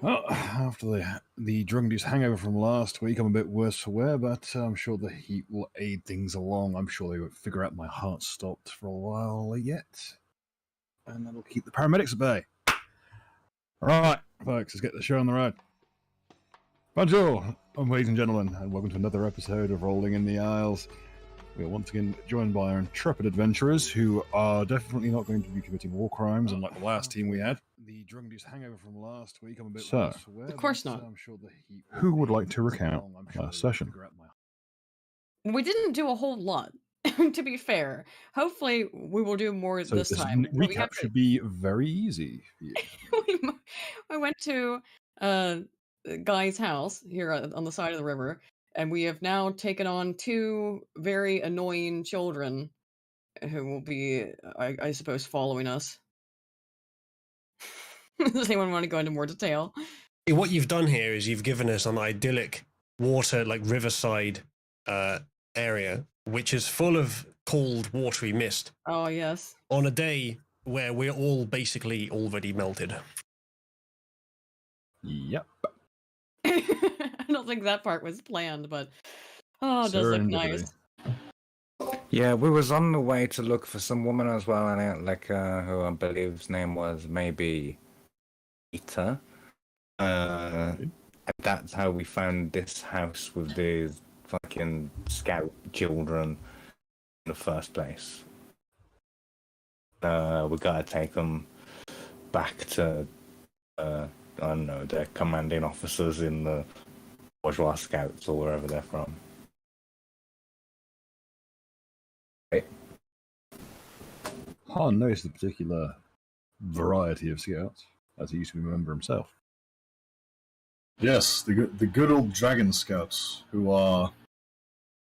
Well, after the drug-induced hangover from last week, I'm a bit worse for wear, but I'm sure the heat will aid things along. I'm sure they won't figure out my heart stopped for a while yet, and that'll keep the paramedics at bay. All right, folks, let's get the show on the road. Bonjour, ladies and gentlemen, and welcome to another episode of Rolling in the Isles. We are once again joined by our intrepid adventurers who are definitely not going to be committing war crimes, unlike the last team we had. The drug-induced hangover from last week, I'm a bit worse for wear. Of course not. I'm sure the heat who would like to recount last session? We didn't do a whole lot, to be fair. Hopefully, we will do more this time. Recap should be very easy for you. I went to Guy's house here on the side of the river, and we have now taken on two very annoying children who will be, I suppose, following us. Does anyone want to go into more detail? What you've done here is you've given us an idyllic water, like riverside area, which is full of cold, watery mist. Oh, yes. On a day where we're all basically already melted. Yep. I don't think that part was planned, but it does look nice. Yeah, we was on the way to look for some woman as well, and who I believe his name was maybe Rita. And that's how we found this house with these fucking scout children in the first place. We gotta take them back to, I don't know, their commanding officers in the bourgeois scouts or wherever they're from. Han knows the particular variety of scouts, as he used to be a member himself. Yes, the good old Dragon Scouts, who are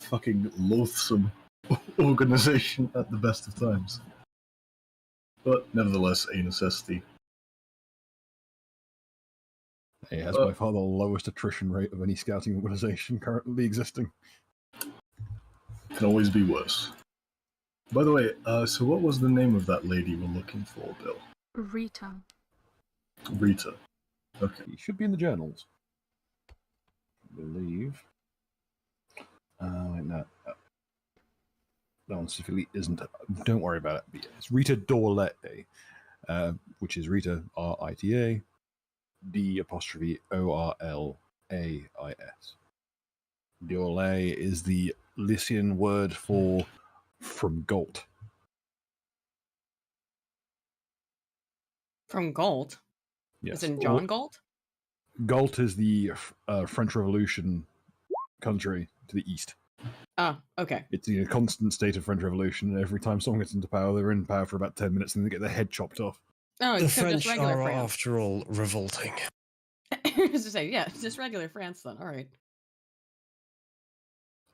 fucking loathsome organization at the best of times. But nevertheless, a necessity. It has by far the lowest attrition rate of any scouting organization currently existing. Can always be worse. By the way, so what was the name of that lady we're looking for, Bill? Rita. Rita. Okay. It should be in the journals. I believe. No. That one specifically isn't. Don't worry about it. But yeah, it's Rita Dorlette, which is Rita, R-I-T-A, D''O-R-L-A-I-S. Dorlette is the Lycian word for from Galt. From Galt? Yes. As in John Galt? Galt is the French Revolution country to the east. Ah, okay. It's in a constant state of French Revolution, and every time someone gets into power, they're in power for about 10 minutes and they get their head chopped off. Oh, The so French just regular are, France. after all, revolting. I was to say, yeah, just regular France then. All right.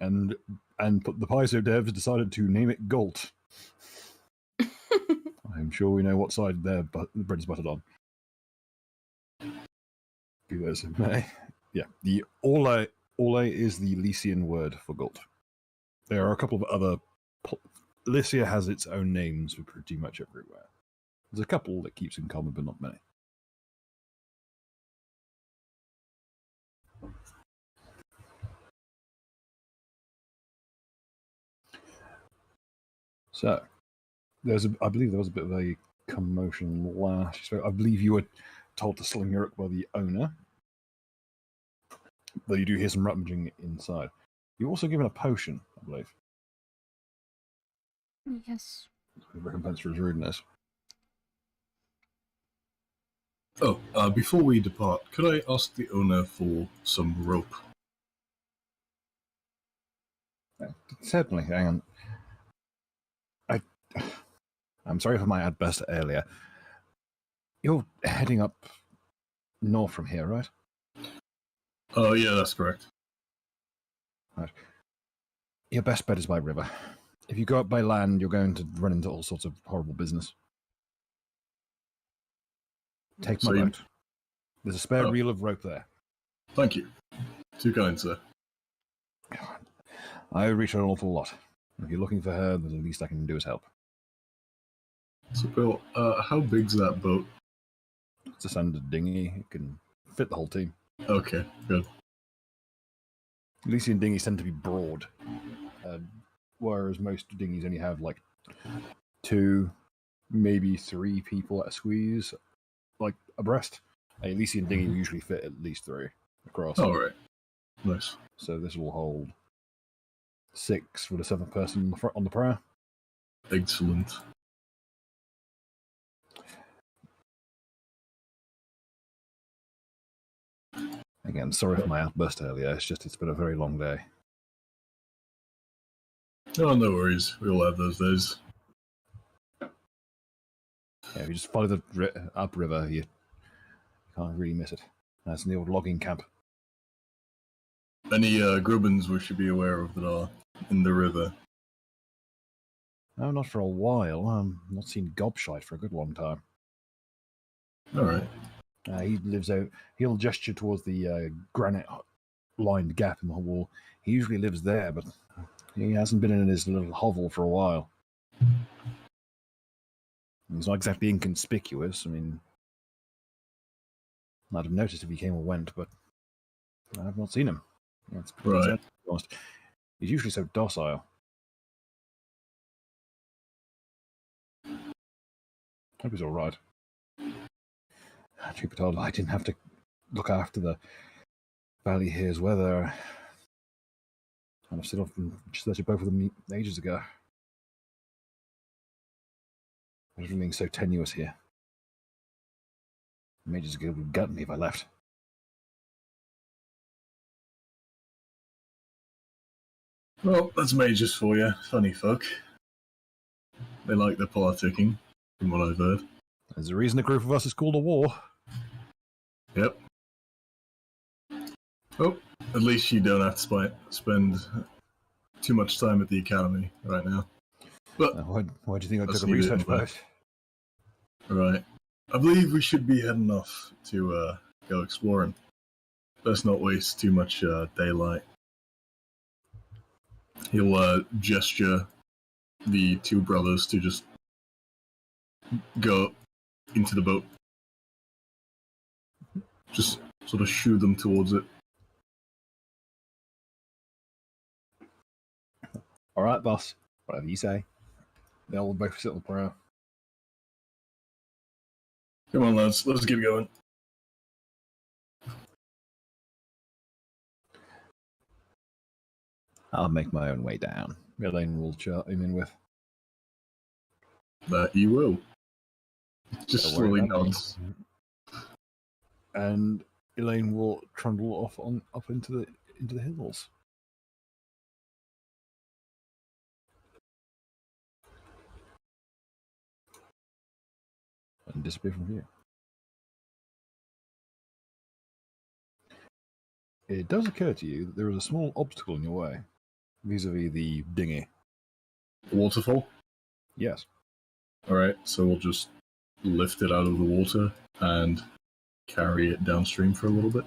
And the Paizo devs decided to name it Galt. I'm sure we know what side the bread is buttered on. Be that as it may. Yeah, the Orle is the Lycian word for Galt. There are a couple of other... Lycia has its own names for pretty much everywhere. There's a couple that keeps in common, but not many. So, I believe there was a bit of a commotion last. I believe you were told to sling your hook by the owner, though you do hear some rummaging inside. You're also given a potion, I believe. Yes. Recompense for his rudeness. Oh, before we depart, could I ask the owner for some rope? Certainly, hang on. I'm sorry for my outburst earlier. You're heading up north from here, right? Oh, yeah, that's correct. Right. Your best bet is by river. If you go up by land, you're going to run into all sorts of horrible business. Take my boat. There's a spare reel of rope there. Thank you. Too kind, sir. I reach her an awful lot. If you're looking for her, then the least I can do is help. So, Bill, how big's that boat? It's a standard dinghy. It can fit the whole team. Okay, good. Elysian dinghies tend to be broad, whereas most dinghies only have like 2, maybe 3 people at a squeeze, like abreast. A Elysian dinghy will usually fit at least 3 across. All right. Nice. So this will hold 6 with a 7th person on the prow. Excellent. Again, sorry for my outburst earlier. It's been a very long day. Oh, no worries. We all have those days. Yeah, if you just follow the upriver, you can't really miss it. That's in the old logging camp. Any Grubins we should be aware of that are in the river? No, not for a while. Not seen Gobshite for a good long time. All right. He lives out. He'll gesture towards the granite-lined gap in the wall. He usually lives there, but he hasn't been in his little hovel for a while. He's not exactly inconspicuous. I mean, I'd have noticed if he came or went, but I've not seen him. That's pretty sad, to be honest. He's usually so docile. Hope he's all right. Truth be told, I didn't have to look after the valley here's weather. And I've set off and searched both of them ages ago. Everything's so tenuous here. Ages ago would gut me if I left. Well, that's mages for you. Funny folk. They like the politicking, from what I've heard. There's a reason a group of us is called a war. Yep. Oh, at least you don't have to spend too much time at the academy right now. But Why do you think I let's took a leave it research at that. post? Right. I believe we should be heading off to go exploring. Let's not waste too much daylight. He'll gesture the 2 brothers to just go into the boat. Just sort of shoo them towards it. All right, boss. Whatever you say. They'll both sit on the prow. Come on, lads. Let's get going. I'll make my own way down. Elaine will chart him in with. That you will. Just Don't worry slowly about me. nods. And Elaine will trundle off up into the hills. And disappear from view. It does occur to you that there is a small obstacle in your way, vis-a-vis the dinghy. Waterfall? Yes. Alright, so we'll just lift it out of the water and carry it downstream for a little bit.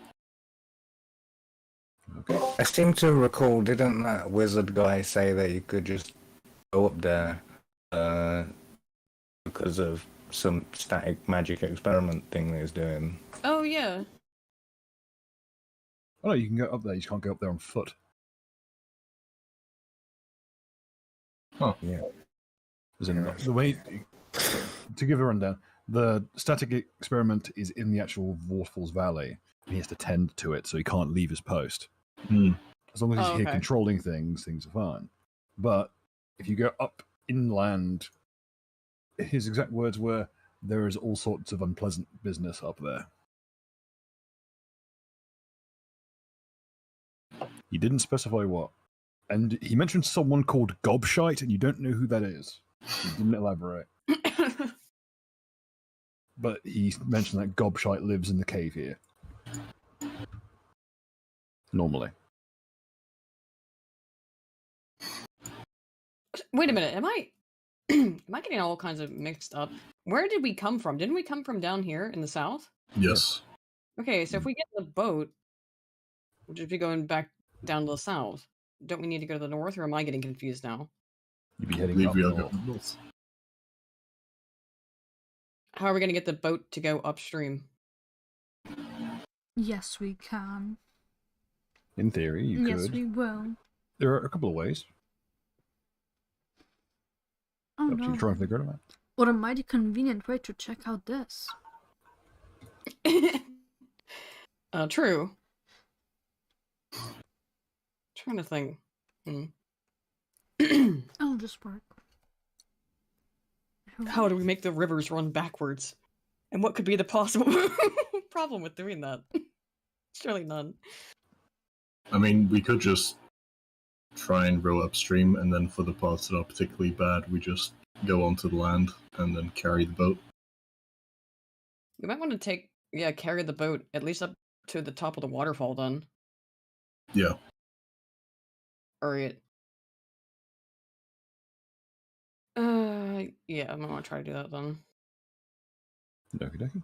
Okay. I seem to recall, didn't that wizard guy say that you could just go up there because of some static magic experiment thing that he's doing? Oh, yeah. Oh no, you can go up there. You just can't go up there on foot. Huh. Yeah. As in, the way to give a rundown, the static experiment is in the actual Waterfalls Valley. He has to tend to it, so he can't leave his post. Hmm. As long as he's Oh, here okay. controlling things are fine. But if you go up inland, his exact words were, "There is all sorts of unpleasant business up there." He didn't specify what. And he mentioned someone called Gobshite, and you don't know who that is. He didn't elaborate. But he mentioned that Gobshite lives in the cave here. Normally. Wait a minute, am I am I getting all kinds of mixed up? Where did we come from? Didn't we come from down here in the south? Yes. Okay, so if we get in the boat, we'll just be going back down to the south. Don't we need to go to the north, or am I getting confused now? You'd be I heading believe up we are north. going north. How are we going to get the boat to go upstream? Yes, we can. In theory, you Yes, could. we will. There are a couple of ways. Oh Up to you to try and no. figure it out. What a mighty convenient way to check out this. True. Trying to think. It'll just work. How do we make the rivers run backwards? And what could be the possible problem with doing that? Surely none. I mean, we could just try and row upstream, and then for the parts that are particularly bad, we just go onto the land and then carry the boat. We might want to carry the boat at least up to the top of the waterfall then. Yeah. Or yeah, I'm gonna try to do that then. Okie dokie.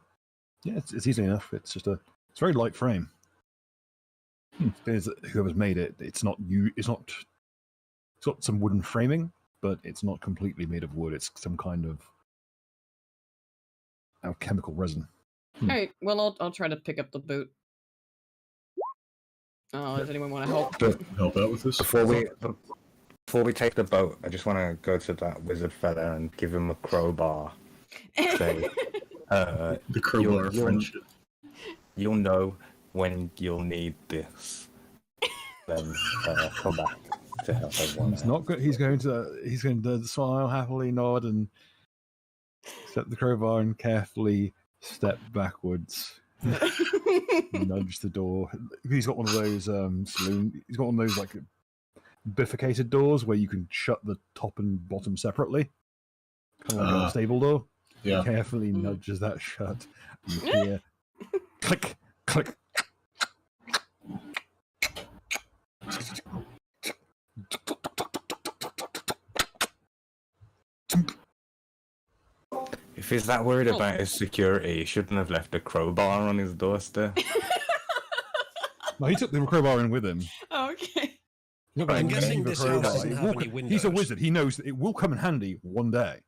Yeah, it's easy enough. It's very light frame. There's whoever's made it. It's got some wooden framing, but it's not completely made of wood. It's some kind of alchemical resin. Alright, well I'll try to pick up the boat. Does anyone want to help? Help out with this? Before we take the boat, I just want to go to that wizard fella and give him a crowbar. Say, The crowbar of friendship. You'll know when you'll need this. Then come back to help everyone. He's not good. He's going to smile happily, nod, and set the crowbar and carefully step backwards. Nudge the door. He's got one of those saloon. He's got one of those like bifurcated doors where you can shut the top and bottom separately, kind of like a stable door. Yeah. He carefully nudges that shut. You hear click, click. If he's that worried about his security, he shouldn't have left a crowbar on his doorstep. No, he took the crowbar in with him. Oh, okay. I'm guessing this house doesn't have any windows. He's a wizard. He knows that it will come in handy one day.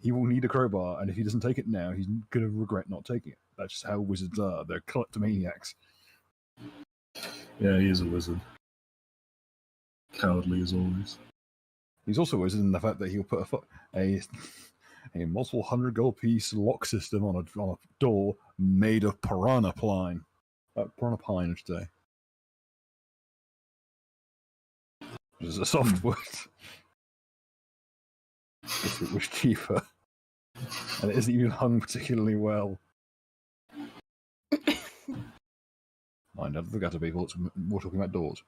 He will need a crowbar, and if he doesn't take it now, he's going to regret not taking it. That's just how wizards are. They're kleptomaniacs. Yeah, he is a wizard. Cowardly as always. He's also a wizard in the fact that he'll put a multiple 100 gold piece lock system on a door made of piranha pine. Piranha pine, I should say. Which is a soft wood. If it was cheaper. And it isn't even hung particularly well. Mind out of the gutter, people. We're talking about doors.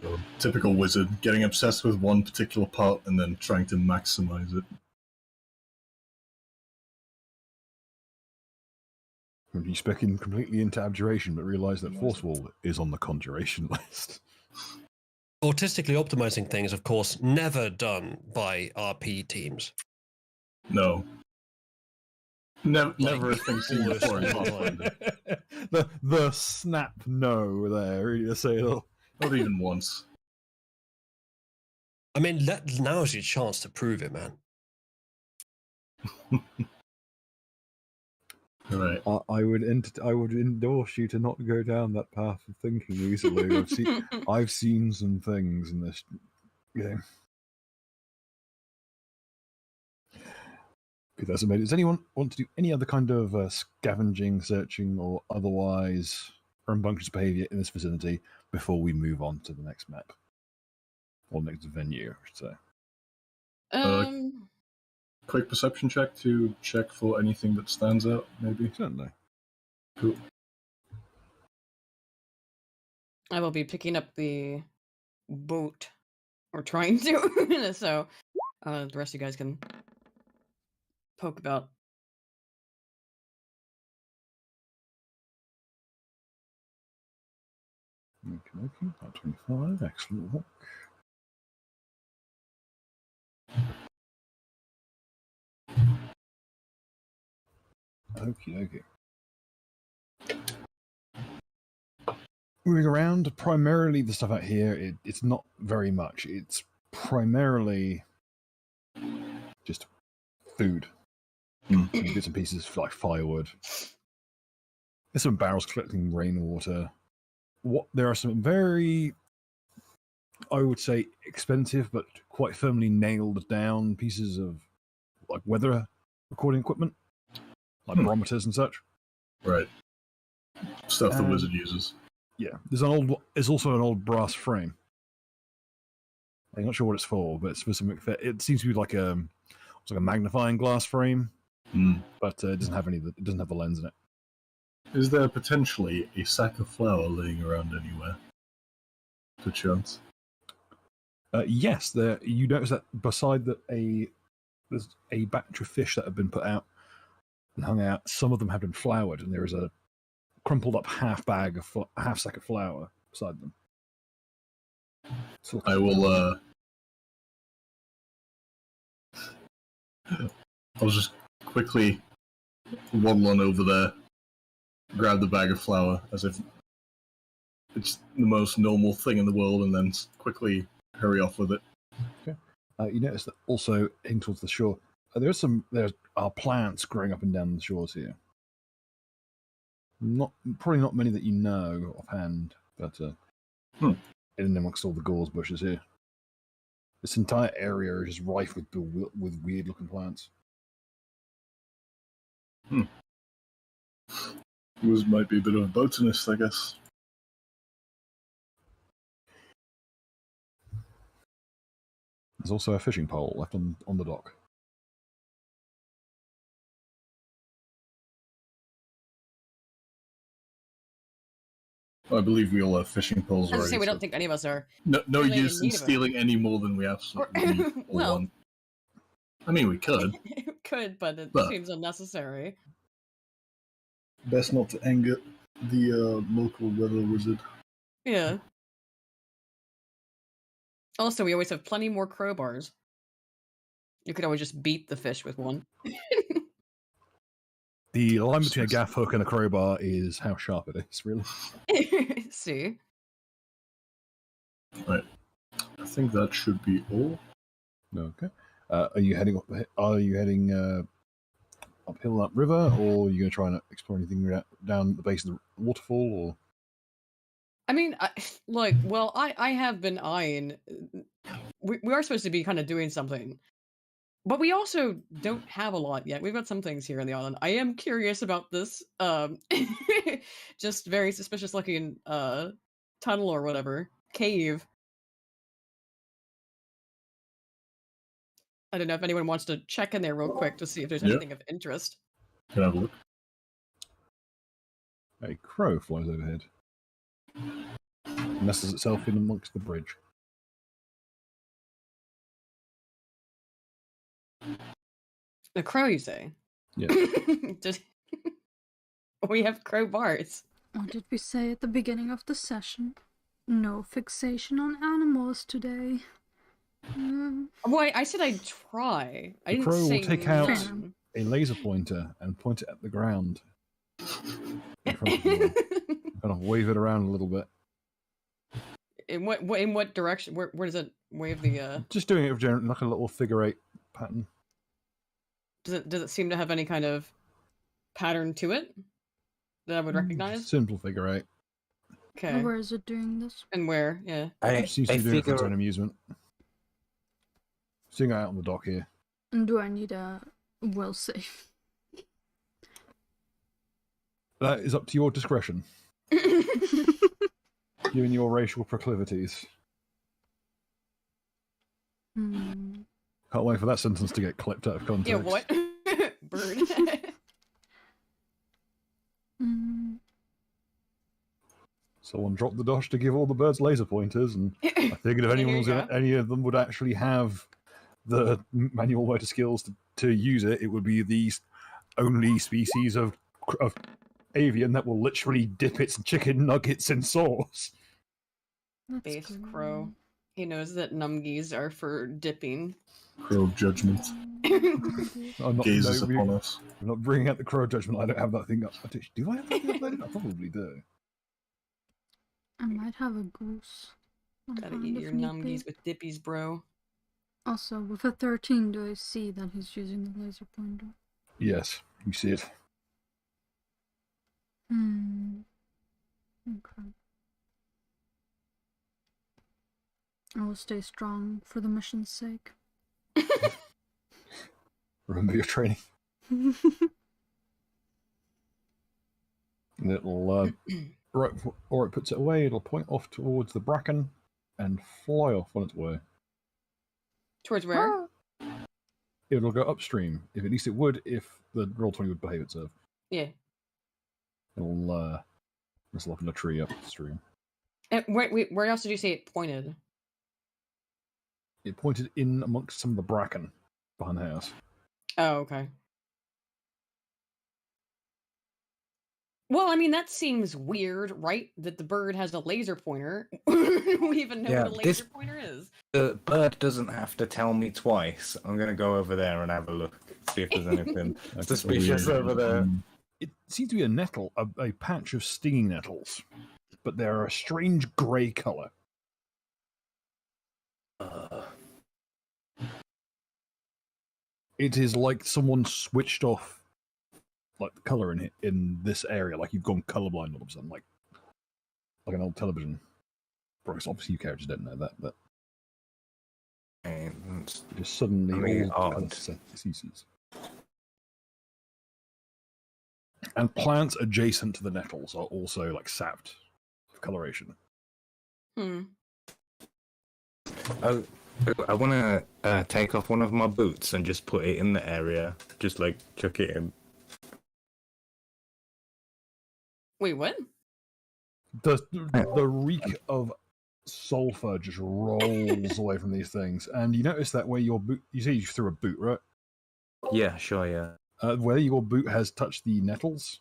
So, typical wizard, getting obsessed with one particular part and then trying to maximize it. When you spec in completely into abjuration, but realise that Force Wall is on the conjuration list. Autistically optimizing things, of course, never done by RP teams. No. Never a thing seen before in Pathfinder. the snap no there. You say, oh. Not even once. I mean, now's your chance to prove it, man. Right. I would endorse you to not go down that path of thinking easily. I've seen some things in this game. Good, that's amazing. Does anyone want to do any other kind of scavenging, searching, or otherwise rambunctious behaviour in this vicinity before we move on to the next map or next venue? I should say. Quick perception check to check for anything that stands out, maybe? Certainly. Cool. I will be picking up the boat, or trying to, so the rest of you guys can poke about. Okay, about 25, excellent work. Okie dokie. Moving around, primarily the stuff out here, it's not very much. It's primarily just food. Hmm. And bits and pieces like firewood. There's some barrels collecting rainwater. There are some very, I would say, expensive but quite firmly nailed down pieces of like weather recording equipment, like barometers and such. Right. Stuff the wizard uses. Yeah, there's also an old brass frame. I'm not sure what it's for, but it's for something. It seems to be like a magnifying glass frame, but it doesn't have it doesn't have the lens in it. Is there potentially a sack of flour laying around anywhere? To chance. Yes, you notice that beside there's a batch of fish that have been put out and hung out. Some of them have been floured, and there is a crumpled up half sack of flour beside them. So I will. I'll just quickly waddle on over there, grab the bag of flour as if it's the most normal thing in the world, and then quickly hurry off with it. Okay. You notice that also heading towards the shore, there are plants growing up and down the shores here. Probably not many that you know offhand, but in amongst all the gorse bushes here, this entire area is just rife with weird-looking plants. Wizard might be a bit of a botanist, I guess. There's also a fishing pole left on the dock. I believe we all have fishing poles I was already. say we so don't think any of us are. no really use in in need of it. stealing any more than we absolutely need or Well- want. I mean, we could. Could, but it But- seems unnecessary. Best not to anger the local weather wizard. Yeah. Also, we always have plenty more crowbars. You could always just beat the fish with one. The line between a gaff hook and a crowbar is how sharp it is, really. See? Right. I think that should be all. Okay. Are you heading uphill that river, or are you going to try and explore anything down the base of the waterfall, or? I mean, I have been eyeing. We are supposed to be kind of doing something, but we also don't have a lot yet. We've got some things here on the island. I am curious about this, just very suspicious looking tunnel or whatever cave. I don't know if anyone wants to check in there real quick to see if there's Yeah. anything of interest. Can I have a look? A crow flies overhead, nestles itself in amongst the bridge. The crow, you say? Yeah. Just we have crowbars. What did we say at the beginning of the session? No fixation on animals today. Well, I said I'd try. I The didn't crow will say take out none. a laser pointer and point it at the ground in front of you, kind of wave it around a little bit. In what direction? Where does it wave the? Just doing it with like a little figure 8 pattern. Does it seem to have any kind of pattern to it that I would recognize? Simple figure 8. Okay. Where is it doing this? And where? Yeah. It seems to be doing it for its own figure amusement. Seeing it out on the dock here. And do I need a will save? That is up to your discretion, given your racial proclivities. Hmm. Can't wait for that sentence to get clipped out of context. Yeah. What? Bird. Someone dropped the dosh to give all the birds laser pointers, and I figured if anyone was any of them would actually have the manual motor skills to use it, it would be the only species of avian that will literally dip its chicken nuggets in sauce. That's Base cool. crow. He knows that numgies are for dipping. Crow of judgment I'm not, gazes no, upon us. I'm not bringing out the crow judgment. I don't have that thing up. Do I have that thing uploaded? I probably do. I might have a goose. on Gotta hand get if your need numgies be. with dippies, bro. Also, with a 13, do I see that he's using the laser pointer? Yes, you see it. Okay. I will stay strong for the mission's sake. Remember your training. And it'll right or it puts it away. It'll point off towards the bracken and fly off on its way. Towards where? It'll go upstream. If at least it would, if the Roll20 would behave itself. Yeah. It'll nestle up in a tree upstream. And where else did you say it pointed? It pointed in amongst some of the bracken behind the house. Oh, okay. Well, I mean, that seems weird, right? That the bird has a laser pointer. We even know what a laser pointer is. The bird doesn't have to tell me twice. I'm going to go over there and have a look, see if there's anything suspicious over there. It seems to be a nettle, a patch of stinging nettles, but they're a strange grey colour. It is like someone switched off like the colour in it in this area, like you've gone colourblind all of a sudden, like an old television. Obviously, you characters don't know that, but just suddenly all colours ceases. And plants adjacent to the nettles are also like sapped of coloration. I want to take off one of my boots and just put it in the area, just like chuck it in. Wait, what? The reek of sulfur just rolls away from these things, and you notice that where your boot, you say you threw a boot, right? Yeah, sure, yeah. Where your boot has touched the nettles,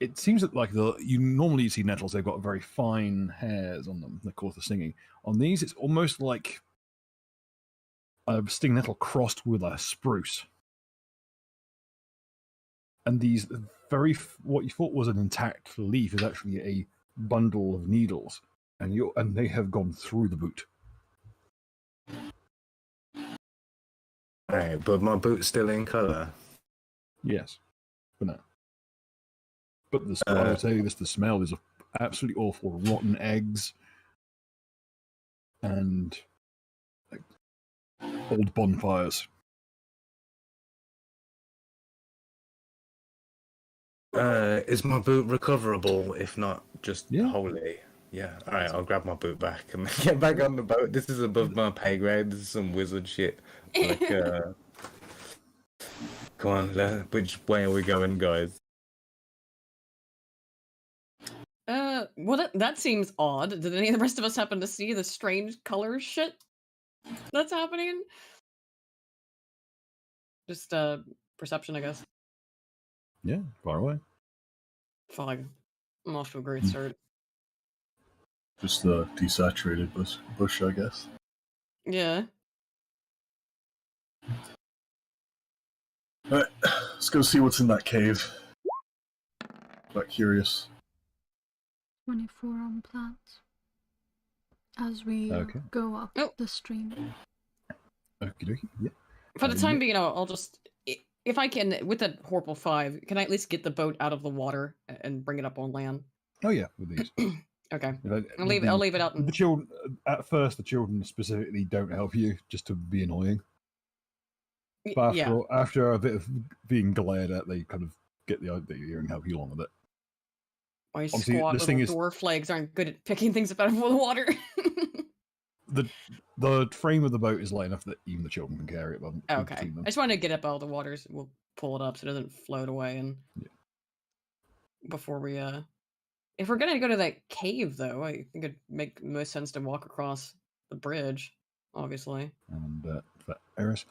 it seems that like you normally see nettles, they've got very fine hairs on them that cause the stinging. On these, it's almost like a sting nettle crossed with a spruce. And these what you thought was an intact leaf is actually a bundle of needles, and they have gone through the boot. Alright, but my boot's still in colour. Yes, for now. But I will tell you this: the smell is absolutely awful. Rotten eggs and like, old bonfires. Is my boot recoverable? If not, just Yeah. wholly. Yeah. All right, I'll grab my boot back and get back on the boat. This is above my pay grade. This is some wizard shit. Like, come on, which way are we going, guys? Well, that seems odd. Did any of the rest of us happen to see the strange color shit that's happening? Just perception, I guess. Yeah, far away. Fog. I'm off to a great start. Just the desaturated bush, I guess. Yeah. Alright, let's go see what's in that cave. Quite curious. 24 on plants. As we go up the stream. Okie dokie, yeah. For the time being, I'll just, if I can, with that Horrible 5, can I at least get the boat out of the water and bring it up on land? Oh yeah, with these. Okay. I'll leave it out. The children, at first, the children specifically don't help you, just to be annoying. But after a bit of being glared at, they kind of get the idea and help you along with it. My squat little dwarf legs aren't good at picking things up out of the water. The frame of the boat is light enough that even the children can carry it. Okay. I just want to get up out of the waters. We'll pull it up so it doesn't float away. And before we, if we're gonna go to that cave, though, I think it'd make the most sense to walk across the bridge, obviously. And for Eris,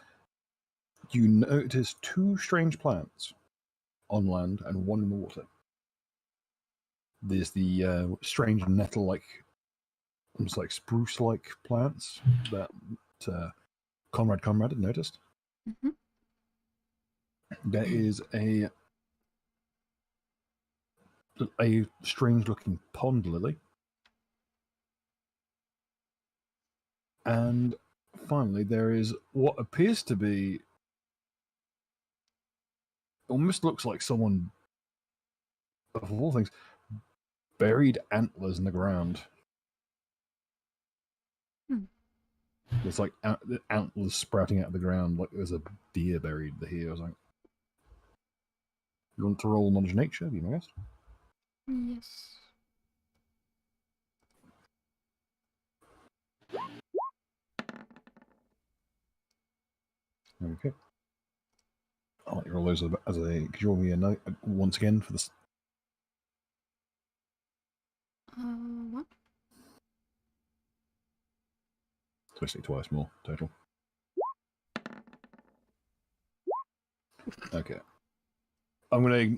you notice 2 strange plants on land and 1 in the water. There's the strange nettle-like, almost like spruce-like plants that Conrad had noticed. Mm-hmm. There is a strange-looking pond lily. And finally, there is what appears to be almost looks like someone, of all things, buried antlers in the ground. There's like antlers sprouting out of the ground, like there's a deer buried here. I was like, you want to roll knowledge nature, be my guest? Yes. Okay. I'll let you roll those as a. Could you roll me a note once again for this? What? It's basically twice more total. Okay. I'm gonna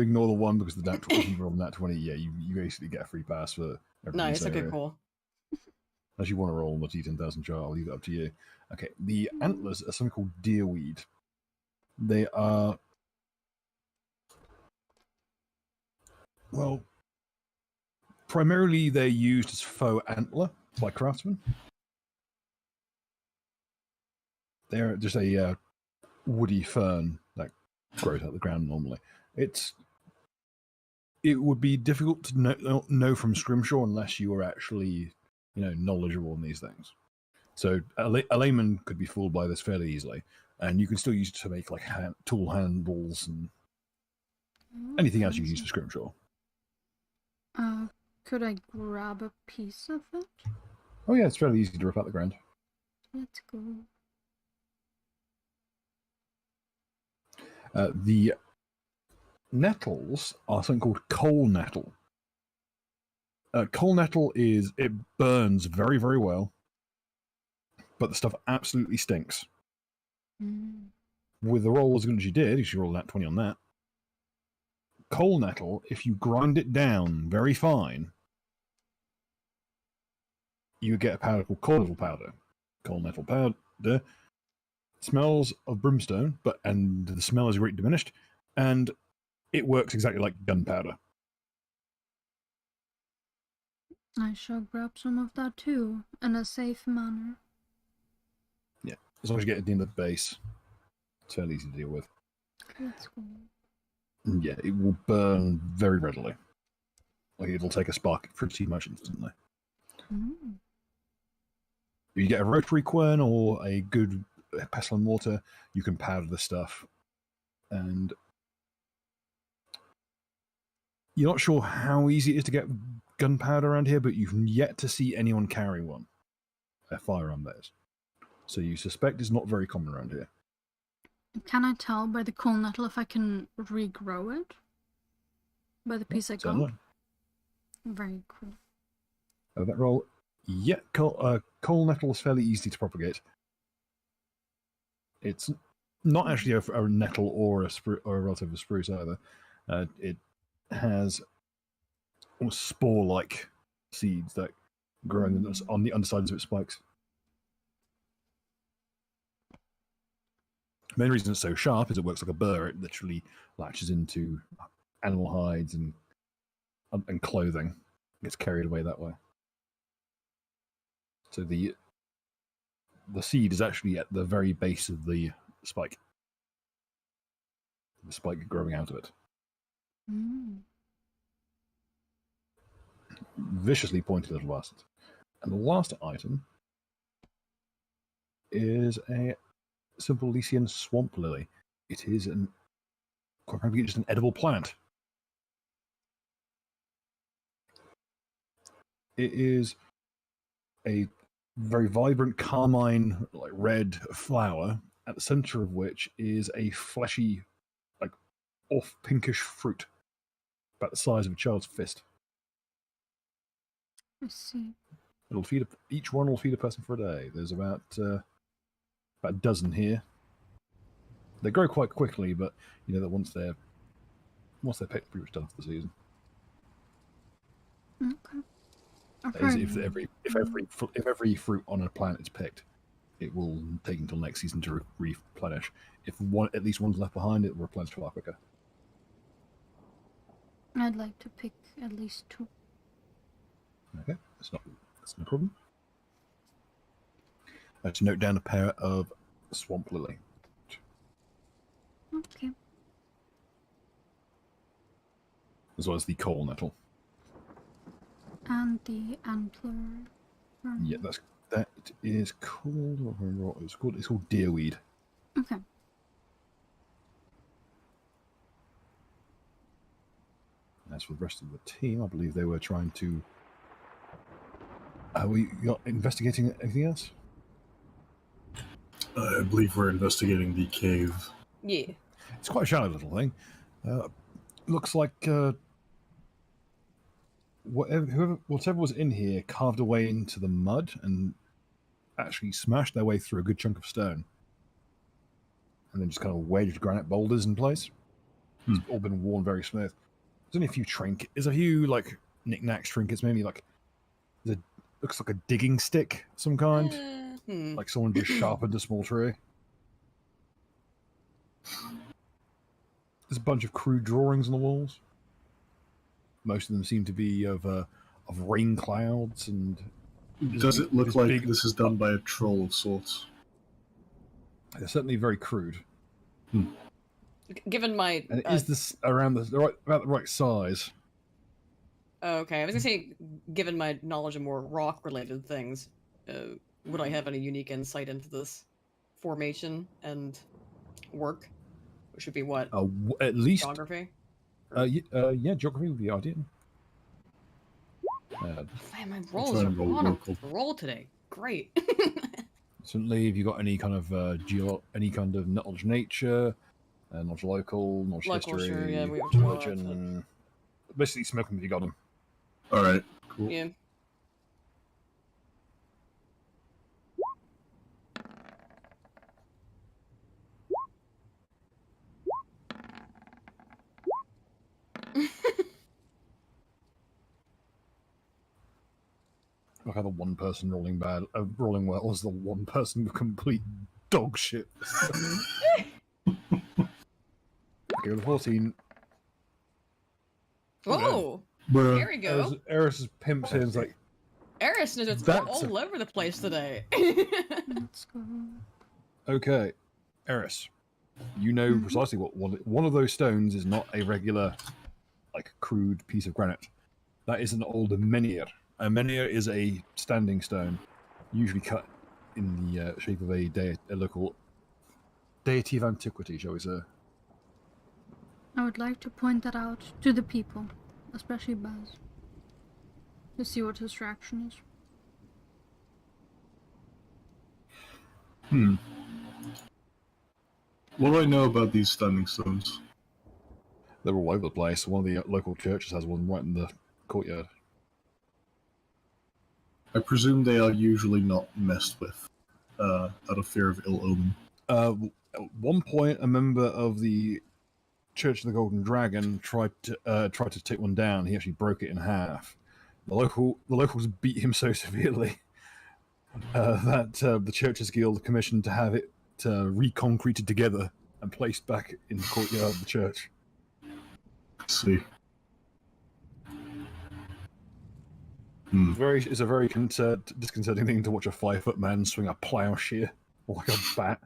ignore the one because the natural if you roll that 20, yeah, you basically get a free pass for every Nice. Okay, area. cool. Unless you want to roll on the T10,000 jar, I'll leave it up to you. Okay, the antlers are something called deerweed. They are, well, primarily they're used as faux antler by craftsmen. They're just a woody fern that grows out of the ground normally. It would be difficult to know from Scrimshaw unless you were actually, knowledgeable in these things. So a layman could be fooled by this fairly easily, and you can still use it to make like tool handles and anything else you can use for Scrimshaw. Could I grab a piece of it? Oh yeah, it's fairly easy to rip out the ground. Let's go. The nettles are something called coal nettle. Coal nettle it burns very, very well, but the stuff absolutely stinks. With the roll as good as you did, you should roll that 20 on that. Coal nettle, if you grind it down very fine, you get a powder called coal nettle powder. Coal nettle powder smells of brimstone, and the smell is greatly diminished, and it works exactly like gunpowder. I shall grab some of that too, in a safe manner. Yeah, as long as you get it in the base, it's fairly easy to deal with. Let's go. Yeah, it will burn very readily. Like it'll take a spark pretty much instantly. If you get a rotary quern or a good pestle and mortar, you can powder the stuff. And you're not sure how easy it is to get gunpowder around here, but you've yet to see anyone carry one. A firearm, that is. So you suspect it's not very common around here. Can I tell by the coal nettle if I can regrow it? By the piece I got? Very cool. Oh, that roll. Yeah, coal nettle is fairly easy to propagate. It's not actually a nettle or a relative of spruce either. It has almost spore-like seeds that grow on the undersides of its spikes. The main reason it's so sharp is it works like a burr. It literally latches into animal hides and clothing. It gets carried away that way. So the seed is actually at the very base of the spike. The spike growing out of it. Viciously pointed little bastard. And the last item is a simple Lycian swamp lily. It is quite frankly just an edible plant. It is a very vibrant carmine, like red flower, at the center of which is a fleshy, like off pinkish fruit, about the size of a child's fist. I see. Each one will feed a person for a day. There's about a dozen here. They grow quite quickly, but you know that once they're picked, pretty much done for the season. Okay. If every fruit on a plant is picked, it will take until next season to replenish. If at least one's left behind, it will replenish far quicker. I'd like to pick at least 2. Okay, that's no problem. To note down a pair of swamp lily. Okay. As well as the coal nettle. And the antler. Yeah, that is called. I don't remember what it's called. It's called deerweed. Okay. As for the rest of the team, I believe they were trying to. Are we investigating anything else? I believe we're investigating the cave. Yeah. It's quite a shallow little thing. Looks like whatever was in here carved away into the mud and actually smashed their way through a good chunk of stone, and then just kind of wedged granite boulders in place. It's all been worn very smooth. There's only a few there's a few like knickknacks, trinkets, mainly like looks like a digging stick of some kind, like someone just sharpened a small tree. There's a bunch of crude drawings on the walls. Most of them seem to be of rain clouds and. Does it look like this is done by a troll of sorts? They're certainly very crude. Given my... And is this around about the right size? Okay, I was going to say, given my knowledge of more rock-related things, would I have any unique insight into this formation and work? Which should be what? At least... Geography? Yeah, geography would be ideal. Man, my rolls are on a roll today. Great. Certainly, if you got any kind of knowledge of nature, knowledge local, knowledge history, sure, yeah, we religion, basically smoke them if you got them. All right, cool. Yeah. Like how the one person rolling well is the one person with complete dog shit. Okay, with 14. Whoa! Bruh. There we go. Eris pimps in, like... Eris knows it's all over the place today. Let's go. Okay, Eris, you know precisely what one of those stones is not a regular, like, crude piece of granite. That is an old menhir. A menhir is a standing stone, usually cut in the shape of a local deity of antiquity, shall we say. I would like to point that out to the people, especially Baz, to see what his reaction is. What do I know about these standing stones? They're all over the place. One of the local churches has one right in the courtyard. I presume they are usually not messed with, out of fear of ill omen. At one point, a member of the Church of the Golden Dragon tried to take one down. He actually broke it in half. The locals beat him so severely that the Churches Guild commissioned to have it reconcreted together and placed back in the courtyard of the church. Let's see. It's a very disconcerting thing to watch a 5-foot man swing a plowshare like a bat.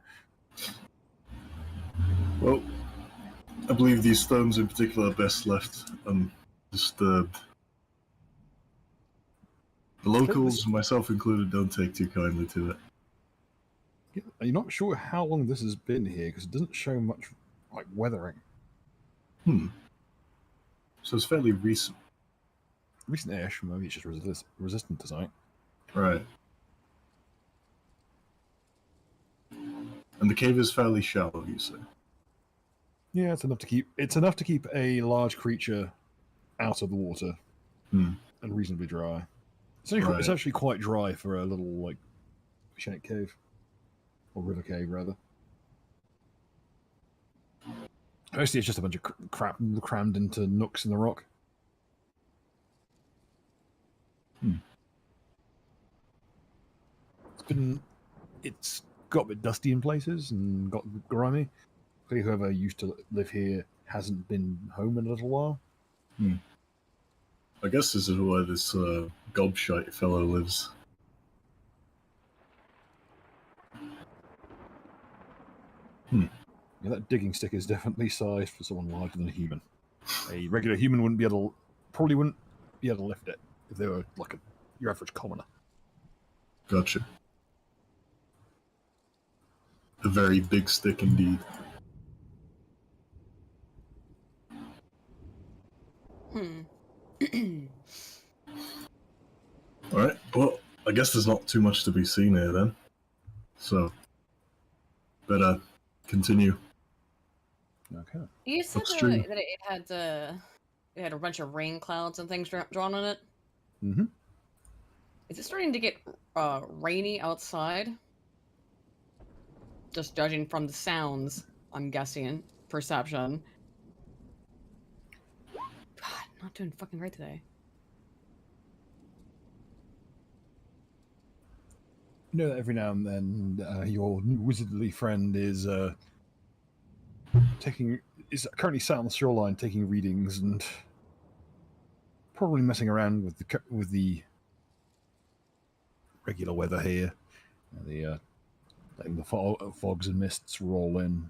Well, I believe these stones in particular are best left undisturbed. The locals, myself included, don't take too kindly to it. Yeah, you're not sure how long this has been here because it doesn't show much like weathering. So it's fairly recent. Recent-ish, maybe it's just resistant to something. Right. And the cave is fairly shallow, you say? Yeah, it's enough to keep a large creature out of the water and reasonably dry. It's actually quite dry for a little like oceanic cave or river cave rather. Mostly, it's just a bunch of crap crammed into nooks in the rock. It's got a bit dusty in places and got grimy. Whoever used to live here hasn't been home in a little while. I guess this is where this gobshite fellow lives. Yeah, that digging stick is definitely sized for someone larger than a human. A regular human probably wouldn't be able to lift it if they were like your average commoner. Gotcha. A very big stick indeed. Alright, well, I guess there's not too much to be seen here then. So, better continue. Okay. You said Upstream. that it had a bunch of rain clouds and things drawn on it. Mm-hmm. Is it starting to get rainy outside? Just judging from the sounds, I'm guessing. Perception. God, not doing fucking great today. You know that every now and then your new wizardly friend is currently sat on the shoreline taking readings and probably messing around with the regular weather here. Letting the fogs and mists roll in,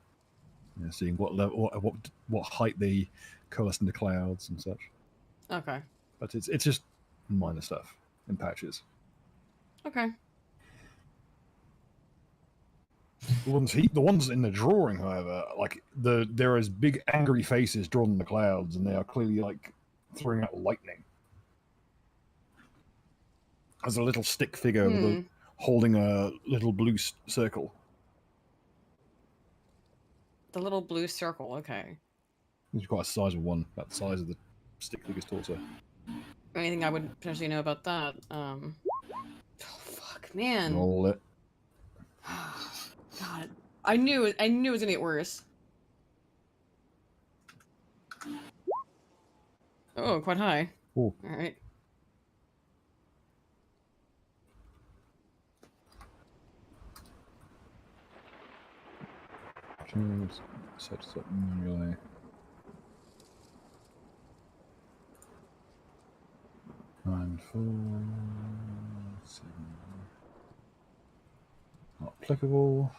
seeing what height they coalesce into clouds and such. Okay. But it's just minor stuff in patches. Okay. The ones in the drawing, however, like there is big angry faces drawn in the clouds, and they are clearly like throwing out lightning. There's a little stick figure holding a little blue circle. The little blue circle, okay. It's quite a sizable one, about the size of the stick figure's torso. Anything I would potentially know about that? Oh, fuck, man. Roll it. God, I knew it was gonna get worse. Oh, quite high. Oh. All right. Set this up manually. Nine, 4, 7. Not applicable.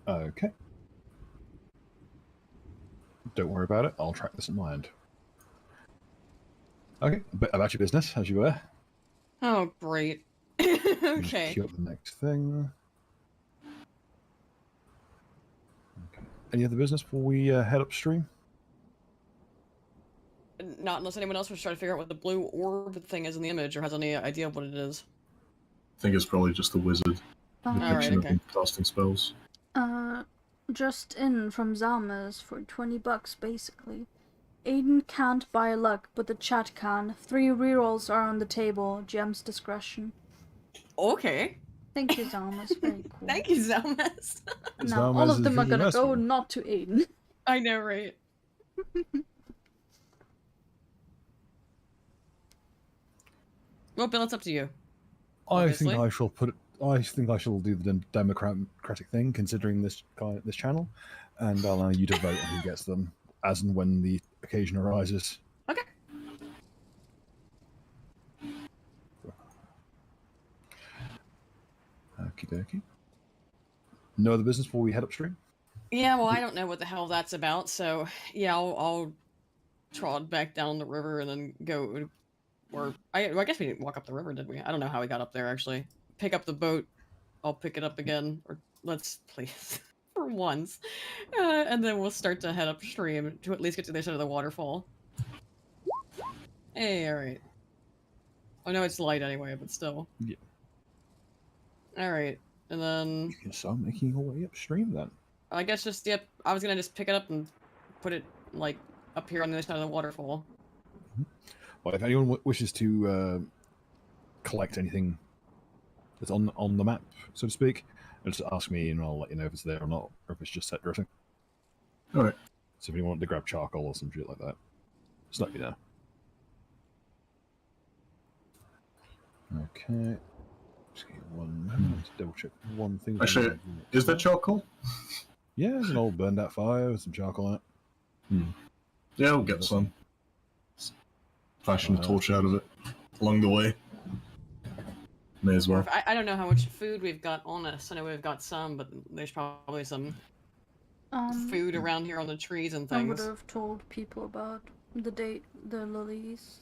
Okay. Don't worry about it. I'll track this in mind. Okay, a bit about your business, as you were. Oh, great. Okay. Queue up the next thing. Okay. Any other business before we head upstream? Not unless anyone else was trying to figure out what the blue orb thing is in the image, or has any idea of what it is. I think it's probably just a wizard. Depiction of okay. him casting spells. Just in from Zalma's for $20 basically. Aiden can't buy luck, but the chat can. 3 rerolls are on the table. GM's discretion. Okay. Thank you, Zalma's. Very cool. Thank you, Zalmas. Now all of them are gonna go not to Aiden. I know, right? Well, Bill, it's up to you. Obviously. I think I shall do the democratic thing, considering this channel, and I'll allow you to vote on who gets them, as and when the occasion arises. Okay. Okie dokie. No other business before we head upstream? Yeah, well, I don't know what the hell that's about, so yeah, I'll trod back down the river and then go. Or I guess we didn't walk up the river, did we? I don't know how we got up there, actually. Pick up the boat. I'll pick it up again. Or let's, please. For once. And then we'll start to head upstream to at least get to the other side of the waterfall. Hey, alright. I know it's light anyway, but still. Yeah. Alright. And then... You can start making your way upstream, then. I guess just, yep, I was gonna just pick it up and put it, like, up here on the other side of the waterfall. Well, if anyone wishes to collect anything that's on the map, so to speak, just ask me and I'll let you know if it's there or not, or if it's just set dressing. Alright. So if you want to grab charcoal or some shit like that, just let me know. Okay. Just give me one moment to double check one thing. Actually, is there charcoal? Yeah, there's an old burned out fire with some charcoal on it. Yeah, we'll get some. Fashion a torch out of it along the way. May as Or well. if, I don't know how much food we've got on us. I know we've got some, but there's probably some food around here on the trees and I would things. have told people about the date, the lilies,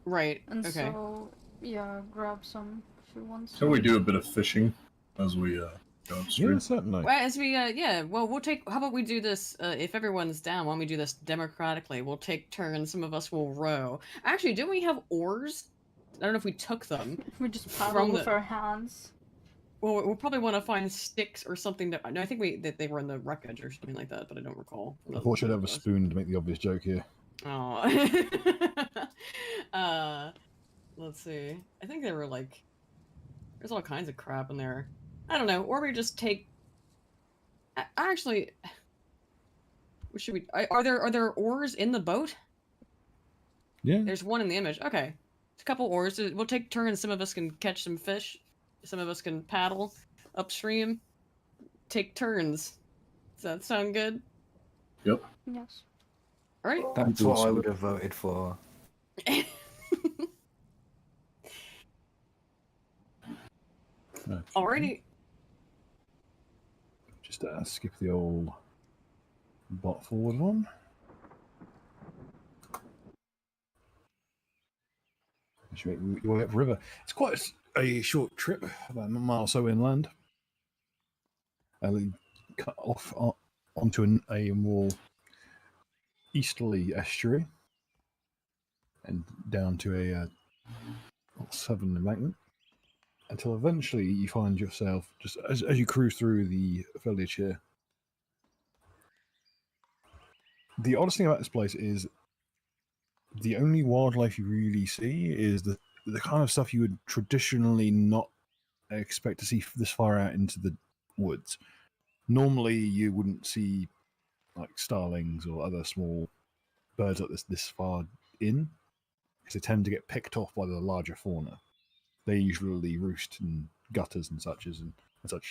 Right. and Okay. so yeah, grab some if you want. Can we do a bit of fishing as we go upstream? Yeah, certainly. Well, as we yeah, well, we'll take. How about we do this? If everyone's down, why don't we do this democratically? We'll take turns. Some of us will row. Actually, didn't we have oars? I don't know if we took them. We just paddle From with the- our hands. Well, we'll probably want to find sticks or something. No, I think that they were in the wreckage or something like that, but I don't recall. I thought you'd have a spoon to make the obvious joke here. Oh. Let's see. I think they were like. There's all kinds of crap in there. I don't know. Or we just take. Actually, should we? Are there oars in the boat? Yeah. There's one in the image. Okay, a couple oars. We'll take turns. Some of us can catch some fish. Some of us can paddle upstream. Take turns. Does that sound good? Yep. Yes. All right. That's what I would have voted for. Alrighty. Just skip the old bot forward one. Should make your way up river. It's quite a short trip, about a mile or so inland. And we cut off onto a more easterly estuary and down to a southern embankment until eventually you find yourself, just as you cruise through the foliage here. The oddest thing about this place is the only wildlife you really see is the kind of stuff you would traditionally not expect to see this far out into the woods. Normally, you wouldn't see like starlings or other small birds like this far in, because they tend to get picked off by the larger fauna. They usually roost in gutters and such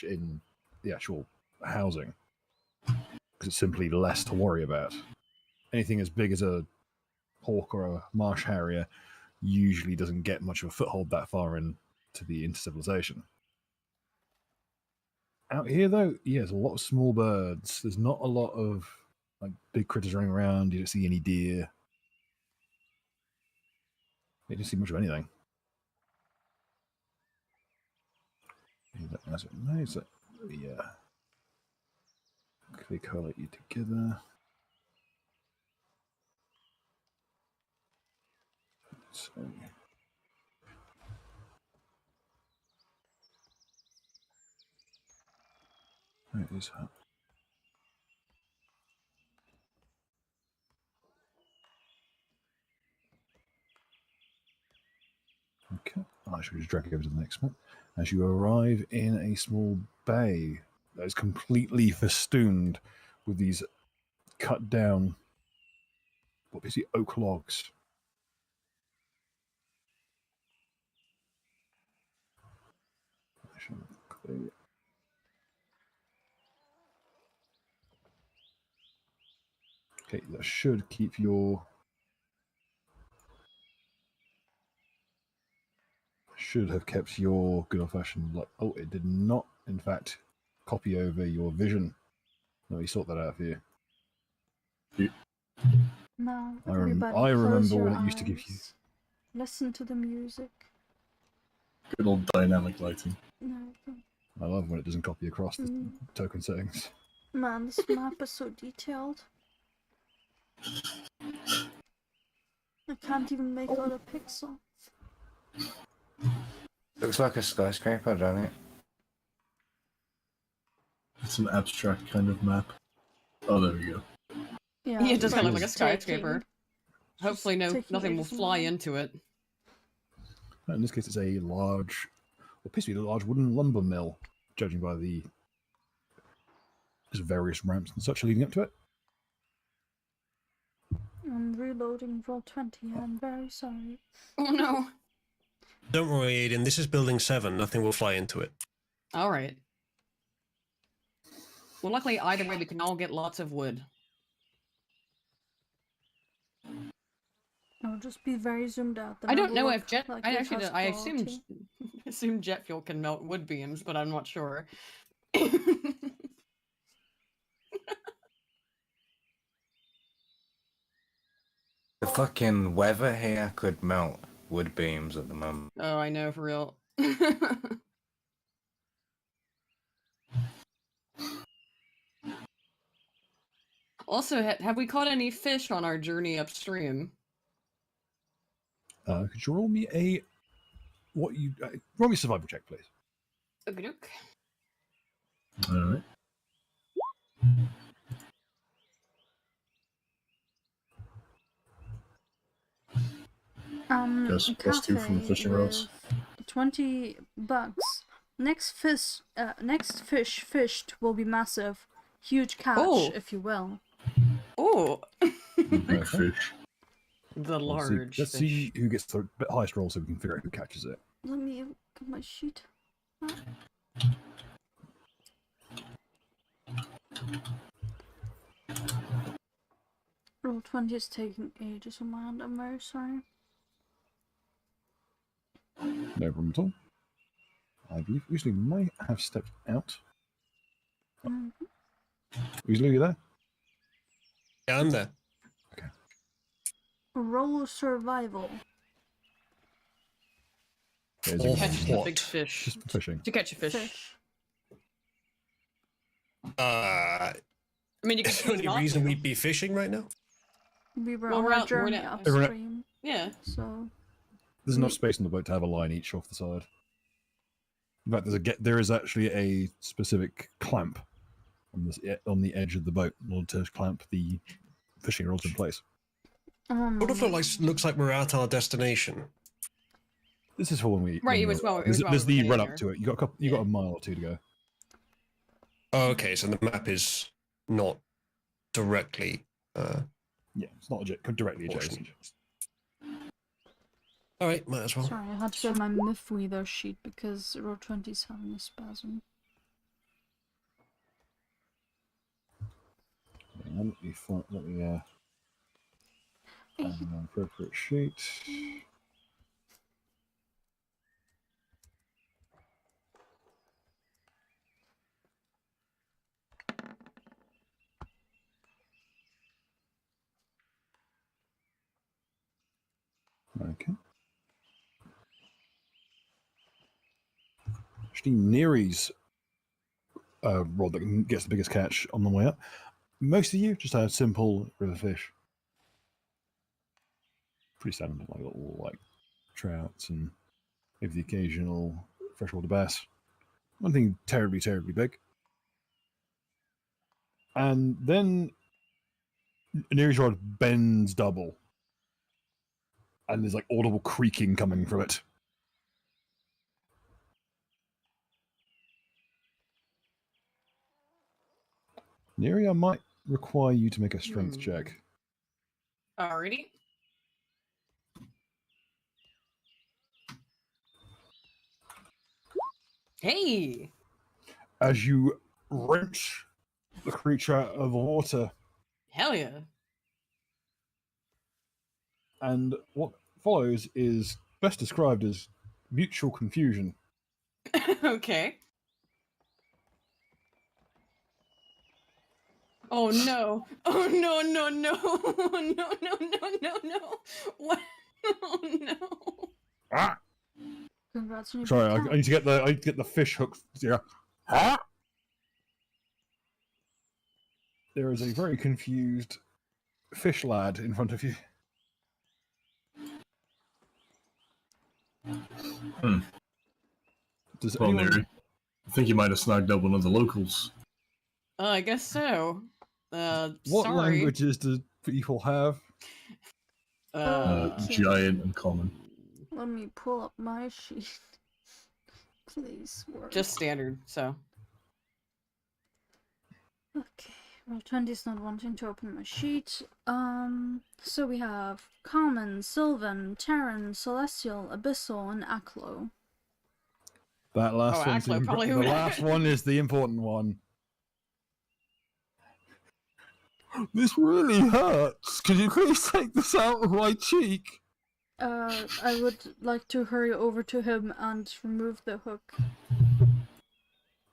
in the actual housing, because it's simply less to worry about. Anything as big as a hawk or a marsh harrier usually doesn't get much of a foothold that far into the civilization. Out here, though, yeah, there's a lot of small birds. There's not a lot of like big critters running around. You don't see any deer. You don't see much of anything. That's what nice. Yeah. Quickly collate you together. So. Where is that? Okay, I should just drag it over to the next one. As you arrive in a small bay that is completely festooned with these cut down, what is it, oak logs. Okay, that should keep your. Should have kept your good old fashioned like. Oh, it did not, in fact, copy over your vision. Let me sort that out for you. Now, I everybody, close remember your when it used to give you. eyes. Listen to the music. Good old dynamic lighting. No, I love when it doesn't copy across the token settings. man, this map is so detailed. I can't even make out a pixel. Looks like a skyscraper, doesn't it? It's an abstract kind of map. Oh, there we go. Yeah, Yeah, it does kind of look like a just taking- skyscraper. Hopefully, taking nothing will ages fly now. into it. In this case, it's a large, what appears to be a large wooden lumber mill, judging by the just various ramps and such leading up to it. I'm reloading roll 20. I'm very sorry. Oh no! Don't worry, Aiden. This is building 7. Nothing will fly into it. All right. Well, luckily, either way, we can all get lots of wood. I'll just be very zoomed out. then I it don't will know look if jet. like I it actually, has I assume, quality. assume jet fuel can melt wood beams, but I'm not sure. The fucking weather here could melt wood beams at the moment. Oh, I know, for real. Also, have we caught any fish on our journey upstream? Could you roll me a roll me a survival check, please? Okay. All right. Yes, plus 2 from the cafe fishing rods. with 20 bucks. Next fish fished will be massive. Huge catch, Oh. if you will. Oh, Big Okay. fish. the Let's see- large Let's fish. see who gets the highest roll so we can figure out who catches it. Let me get my sheet. Roll 20 is taking ages on my end. I'm very sorry. No problem at all. I believe Weasley may have stepped out. Mhm. Weasley, you there? Yeah, I'm there. Roll survival. There's Oh, a Catch the what? big fish. Just for fishing. To catch a fish. Fish. I mean, you can Is there choose any not reason to. we'd be fishing right now? We were Well, on we're our out- we're journey not- upstream, Yeah. so There's enough space on the boat to have a line each off the side. In fact, there is actually a specific clamp on the edge of the boat in order to clamp the fishing rods in place. Sort of looks like we're at our destination. This is for when we. Right, when it was we're- while- it was There's, while there's we were the run getting up to it. You got you got a mile or two to go. Oh, okay, so the map is not directly. Yeah, it's not directly adjacent. All right, might as well. sorry, I had to get my Mythweather sheet because roll 20 is having a spasm. Let me find. Let me find an appropriate sheet. Okay. Actually, Neri's rod that gets the biggest catch on the way up. Most of you just have simple river fish. Pretty standard, like little trouts and maybe the occasional freshwater bass. Nothing terribly, terribly big. And then Neri's rod bends double. And there's audible creaking coming from it. Neri, I might require you to make a strength check. Alrighty. Hey! As you wrench the creature out of the water, Hell yeah. and what follows is best described as mutual confusion. Okay. Oh no. Oh no, no, no. Oh no, no, no, no, no. What? Oh no. Ah! Congrats on your Sorry, big I catch. need to get the fish hook. Yeah. Ah! There is a very confused fish lad in front of you. Does Well, anyone... Neri, I think you might have snagged up one of the locals. I guess so. What sorry. languages do people have? Okay. Giant and common. Let me pull up my sheet. Please work. Just standard, so. Okay. Roll 20 is not wanting to open my sheet. So we have Common, Sylvan, Terran, Celestial, Abyssal, and Aklo. That last Oh, one's actually, probably the would- last one is the important one. This really hurts. Could you please take this out of my cheek? I would like to hurry over to him and remove the hook.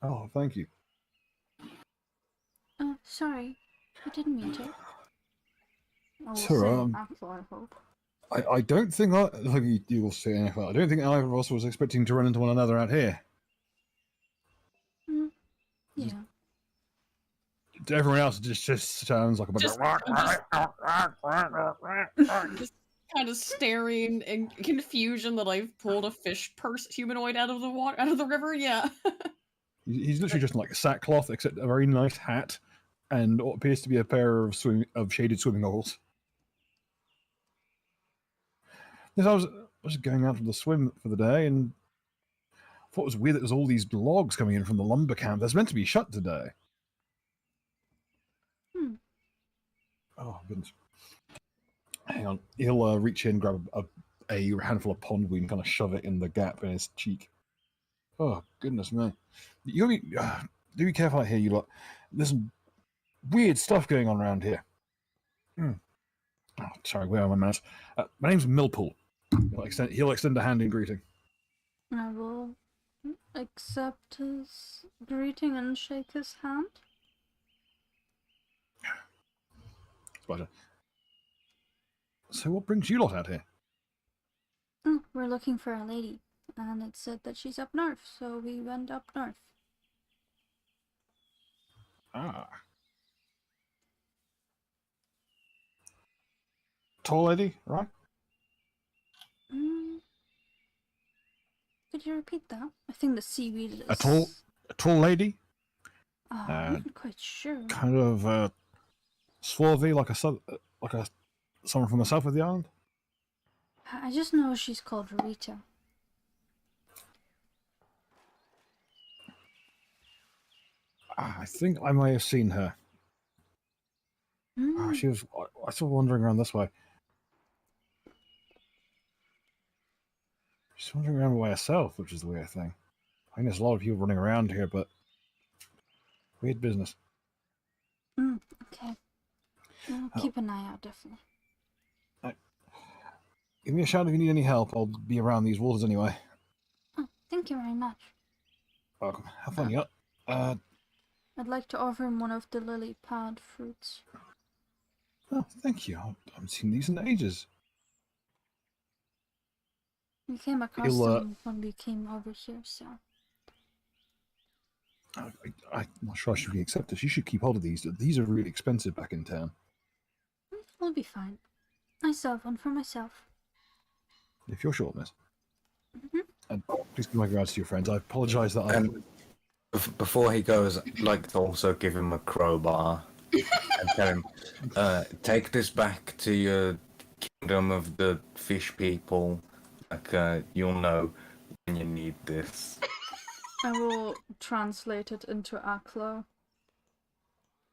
Oh, thank you. Sorry. I didn't mean to. I will Sir, say after, I hope. I don't think you will say anything. I don't think either of us was expecting to run into one another out here. Yeah. To everyone else, it just sounds like a bunch Just kind of staring in confusion that I've pulled a fish purse humanoid out of the water, out of the river. Yeah. He's literally just like sackcloth, except a very nice hat, and what appears to be a pair of shaded swimming goggles. Yes, I was going out for the swim for the day, and I thought it was weird that there's all these logs coming in from the lumber camp. That's meant to be shut today. Oh goodness! Hang on, he'll reach in, grab a handful of pondweed, and kind of shove it in the gap in his cheek. Oh goodness me! You do be careful out here, you lot. There's some weird stuff going on around here. Oh, sorry, where are my manners? My name's Millpool. He'll extend a hand in greeting. I will accept his greeting and shake his hand. Pleasure. So what brings you lot out here? We're looking for a lady, and it said that she's up north, so we went up north. Ah. Tall lady, right? Could you repeat that? I think the seaweed is... A tall lady? I'm not quite sure. Kind of swarthy, like someone from the south of the island? I just know she's called Rita. I think I may have seen her. She was... I saw her wandering around this way. She's wandering around by herself, which is the weird thing. I think there's a lot of people running around here, but... weird business. Okay. I'll keep an eye out, definitely. Give me a shout if you need any help. I'll be around these waters anyway. Oh, thank you very much. Welcome. Have fun, yeah. I'd like to offer him one of the lily pad fruits. Oh, thank you. I haven't seen these in ages. We came across them when we came over here, so... I'm not sure I should be accepted. You should keep hold of these. These are really expensive back in town. We'll be fine. I still have one for myself. If you're sure, miss. And please give my regards to your friends. I apologise that I... Before he goes, I'd like to also give him a crowbar and tell him, take this back to your kingdom of the fish people. Like, you'll know when you need this. I will translate it into Aklo.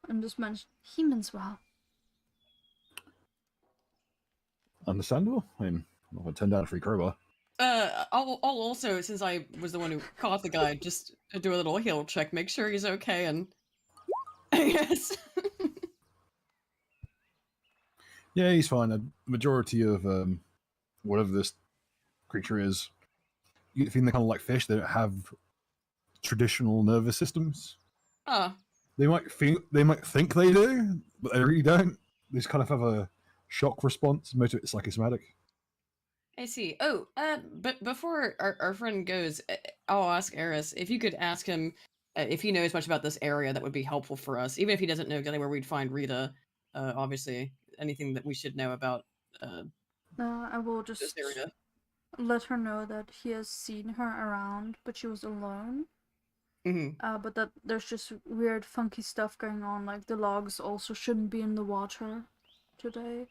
And just mention, he means well. Understandable. I mean, I'm not going to turn down a free crowbar. I'll also, since I was the one who caught the guy, just do a little heal check, make sure he's okay, and... yes. Yeah, he's fine. A majority of whatever this creature is, you think they're kind of like fish. They don't have traditional nervous systems. They might think they do, but they really don't. They just kind of have a shock response. Most of it's psychosomatic. I see. Oh, but before our friend goes, I'll ask Eris if you could ask him if he knows much about this area. That would be helpful for us, even if he doesn't know exactly where we'd find Rita. Obviously, anything that we should know about. I will just this area. Let her know that he has seen her around, but she was alone. But that there's just weird, funky stuff going on. Like the logs also shouldn't be in the water today.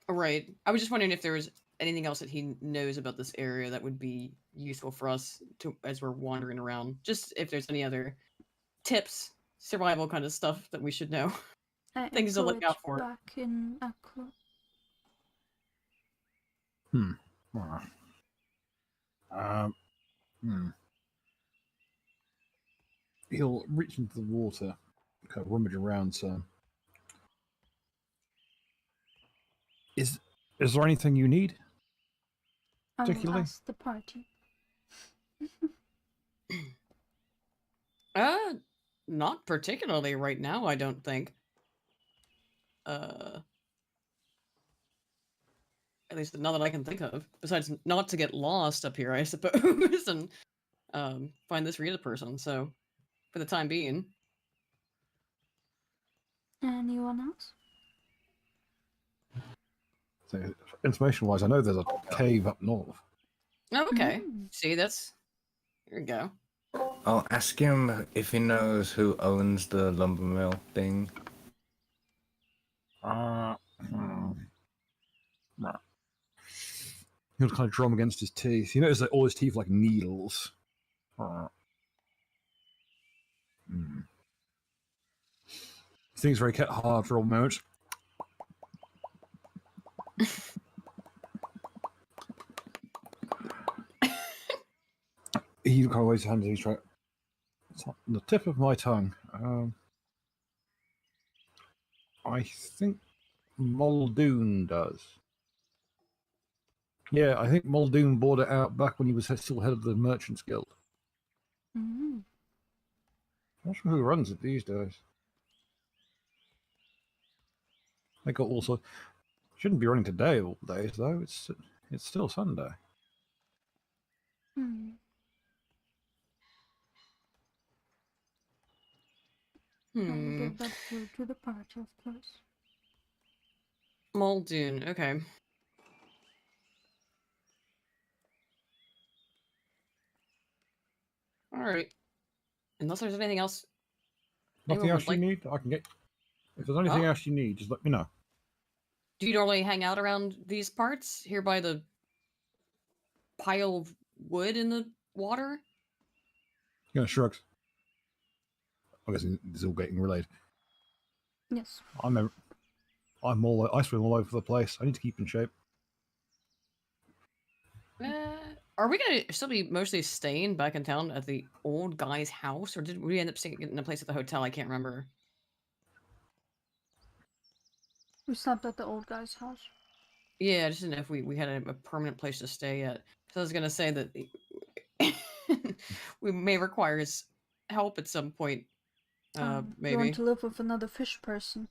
Right. I was just wondering if there was anything else that he knows about this area that would be useful for us to as we're wandering around. Just if there's any other tips, survival kind of stuff that we should know. Things to look out for. Back in Aklo. He'll reach into the water, kind of rummage around some, Is there anything you need? I will Particularly? ask the party. Not particularly right now, I don't think. At least not that I can think of. Besides, not to get lost up here, I suppose, and find this Rita person. So, for the time being. Anyone else? So, information-wise, I know there's a cave up north. Oh, okay. See, that's... Here we go. I'll ask him if he knows who owns the lumber mill thing. He'll kind of drum against his teeth. You notice that all his teeth are like needles. Things very kept hard for a moment. He kind of waves his hands and he's trying. It's on the tip of my tongue. I think Muldoon does. Yeah, I think Muldoon bought it out back when he was still head of the Merchants Guild. Mm-hmm. I'm not sure who runs it these days. They got also shouldn't be running today all days though. It's still Sunday. I will give that food to the party, of course. Muldoon, okay. Alright. Unless there's anything else. Nothing else you need? I can get. If there's anything else you need, just let me know. Do you normally hang out around these parts? Here by the pile of wood in the water? Yeah, shrugs. I guess it's all getting relayed. Yes. I swim all over the place. I need to keep in shape. Are we gonna still be mostly staying back in town at the old guy's house, or did we end up staying in a place at the hotel? I can't remember. We slept at the old guy's house. Yeah, I just didn't know if we had a permanent place to stay yet. So I was gonna say that we may require his help at some point. Maybe. You want to live with another fish person?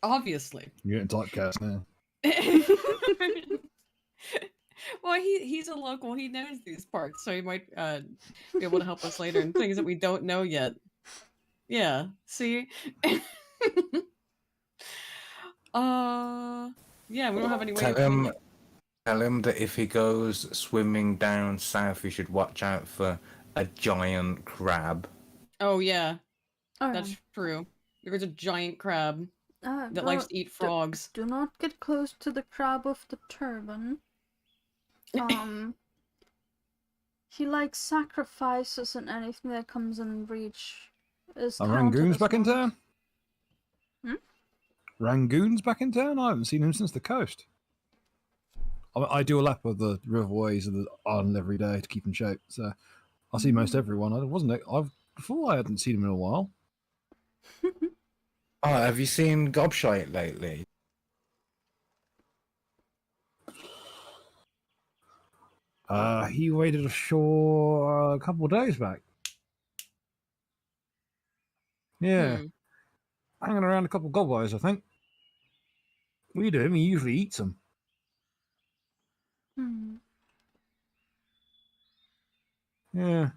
Obviously. You're getting typecast now. Well, he's a local. He knows these parts, so he might be able to help us later in things that we don't know yet. Yeah. See. Yeah, we don't have any way. Tell him that if he goes swimming down south, he should watch out for a giant crab. Oh yeah, All that's right. true. There's a giant crab that well, likes to eat frogs. Do not get close to the crab with the turban. He likes sacrifices, and anything that comes in reach is Are counted Rangoon's as back in one. town? Rangoon's back in town? I haven't seen him since the coast. I do a lap of the riverways of the island every day to keep in shape, so I see most everyone. I thought I hadn't seen him in a while. Oh, have you seen Gobshite lately? He waded ashore a couple of days back. Yeah. Hanging around a couple of gobwires, I think. We do him, he usually eats them. Yeah,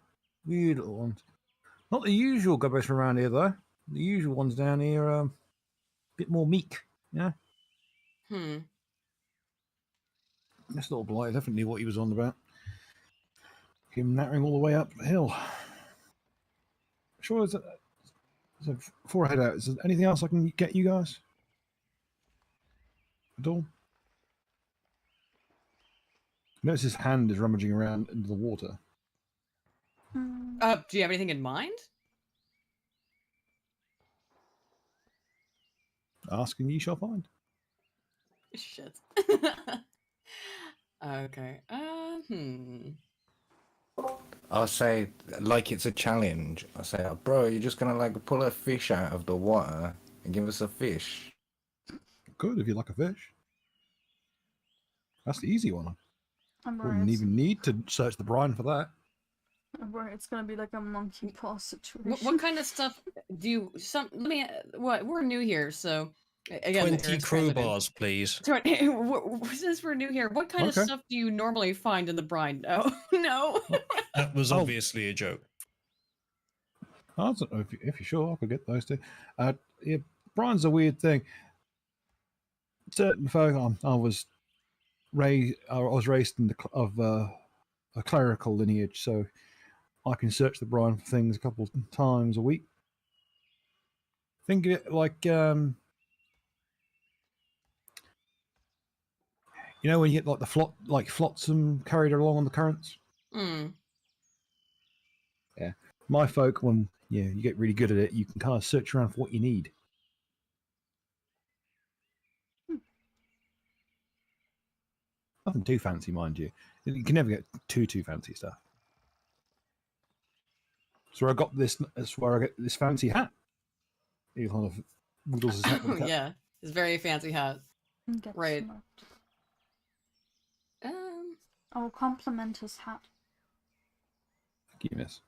weird little ones. Not the usual gobwires from around here, though. The usual ones down here are a bit more meek, yeah? This little blight definitely knew what he was on about. Him nattering all the way up the hill. Sure, before I head out, is there anything else I can get you guys? At all? Notice his hand is rummaging around into the water. Do you have anything in mind? Ask and ye shall find. Shit. Okay. I'll say, like it's a challenge. I'll say, oh, bro, you're just gonna like pull a fish out of the water and give us a fish. Good, if you like a fish. That's the easy one. I'm Wouldn't worried. even need to search the brine for that. I'm worried it's gonna be like a monkey paw situation. What kind of stuff do you? We're new here, so again, 20 Eric's translating. crowbars, please. Sorry, since we're new here, what kind of Okay. stuff do you normally find in the brine? Oh no. That was Oh. obviously a joke. I don't know if you're sure I could get those two. Yeah, brine's a weird thing. Certain folk, I was raised in a clerical lineage, so I can search the brine for things a couple of times a week. Think of it like when you get like the flotsam carried along on the currents. Mm. Yeah, my folk, when you get really good at it, you can kind of search around for what you need. Nothing too fancy, mind you. You can never get too fancy stuff. So I got this. That's where I get this fancy hat. He kind of wiggles his hat with the cap. Yeah, it's a very fancy hat. Get Right. smart. Um, I will compliment his hat. Thank you, miss.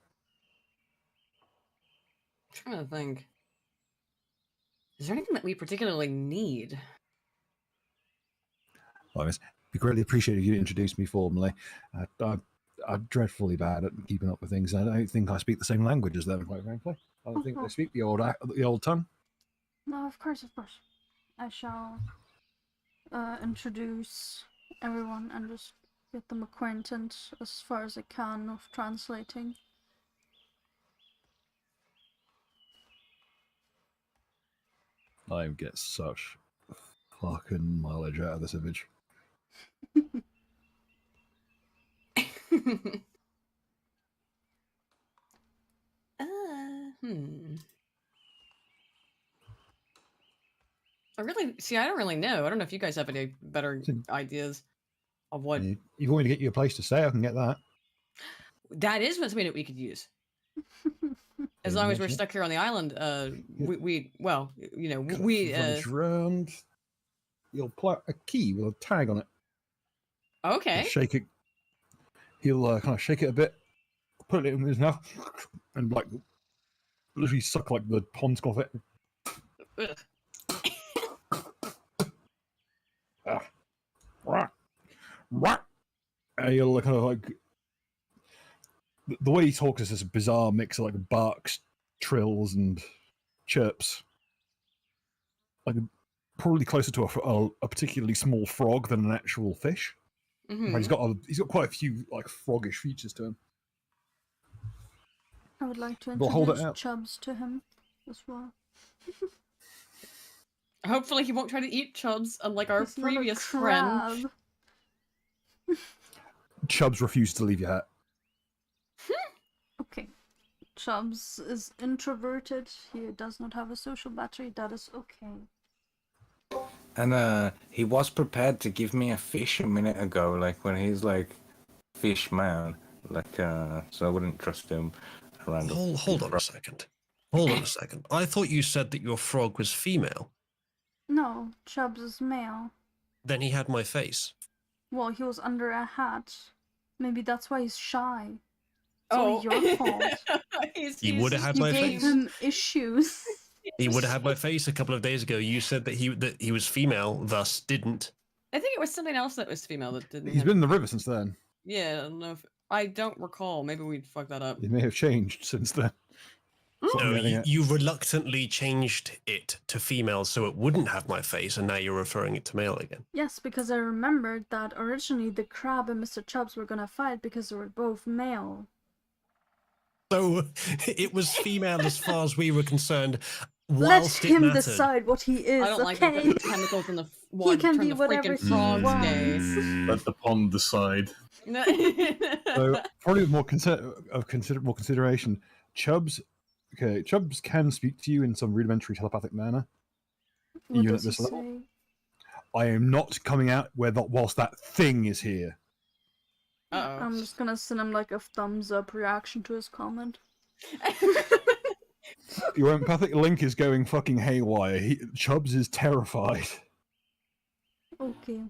trying to think. Is there anything that we particularly need? Well, miss, it'd be greatly appreciated if you introduced me formally. I'm dreadfully bad at keeping up with things. I don't think I speak the same language as them, quite frankly. I don't think they speak the old tongue. No, of course. I shall introduce everyone and just get them acquainted as far as I can of translating. I get such fucking mileage out of this image. I don't really know. I don't know if you guys have any better ideas of what. You want me to get you a place to stay? I can get that. That is something that we could use. As long as we're stuck here on the island, we around. You'll play a key with a tag on it. Okay. He'll shake it. He'll kind of shake it a bit, put it in his mouth, and like literally suck like the pond off it. And he'll kind of like the way he talks is this bizarre mix of like barks, trills, and chirps. Like probably closer to a particularly small frog than an actual fish. Mm-hmm. But he's got quite a few like froggish features to him. I would like to We'll hold it introduce out. Chubbs to him as well. Hopefully he won't try to eat Chubbs unlike our He's not a previous friend. crab. Chubbs refused to leave your hat. Okay. Chubbs is introverted. He does not have a social battery. That is okay. And he was prepared to give me a fish a minute ago, like when he's like fish man, like so I wouldn't trust him around. Hold on a second. Hold on a second. I thought you said that your frog was female. No, Chubbs is male. Then he had my face. Well, he was under a hat. Maybe that's why he's shy. It's Oh, all your fault. He would have had You my gave face. him issues. He would have had my face a couple of days ago. You said that he was female, thus didn't. I think it was something else that was female that didn't. He's been in the river since then. Yeah, I don't know if I don't recall. Maybe we'd fuck that up. He may have changed since then. No, you reluctantly changed it to female so it wouldn't have my face, and now you're referring it to male again. Yes, because I remembered that originally the crab and Mr. Chubbs were gonna fight because they were both male. So it was female as far as we were concerned. Let Whilst him it mattered. decide what he is, I don't like okay? the tentacles in the water. can turn be the whatever freaking he frogs wants. gay. Let the pond decide. So probably with more consideration, Chubbs can speak to you in some rudimentary telepathic manner. What Even does at this he level. say? I am not coming out whilst that thing is here. Uh-oh. I'm just gonna send him like a thumbs up reaction to his comment. Your empathic link is going fucking haywire. Chubbs is terrified. Okay.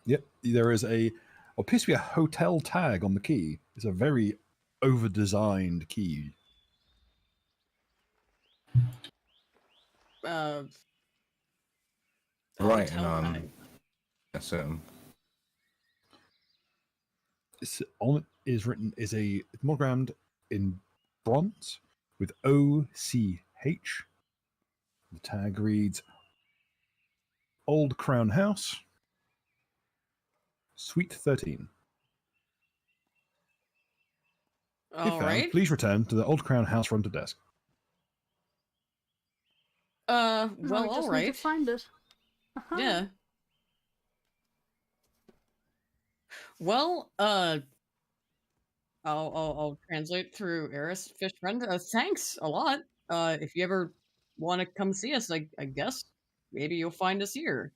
Yep, there is what appears to be a hotel tag on the key. It's a very over-designed key. Writing hotel on tag. a certain. On it is written it's monogrammed in bronze with OCH. The tag reads Old Crown House, Suite 13. If All found, right. please return to the Old Crown House front of desk. Well, we all just need right. to find it. Uh-huh. Yeah. Well, I'll translate through Eris, fish friend. Thanks a lot. If you ever want to come see us, I guess maybe you'll find us here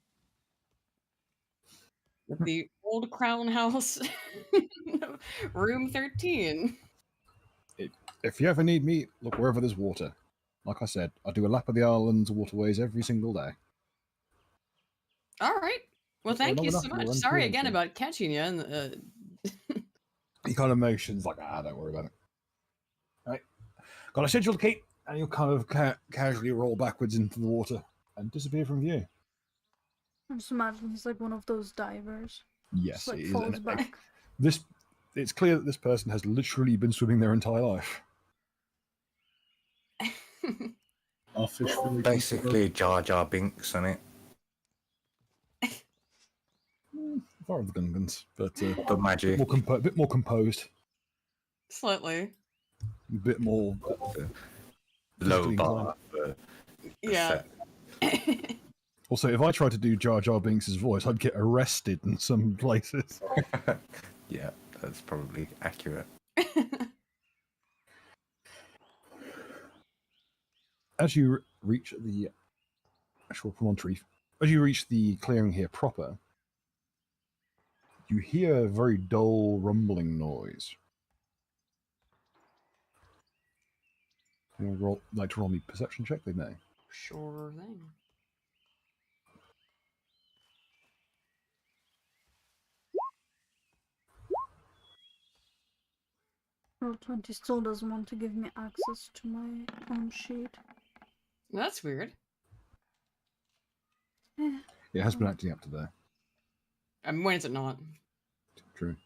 at the Old Crown House, room 13. If you ever need me, look wherever there's water. Like I said, I do a lap of the island's waterways every single day. All right. Well, That's thank long you enough, so we'll much. run Sorry through again everything. about catching you. And He kind of motions like, don't worry about it. Right. Got a schedule to keep, and you'll kind of casually roll backwards into the water and disappear from view. I just imagine he's like one of those divers. Yes, Just like it is. falls back. It's clear that this person has literally been swimming their entire life. Are fish really Basically, Jar Jar Binks, isn't it? Far of the Gungans, but The magic. a bit more composed, slightly. a bit more Low physically bar. Yeah. Also, if I tried to do Jar Jar Binks' voice, I'd get arrested in some places. Yeah, that's probably accurate. As you reach the actual promontory, as you reach the clearing here proper, you hear a very dull rumbling noise. Like to roll me perception check, they may. Sure thing. Roll20 still doesn't want to give me access to my own sheet. That's weird. It has been acting up today. When is it not? True.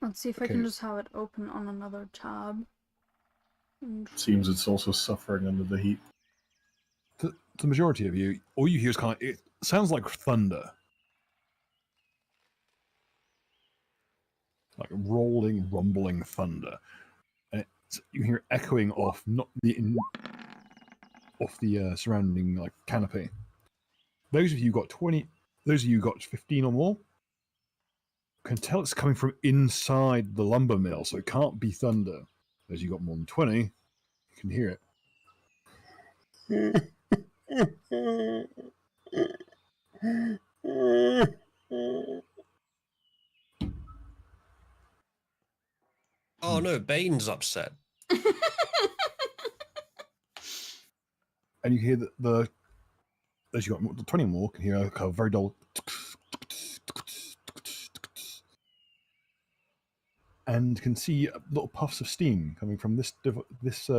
Let's see if I can just have it open on another tab. And Seems it's also suffering under the heat. To the majority of you, all you hear is it sounds like thunder. Like rolling, rumbling thunder. And you hear it echoing off off the surrounding canopy. Those of you got 20, those of you got 15 or more, can tell it's coming from inside the lumber mill, so it can't be thunder. As you got more than 20, you can hear it. Oh no, Bane's upset. And you hear the as you got 20 more, can hear a very dull and can see little puffs of steam coming from this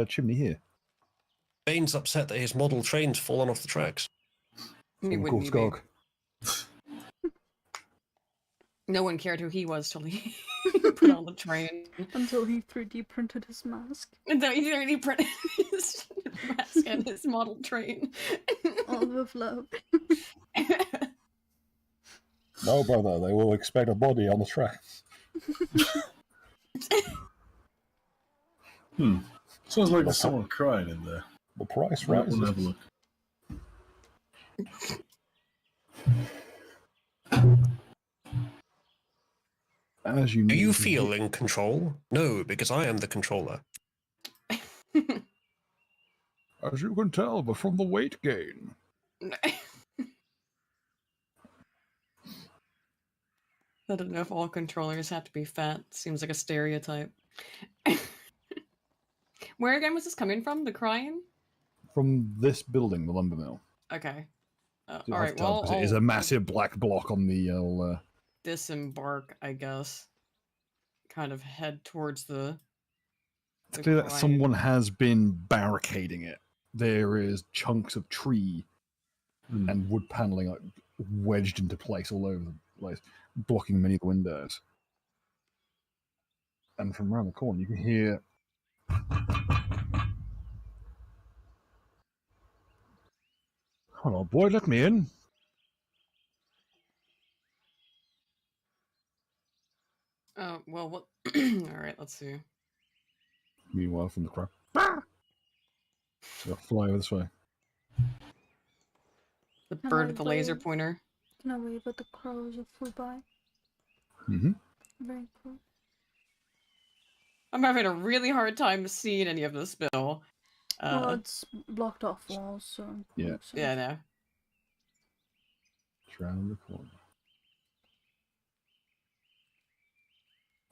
chimney here. Bane's upset that his model train's fallen off the tracks. Of course, Gog. No one cared who he was till he put on the train. until he 3D printed his mask. Until he 3D printed his mask and his model train. All with love. No, brother, they will expect a body on the tracks. Sounds like there's someone crying in there. The price We'll rises. have a look. As you Do you need- feel in control? No, because I am the controller. As you can tell, but from the weight gain. I don't know if all controllers have to be fat. Seems like a stereotype. Where again was this coming from? The crying? From this building, the lumber mill. Okay. All You'll have right. to tell, Well, 'cause it is a massive black block on the. Disembark, I guess. Kind of head towards the. It's clear that crime. someone has been barricading it. There is chunks of tree and wood paneling like wedged into place all over the place, blocking many of the windows. And from around the corner, you can hear. Hello, boy, let me in. Well, what? All right, let's see. Meanwhile, from the crowd. So fly over this way. The Can bird I with the laser wave? pointer. Can I wave at the crows that flew by? Mm-hmm. Very cool. I'm having a really hard time seeing any of this, Bill. Well, it's blocked off walls, so. Yeah. makes sense. Yeah, I know. It's round the corner.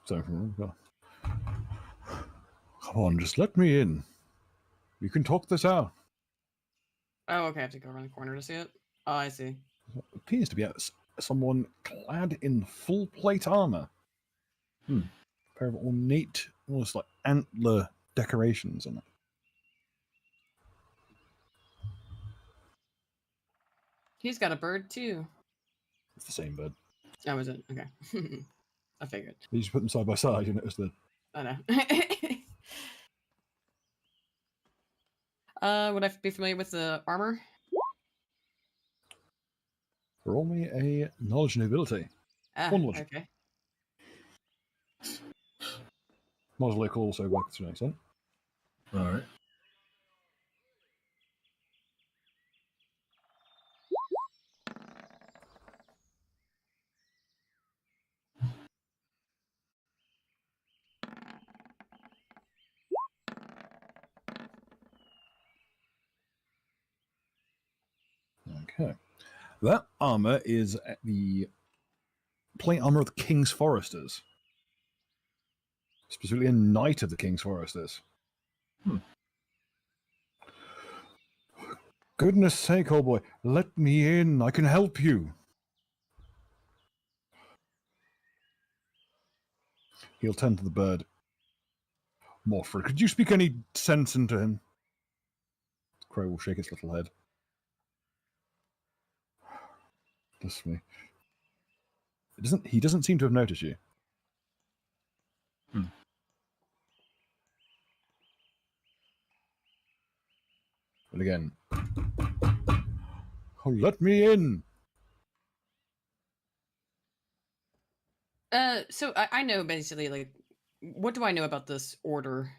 So from the come on, just let me in. We can talk this out. Oh, okay, I have to go around the corner to see it. Oh, I see. It appears to be someone clad in full plate armor. A pair of ornate, almost like antler decorations on it. He's got a bird too. It's the same bird. Oh, is it? Okay. I figured. You just put them side by side, you notice that. I know. Would I be familiar with the armor? Roll me a knowledge and ability. Ah, One knowledge. okay. Knowledge local also works to an extent. Alright. Okay. That armor is the plate armor of the King's Foresters. Specifically a knight of the King's Foresters. Goodness sake, old boy, let me in. I can help you. He'll turn to the bird. Morford, could you speak any sense into him? The crow will shake its little head. Bless me. He doesn't seem to have noticed you. But again, oh, let me in. So I know basically, like, what do I know about this order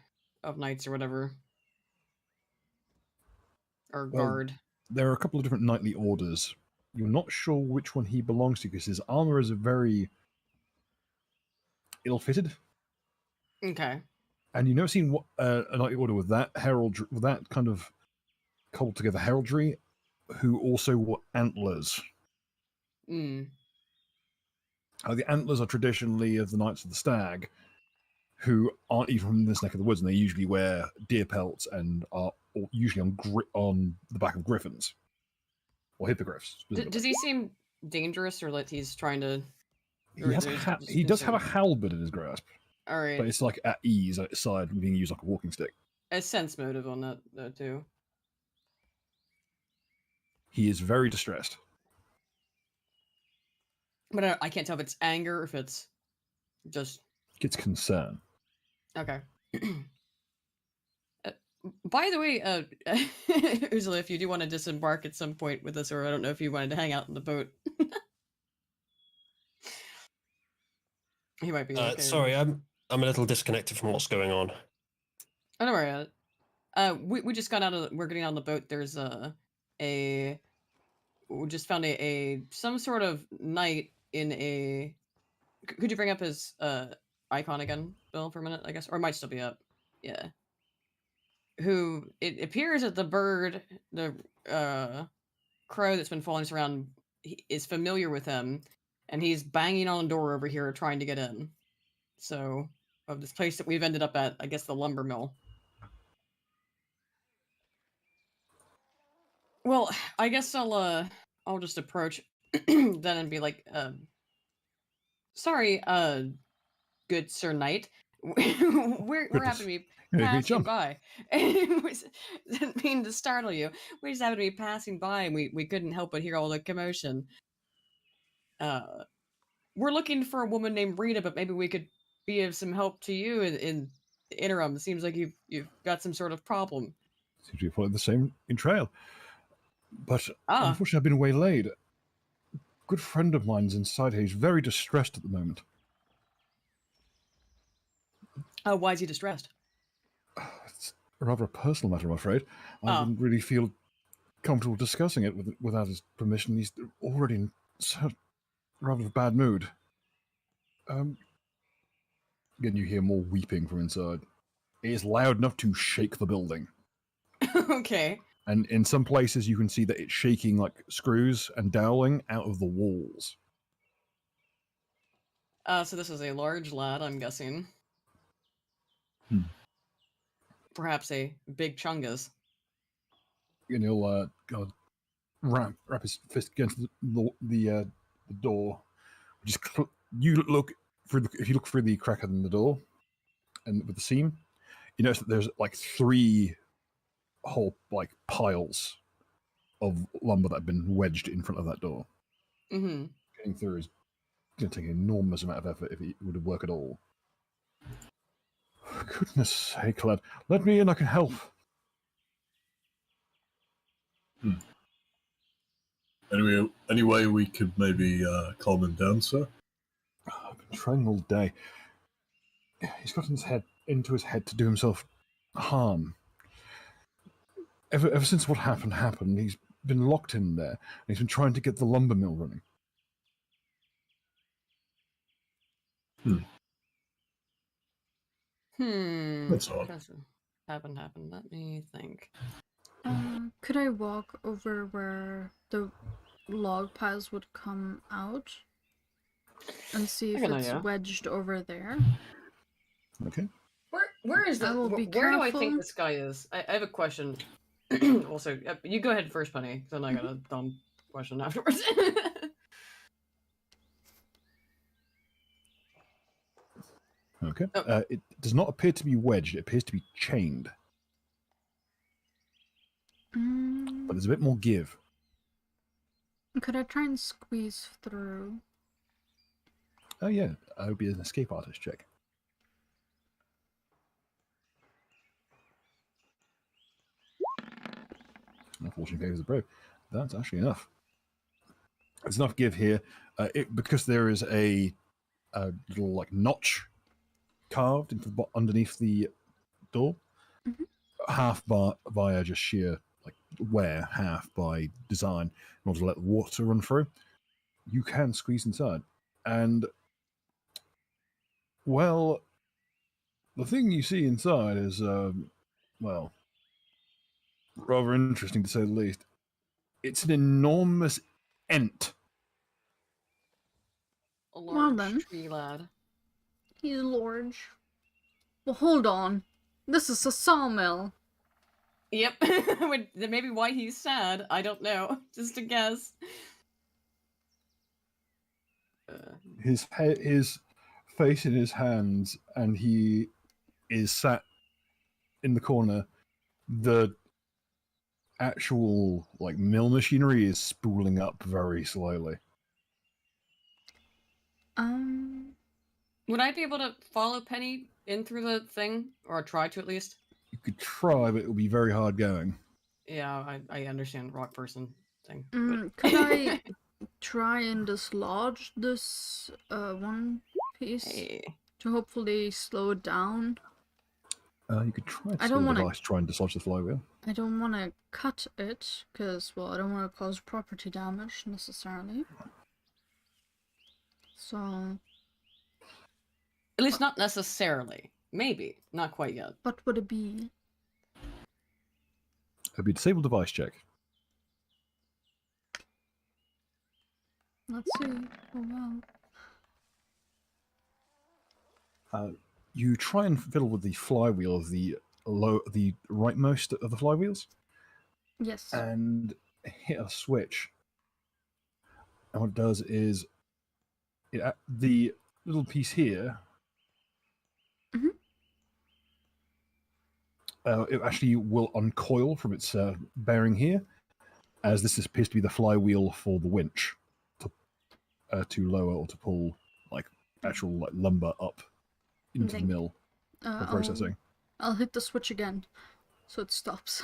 of knights or whatever? Or Well, guard? There are a couple of different knightly orders. You're not sure which one he belongs to because his armor is very ill-fitted. Okay. And you've never seen a knightly order with that heraldry, with that kind of cobbled together heraldry, who also wore antlers. The antlers are traditionally of the Knights of the Stag, who aren't even from this neck of the woods, and they usually wear deer pelts and are usually on the back of griffins or hippogriffs. Does he seem dangerous, or that he's trying to? He does have a halberd in his grasp. All right. But it's like at ease at his side, being used like a walking stick. A sense motive on that though too. He is very distressed. But I can't tell if it's anger or if it's just. It's concern. Okay. By the way, Ursula, if you do want to disembark at some point with us, or I don't know if you wanted to hang out in the boat. He might be. Okay. Sorry, I'm a little disconnected from what's going on. Oh, don't worry about it. We just got out of. We're getting on the boat. There's we just found a some sort of knight in a. Could you bring up his icon again, Bill, for a minute? I guess, or it might still be up. Yeah. Who it appears that the bird, the crow that's been following us around, is familiar with him, and he's banging on the door over here trying to get in. So, of this place that we've ended up at, I guess the lumber mill. Well, I guess I'll I'll just approach then and be like, sorry, good Sir Knight. we're happy to be passing by. Didn't mean to startle you. We just happened to be passing by, and we couldn't help but hear all the commotion. We're looking for a woman named Rita, but maybe we could be of some help to you in the interim. It seems like you've got some sort of problem. Seems to be following the same trail. But unfortunately, I've been waylaid. A good friend of mine's inside here. He's very distressed at the moment. Oh, why is he distressed? It's rather a personal matter, I'm afraid. I wouldn't really feel comfortable discussing it without his permission. He's already in such rather bad mood. Again, you hear more weeping from inside. It is loud enough to shake the building. Okay. And in some places, you can see that it's shaking like screws and doweling out of the walls. So this is a large lad, I'm guessing. Perhaps a big chungus. And he'll wrap his fist against the door. Just you look through if you look through the crack in the door, and with the seam, you notice that there's like 3 whole like piles of lumber that have been wedged in front of that door. Mm-hmm. Getting through is going to take an enormous amount of effort if it would work at all. For goodness sake, lad, let me in. I can help. Any way we could maybe calm him down, sir? I've been trying all day. He's got into his head to do himself harm. Ever since what happened, he's been locked in there, and he's been trying to get the lumber mill running. That's odd. Happened. Let me think. Could I walk over where the log piles would come out and see if it's wedged over there? Okay. Where is the? Where do I think this guy is? I have a question. Also, you go ahead first, Penny. Then I got a dumb question afterwards. Okay. It does not appear to be wedged. It appears to be chained. But there's a bit more give. Could I try and squeeze through? Oh yeah, it would be an escape artist check. Unfortunately, favors the brave. That's actually enough. There's enough give here, because there is a little like notch carved into underneath the door, half via just sheer like wear, half by design, in order to let the water run through. You can squeeze inside, and well, the thing you see inside is well, rather interesting to say the least. It's an enormous ent. A large tree lad. He's large. Well, hold on. This is a sawmill. Yep. Maybe why he's sad. I don't know. Just a guess. His face in his hands, and he is sat in the corner. The actual like mill machinery is spooling up very slowly. Would I be able to follow Penny in through the thing, or try to at least? You could try, but it will be very hard going. Yeah, I understand rock person thing. Could I try and dislodge this one piece to hopefully slow it down? You could try to try and dislodge the flywheel. I don't want to cut it, because, well, I don't want to cause property damage, necessarily. So... At least not necessarily. Maybe. Not quite yet. What would it be? It'd be a disable device check. Let's see. Oh, wow. You try and fiddle with the flywheel of the rightmost of the flywheels. Yes. And hit a switch. And what it does is the little piece here. It actually will uncoil from its bearing here, as this appears to be the flywheel for the winch to lower or to pull actual lumber up into the mill for processing. I'll hit the switch again, so it stops.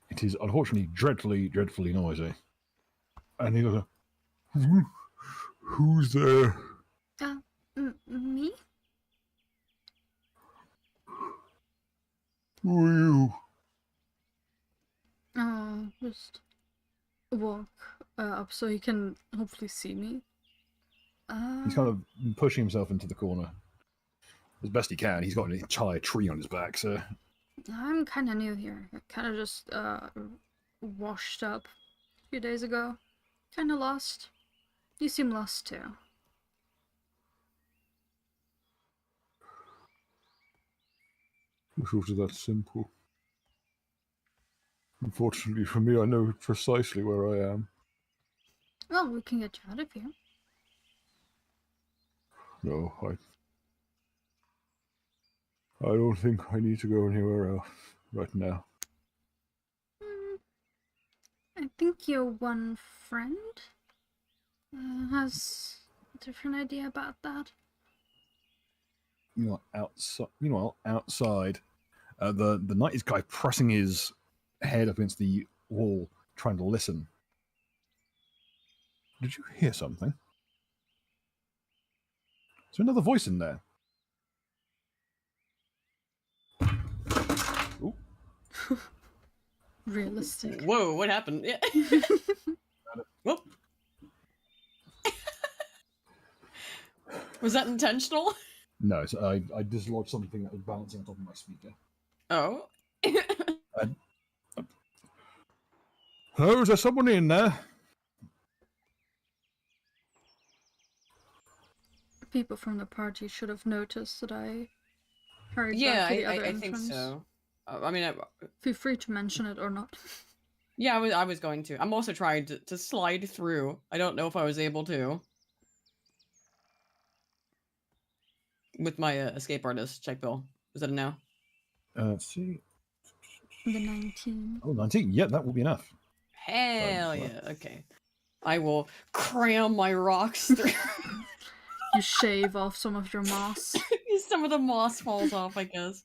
It is unfortunately dreadfully, dreadfully noisy. And he goes, "Who's there?" Me? Who are you? Just walk up so he can hopefully see me. He's kind of pushing himself into the corner as best he can. He's got an entire tree on his back, so... I'm kind of new here. I kind of just washed up a few days ago. Kind of lost. You seem lost too. I thought it was that simple. Unfortunately for me, I know precisely where I am. Well, we can get you out of here. No, I don't think I need to go anywhere else right now. I think your one friend has a different idea about that. Meanwhile, outside, the knight is pressing his head up against the wall, trying to listen. Did you hear something? Is there another voice in there? Ooh. Realistic. Whoa, what happened? Yeah. Whoop. Was that intentional? No, I dislodged something that was balancing on top of my speaker. Oh. Hello, is there someone in there? People from the party should have noticed that I hurried Yeah, back to the other I entrance. think so. I mean, feel free to mention it or not. Yeah, I was going to. I'm also trying to slide through. I don't know if I was able to. With my escape artist check, Bill. Is that a no? Let's see. The 19. Oh, 19. Yeah, that will be enough. Hell yeah. Okay. I will cram my rocks through. You shave off some of your moss. Some of the moss falls off, I guess.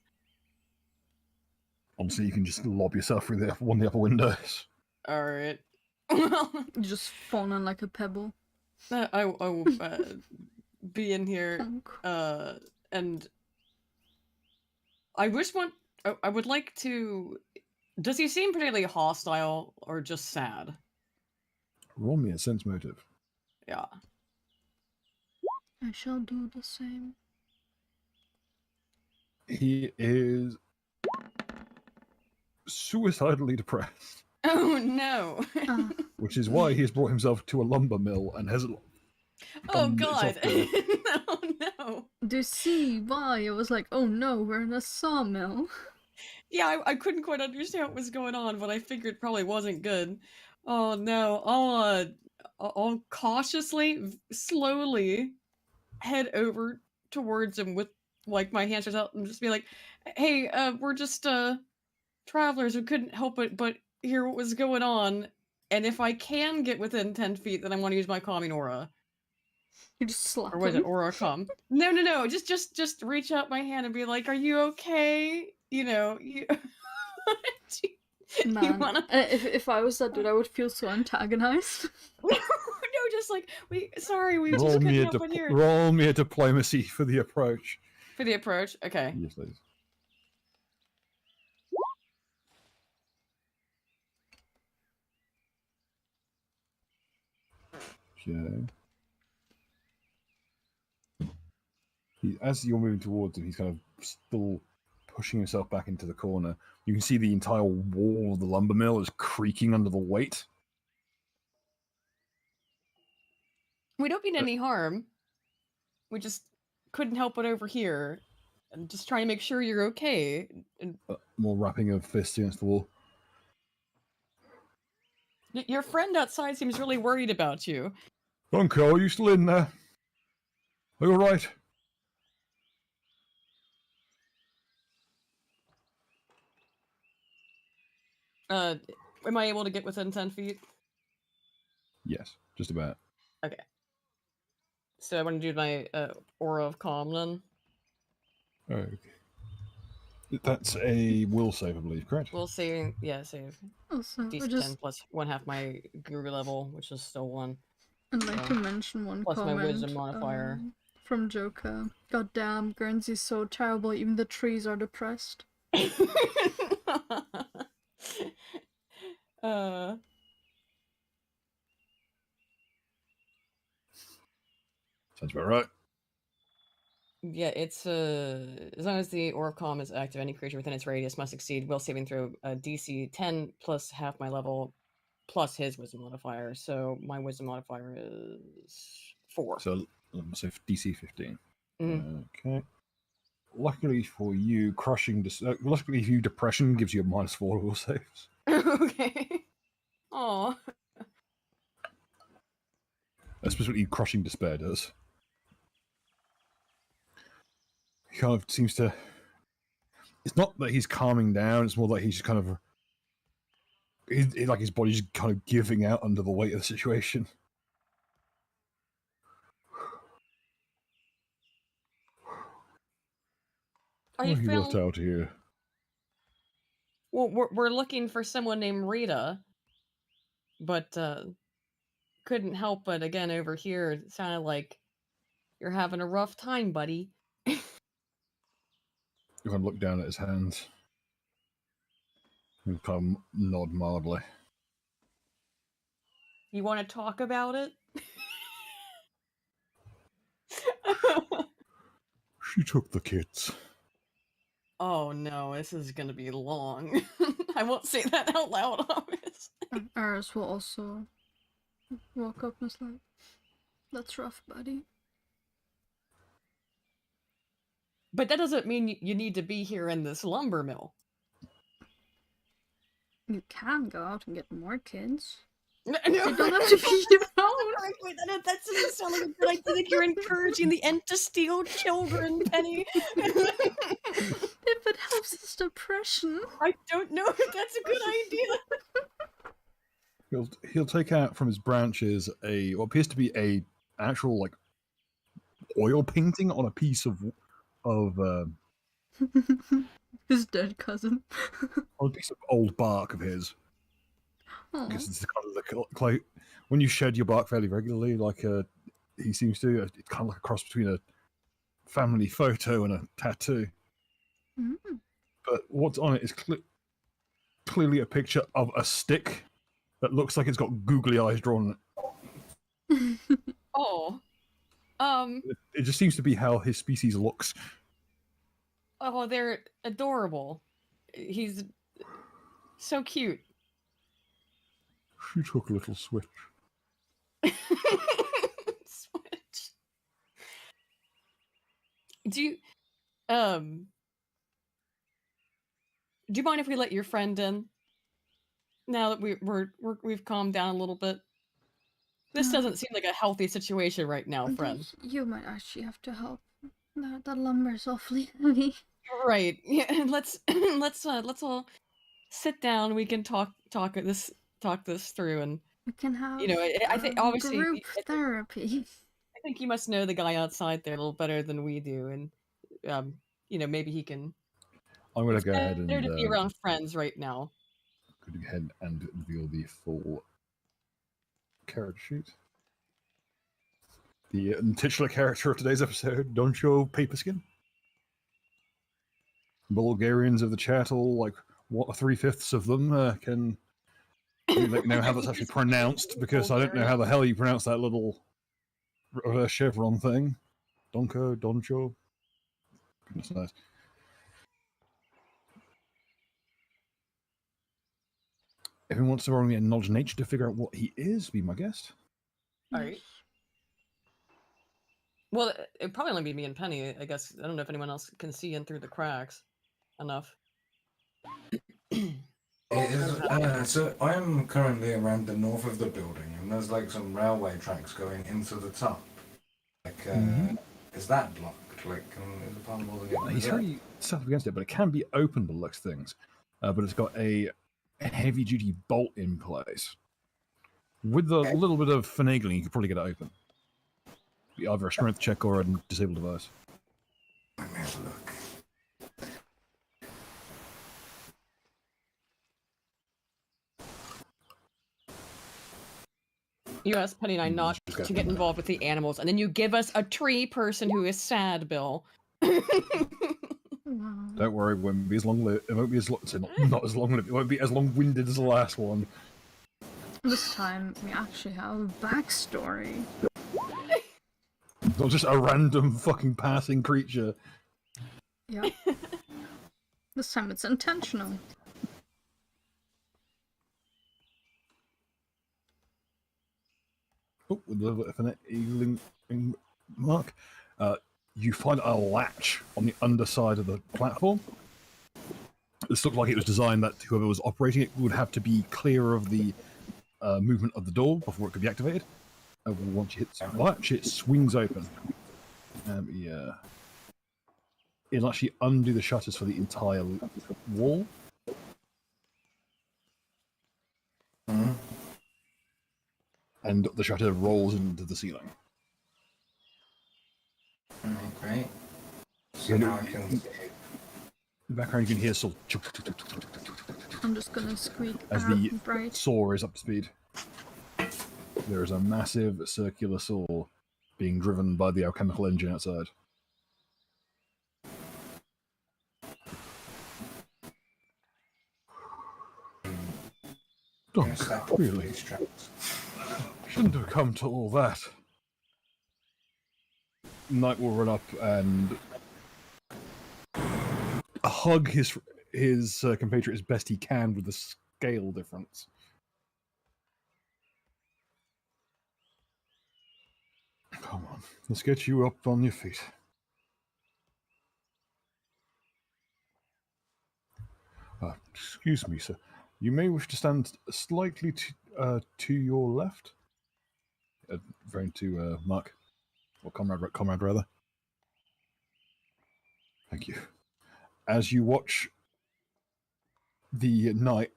Honestly, you can just lob yourself through one of the upper windows. Alright. Well, You just fall in like a pebble. I will be in here, and I would like to... Does he seem particularly hostile, or just sad? Roll me a sense motive. Yeah. I shall do the same. He is suicidally depressed. Oh no! Which is why he has brought himself to a lumber mill and has... Oh god! Oh no! Do you see why I was like, oh no, we're in a sawmill? Yeah, I couldn't quite understand what was going on, but I figured it probably wasn't good. Oh no! I'll cautiously, slowly head over towards him with like my hands out and just be like, "Hey, we're just travelers who couldn't help it but hear what was going on, and if I can get within 10 feet, then I want to use my calming aura." You just slap Or was him. it aura calm? No. Just reach out my hand and be like, "Are you okay?" You know, you. Man, You wanna... if I was that dude, I would feel so antagonized. No, just like we just couldn't help but hear it. Roll me a diplomacy for the approach. For the approach, okay. Yes, please. Okay. As you're moving towards him, he's kind of still pushing himself back into the corner. You can see the entire wall of the lumber mill is creaking under the weight. We don't mean any harm. We just couldn't help but overhear, and just trying to make sure you're okay. And More rapping of fists against the wall. Your friend outside seems really worried about you. Donko, are you still in there? Are you alright? Am I able to get within 10 feet? Yes, just about. Okay. So I want to do my Aura of Calm then. Okay. That's a will save, I believe, correct? We'll save, yeah, save. Also, I DC 10 just plus 1/2 my guru level, which is still 1. I'd like to mention one Plus my comment wisdom modifier. from Joker. God damn, Guernsey's so terrible, even the trees are depressed. Sounds about right. Yeah, it's as long as the Aura of Calm is active, any creature within its radius must succeed will saving throw DC 10 plus half my level plus his wisdom modifier. So my wisdom modifier is 4. So DC 15. Mhm. Okay. Luckily for you, luckily for you, depression gives you a -4 will saves. Okay. Oh. Especially crushing despair does. He kind of seems to. It's not that he's calming down. It's more that he's just kind of. Like his body's kind of giving out under the weight of the situation. Are What you have you left feeling? out here? Well, we're looking for someone named Rita, but couldn't help but again over here it sounded like you're having a rough time, buddy. You kind of look down at his hands. And kind of nod mildly. You want to talk about it? She took the kids. Oh no, this is gonna be long. I won't say that out loud, obviously. Aris will also walk up and is like, that's rough, buddy. But that doesn't mean you need to be here in this lumber mill. You can go out and get more kids. No, They don't have to be your own. Wait, that doesn't sound like a good idea. Like you're encouraging the Ent to steal children, Penny. If it helps his depression. I don't know if that's a good idea. He'll take out from his branches what appears to be a actual like oil painting on a piece of his dead cousin. on a piece of old bark of his. Because it's kind of like when you shed your bark fairly regularly, like he seems to, it's kind of like a cross between a family photo and a tattoo. But what's on it is clearly a picture of a stick that looks like it's got googly eyes drawn on it. Oh. It just seems to be how his species looks. Oh, they're adorable. He's so cute. She took a little switch. Switch. Do you mind if we let your friend in? Now that we've calmed down a little bit. This doesn't seem like a healthy situation right now, friend. You might actually have to help. The lumber's awfully heavy. Right. Yeah. Let's all sit down. We can talk this through, and we can have. I think obviously group therapy. I think you must know the guy outside there a little better than we do, and maybe he can. I'm going to go ahead and better to be around friends right now. Go ahead and reveal the full character sheet. The titular character of today's episode, Dončo Paperskin. Bulgarians of the chat, all like 3/5 of them can let me know how that's actually pronounced, because I don't know how the hell you pronounce that little reverse chevron thing. Dončo. Goodness knows. Everyone wants to roll me a knowledge nature to figure out what he is, be my guest. Alright. Well, it'd probably only be me and Penny, I guess. I don't know if anyone else can see in through the cracks enough. It is, so I'm currently around the north of the building, and there's like some railway tracks going into the top. Like, is that blocked? Like, is it possible to get? He's very set up against it, but it can be opened by looks things. But it's got a heavy-duty bolt in place. With a little bit of finagling, you could probably get it open. Be either a strength check or a disabled device. Let me have a look. You asked Penny and I not to get involved with the animals, and then you give us a tree person who is sad, Bill. Don't worry, it won't be as long-lived. It won't be as not as long-lived. It won't be as long-winded as the last one. This time we actually have a backstory. Not just a random fucking passing creature. Yeah. This time it's intentional. Oh, with a little bit of an eagling mark. You find a latch on the underside of the platform. This looked like it was designed that whoever was operating it would have to be clear of the movement of the door before it could be activated. Once you hit the latch, it swings open. It'll actually undo the shutters for the entire wall. And the shutter rolls into the ceiling. Great. So now I can. In the background, you can hear sort of I'm just gonna squeak as out the bright. saw is up to speed. There is a massive circular saw being driven by the alchemical engine outside. Donk, really? Shouldn't have come to all that. Knight will run up and hug his compatriot as best he can with the scale difference. Come on, let's get you up on your feet. Excuse me, sir. You may wish to stand slightly to your left. Referring to Mark, or comrade rather. Thank you. As you watch the knight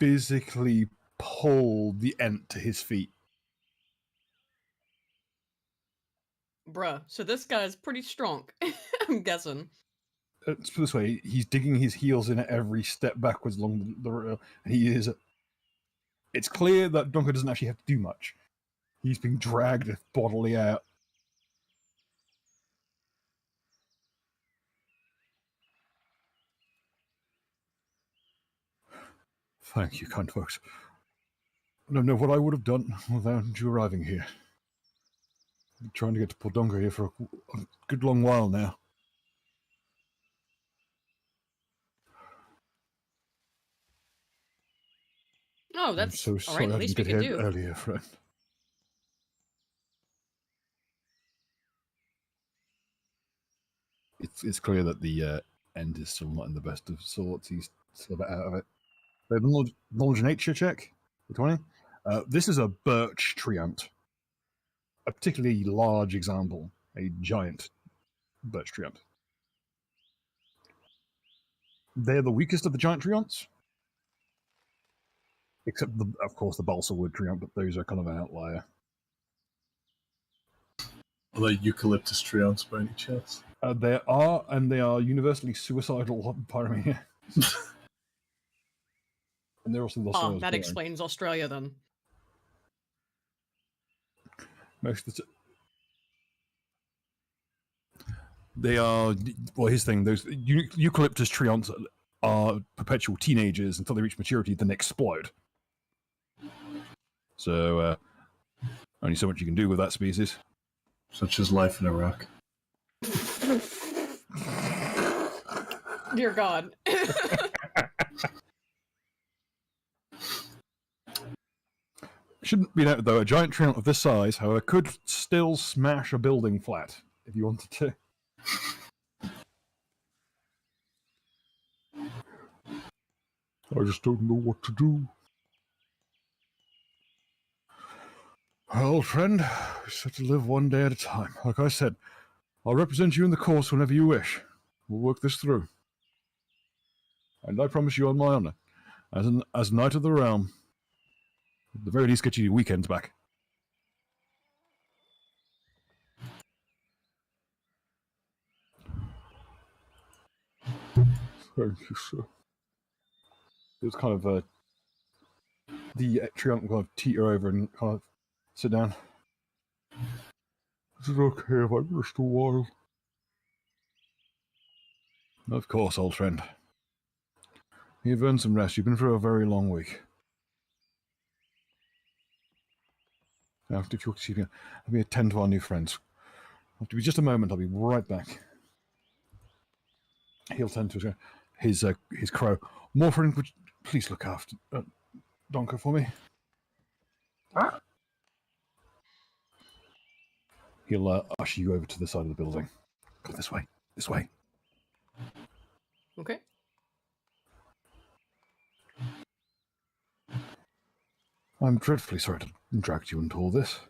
physically pull the Ent to his feet. Bruh, so this guy's pretty strong, I'm guessing. Let's put it this way, he's digging his heels in at every step backwards along the rail, and he is... It's clear that Donko doesn't actually have to do much. He's being dragged bodily out. Thank you, kind folks. I don't know what I would have done without you arriving here. I'm trying to get to Podonga here for a good long while now. Oh, that's I'm so sorry all right. At I least didn't we get could here do. earlier, friend. It's clear that the End is still not in the best of sorts. He's still a bit out of it. The knowledge nature check, 20. This is a birch treant. A particularly large example. A giant birch treant. They're the weakest of the giant treants. Except, of course, the balsa wood treant, but those are kind of an outlier. Are they eucalyptus treants by any chance? There are, and they are universally suicidal pyromania. And they're also lost. Oh, that explains Australia then. Most of the they are, well, his thing, those eucalyptus treants are perpetual teenagers until they reach maturity, then explode. So, only so much you can do with that species. Such as life in Iraq. Dear God. Shouldn't be noted, though, a giant treant of this size, however, could still smash a building flat if you wanted to. I just don't know what to do. Well, old friend, we just have to live one day at a time. Like I said, I'll represent you in the courts whenever you wish. We'll work this through. And I promise you on my honor, as Knight of the Realm, at the very least get you your weekends back. Thank you, sir. It was kind of the Triumph will kind of teeter over and kind of sit down. Is it okay if I rest a while? Of course, old friend. You've earned some rest. You've been through a very long week. Now, if you'll excuse me, let me attend to our new friends. It'll be just a moment. I'll be right back. He'll tend to his crow. Morphin, would you please look after Donko for me? Ah. He'll usher you over to the side of the building. Go this way. This way. Okay. I'm dreadfully sorry to drag you into all this.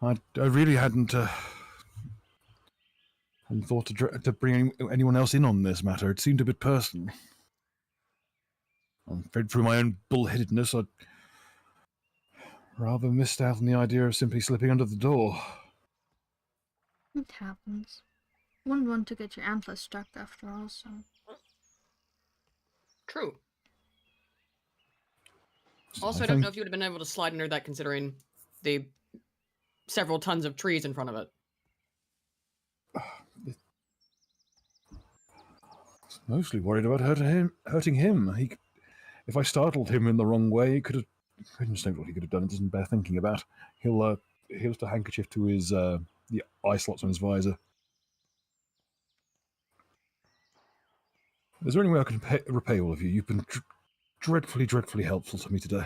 I really hadn't thought to bring anyone else in on this matter. It seemed a bit personal. I'm afraid through my own bullheadedness, I'd rather missed out on the idea of simply slipping under the door. It happens. Wouldn't want to get your antlers stuck after all, so... True. Also, I don't know if you would have been able to slide under that considering the several tons of trees in front of it. I was mostly worried about hurting him. If I startled him in the wrong way, goodness knows what he could have done. It doesn't bear thinking about. He'll lift a handkerchief to his the eye slots on his visor. Is there any way I can repay all of you? You've been dreadfully, dreadfully helpful to me today.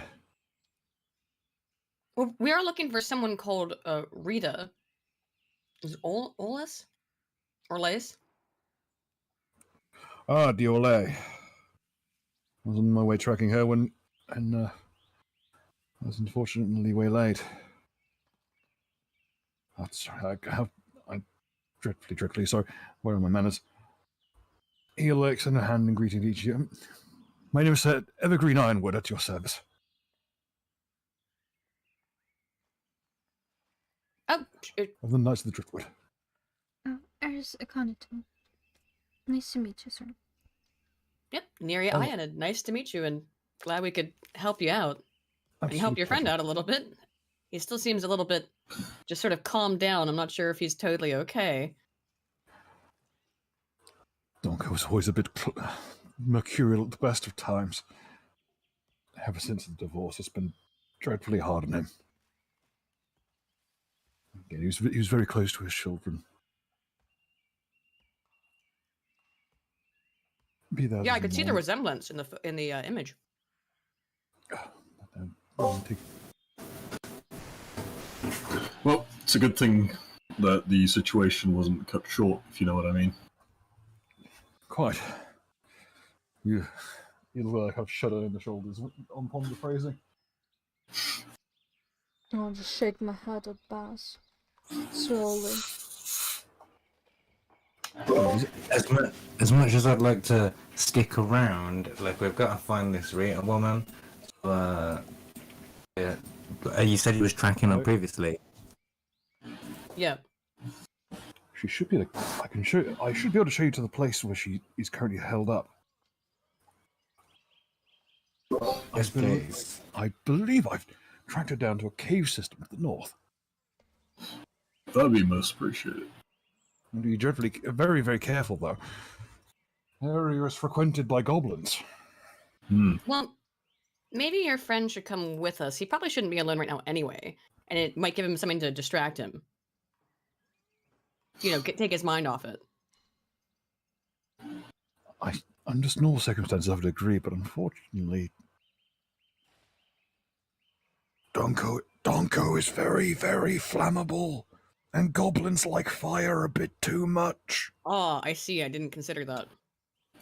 Well, we are looking for someone called Rita. Is it Oles? Orlace? Ah, Diole. I was on my way tracking her and I was unfortunately waylaid. That's I'm dreadfully, dreadfully sorry. Where are my manners? He'll extend a hand in greeting to each of you. My name is Evergreen Ironwood, at your service. Oh, Of the Knights of the Driftwood. Oh, there's Akonito. Nice to meet you, sir. Yep, Neri Ionid. Nice to meet you, and glad we could help you out. And help your friend out a little bit. He still seems a little bit just sort of calmed down. I'm not sure if he's totally okay. Donko was always a bit mercurial at the best of times. Ever since the divorce, it's been dreadfully hard on him. Again, he was very close to his children. Yeah, I could see the resemblance in the image. Well, it's a good thing that the situation wasn't cut short, if you know what I mean. Quite. You'll have shudder in the shoulders upon the phrasing. I'll just shake my head at Bass. Slowly. As much as I'd like to stick around, like, we've got to find this Rita woman. Yeah. You said he was tracking her previously. Yeah. She should be. I should be able to show you to the place where she is currently held up. Yes, please. I believe I've tracked her down to a cave system to the north. That'd be most appreciated. Be dreadfully, very, very careful though. The area is frequented by goblins. Well, maybe your friend should come with us. He probably shouldn't be alone right now anyway, and it might give him something to distract him. You know, take his mind off it. Under normal circumstances, I would agree, but unfortunately, Donko is very, very flammable, and goblins like fire a bit too much. Oh, I see. I didn't consider that.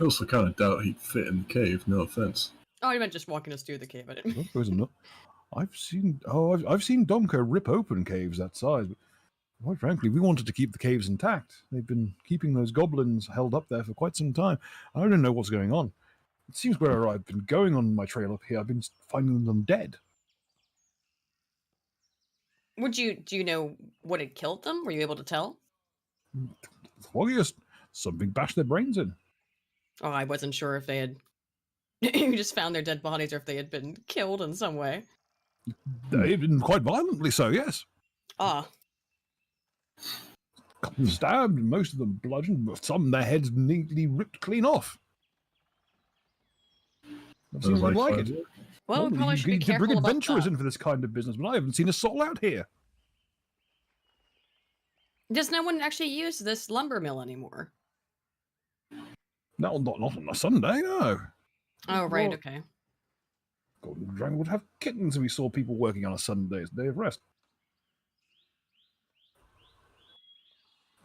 I also kind of doubt he'd fit in the cave. No offense. Oh, I meant just walking us through the cave. I didn't. Well, there's enough. I've seen Donko rip open caves that size, but quite frankly, we wanted to keep the caves intact. They've been keeping those goblins held up there for quite some time. I don't know what's going on. It seems where I've been going on my trail up here, I've been finding them dead. Do you know what had killed them? Were you able to tell? Foggiest. Something bashed their brains in. Oh, I wasn't sure if they had you just found their dead bodies or if they had been killed in some way. They've been quite violently so, yes. Ah. Stabbed, most of them bludgeoned, some their heads neatly ripped clean off. I've seen anything like it. Well, we probably should be careful bring about adventurers that. in for this kind of business, but I haven't seen a soul out here. Does no one actually use this lumber mill anymore? No, not on a Sunday, no. Oh, right, Well, okay. Golden Dragon would have kittens if we saw people working on a Sunday as a day of rest.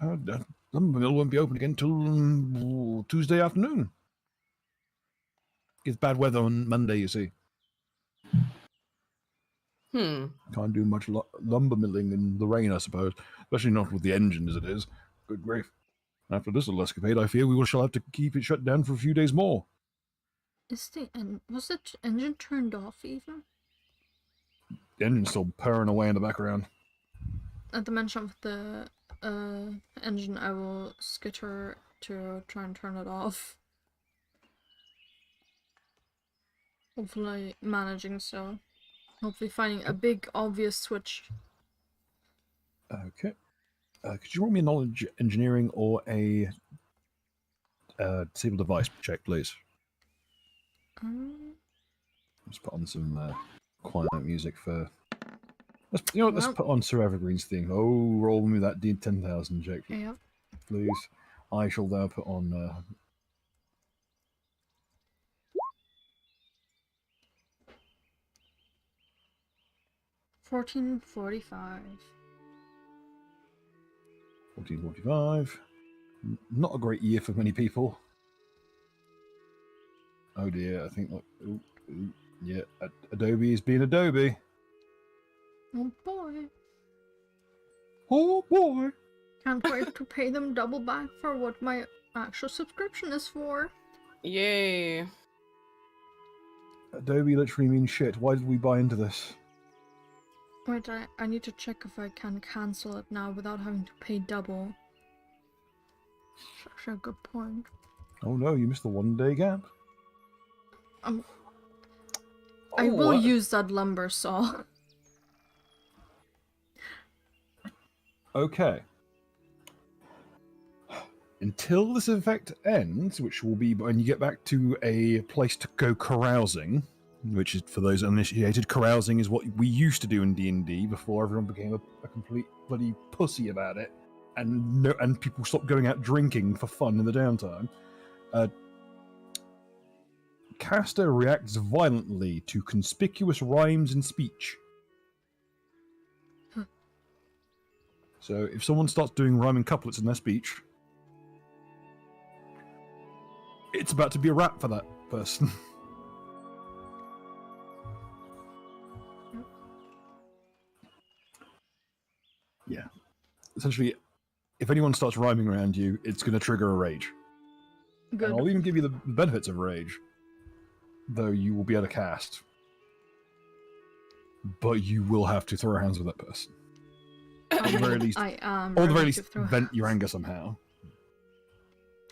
The lumber mill won't be open again till Tuesday afternoon. It's bad weather on Monday, you see. Can't do much lumber milling in the rain, I suppose. Especially not with the engine as it is. Good grief. After this little escapade, I fear we shall have to keep it shut down for a few days more. Was the engine turned off even? The engine's still purring away in the background. At the mention of the engine, I will skitter to try and turn it off. Hopefully managing so. Hopefully finding a big obvious switch. Okay. Could you roll me a knowledge engineering or a disable device check, please? Let's put on some quiet music for. Let's put on Sir Evergreen's theme. Oh, roll me that D10,000 check, Yeah. please. I shall now put on. 1445. 1445. Not a great year for many people. Oh dear, I think. Yeah, Adobe is being Adobe. Oh boy. Oh boy. Can't wait to pay them double back for what my actual subscription is for. Yay. Adobe literally means shit. Why did we buy into this? Wait, I need to check if I can cancel it now without having to pay double. Such a good point. Oh no, you missed the 1 day gap. I will use that lumber saw. Okay. Until this effect ends, which will be when you get back to a place to go carousing, which is, for those uninitiated, carousing is what we used to do in D&D before everyone became a complete bloody pussy about it, and people stopped going out drinking for fun in the downtime. Caster reacts violently to conspicuous rhymes in speech. So if someone starts doing rhyming couplets in their speech, it's about to be a rap for that person. Yeah. Essentially, if anyone starts rhyming around you, it's going to trigger a rage. Good. And I'll even give you the benefits of rage, though you will be able to cast. But you will have to throw hands with that person. At the very least, I am. or at the very least, vent your anger somehow.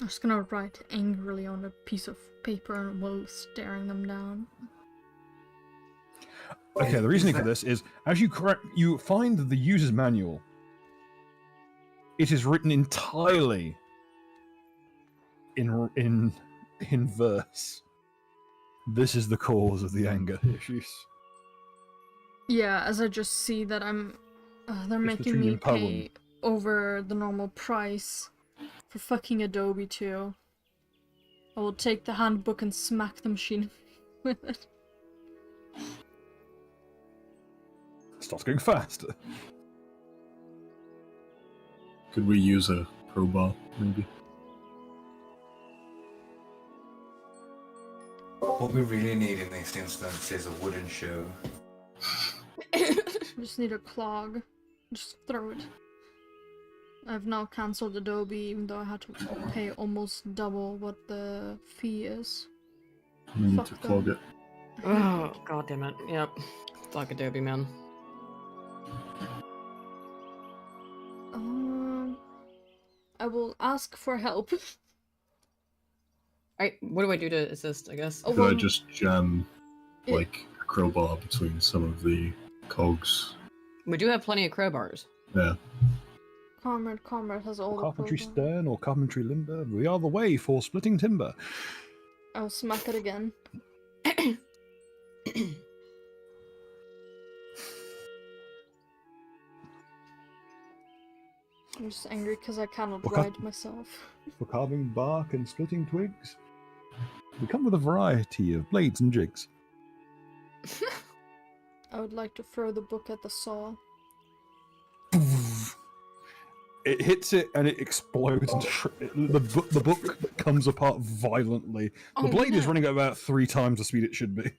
I'm just gonna write angrily on a piece of paper while staring them down. Okay, the reasoning for this is, as you find the user's manual, it is written entirely in verse. This is the cause of the anger issues. Yeah, as I just see that they're making me pay over the normal price for fucking Adobe too. I will take the handbook and smack the machine with it. Starts going faster. Could we use a crowbar, maybe? What we really need in this instance is a wooden shoe. Just need a clog. Just throw it. I've now cancelled Adobe, even though I had to pay almost double what the fee is. You need Fuck to them. clog it. Oh, god damn it. Yep. Fuck Adobe, man. I will ask for help. Alright, what do I do to assist, I guess? Oh, Could I just jam, like, a crowbar between some of the cogs? We do have plenty of crowbars. Yeah. Comrade has all the Carpentry crowbar. stern or carpentry limber, we are the way for splitting timber. I'll smack it again. I'm just angry because I cannot What kind- ride myself. For carving bark and splitting twigs, we come with a variety of blades and jigs. I would like to throw the book at the saw. It hits it and it explodes. And the book comes apart violently. The Oh, blade is no. running at about 3 times the speed it should be.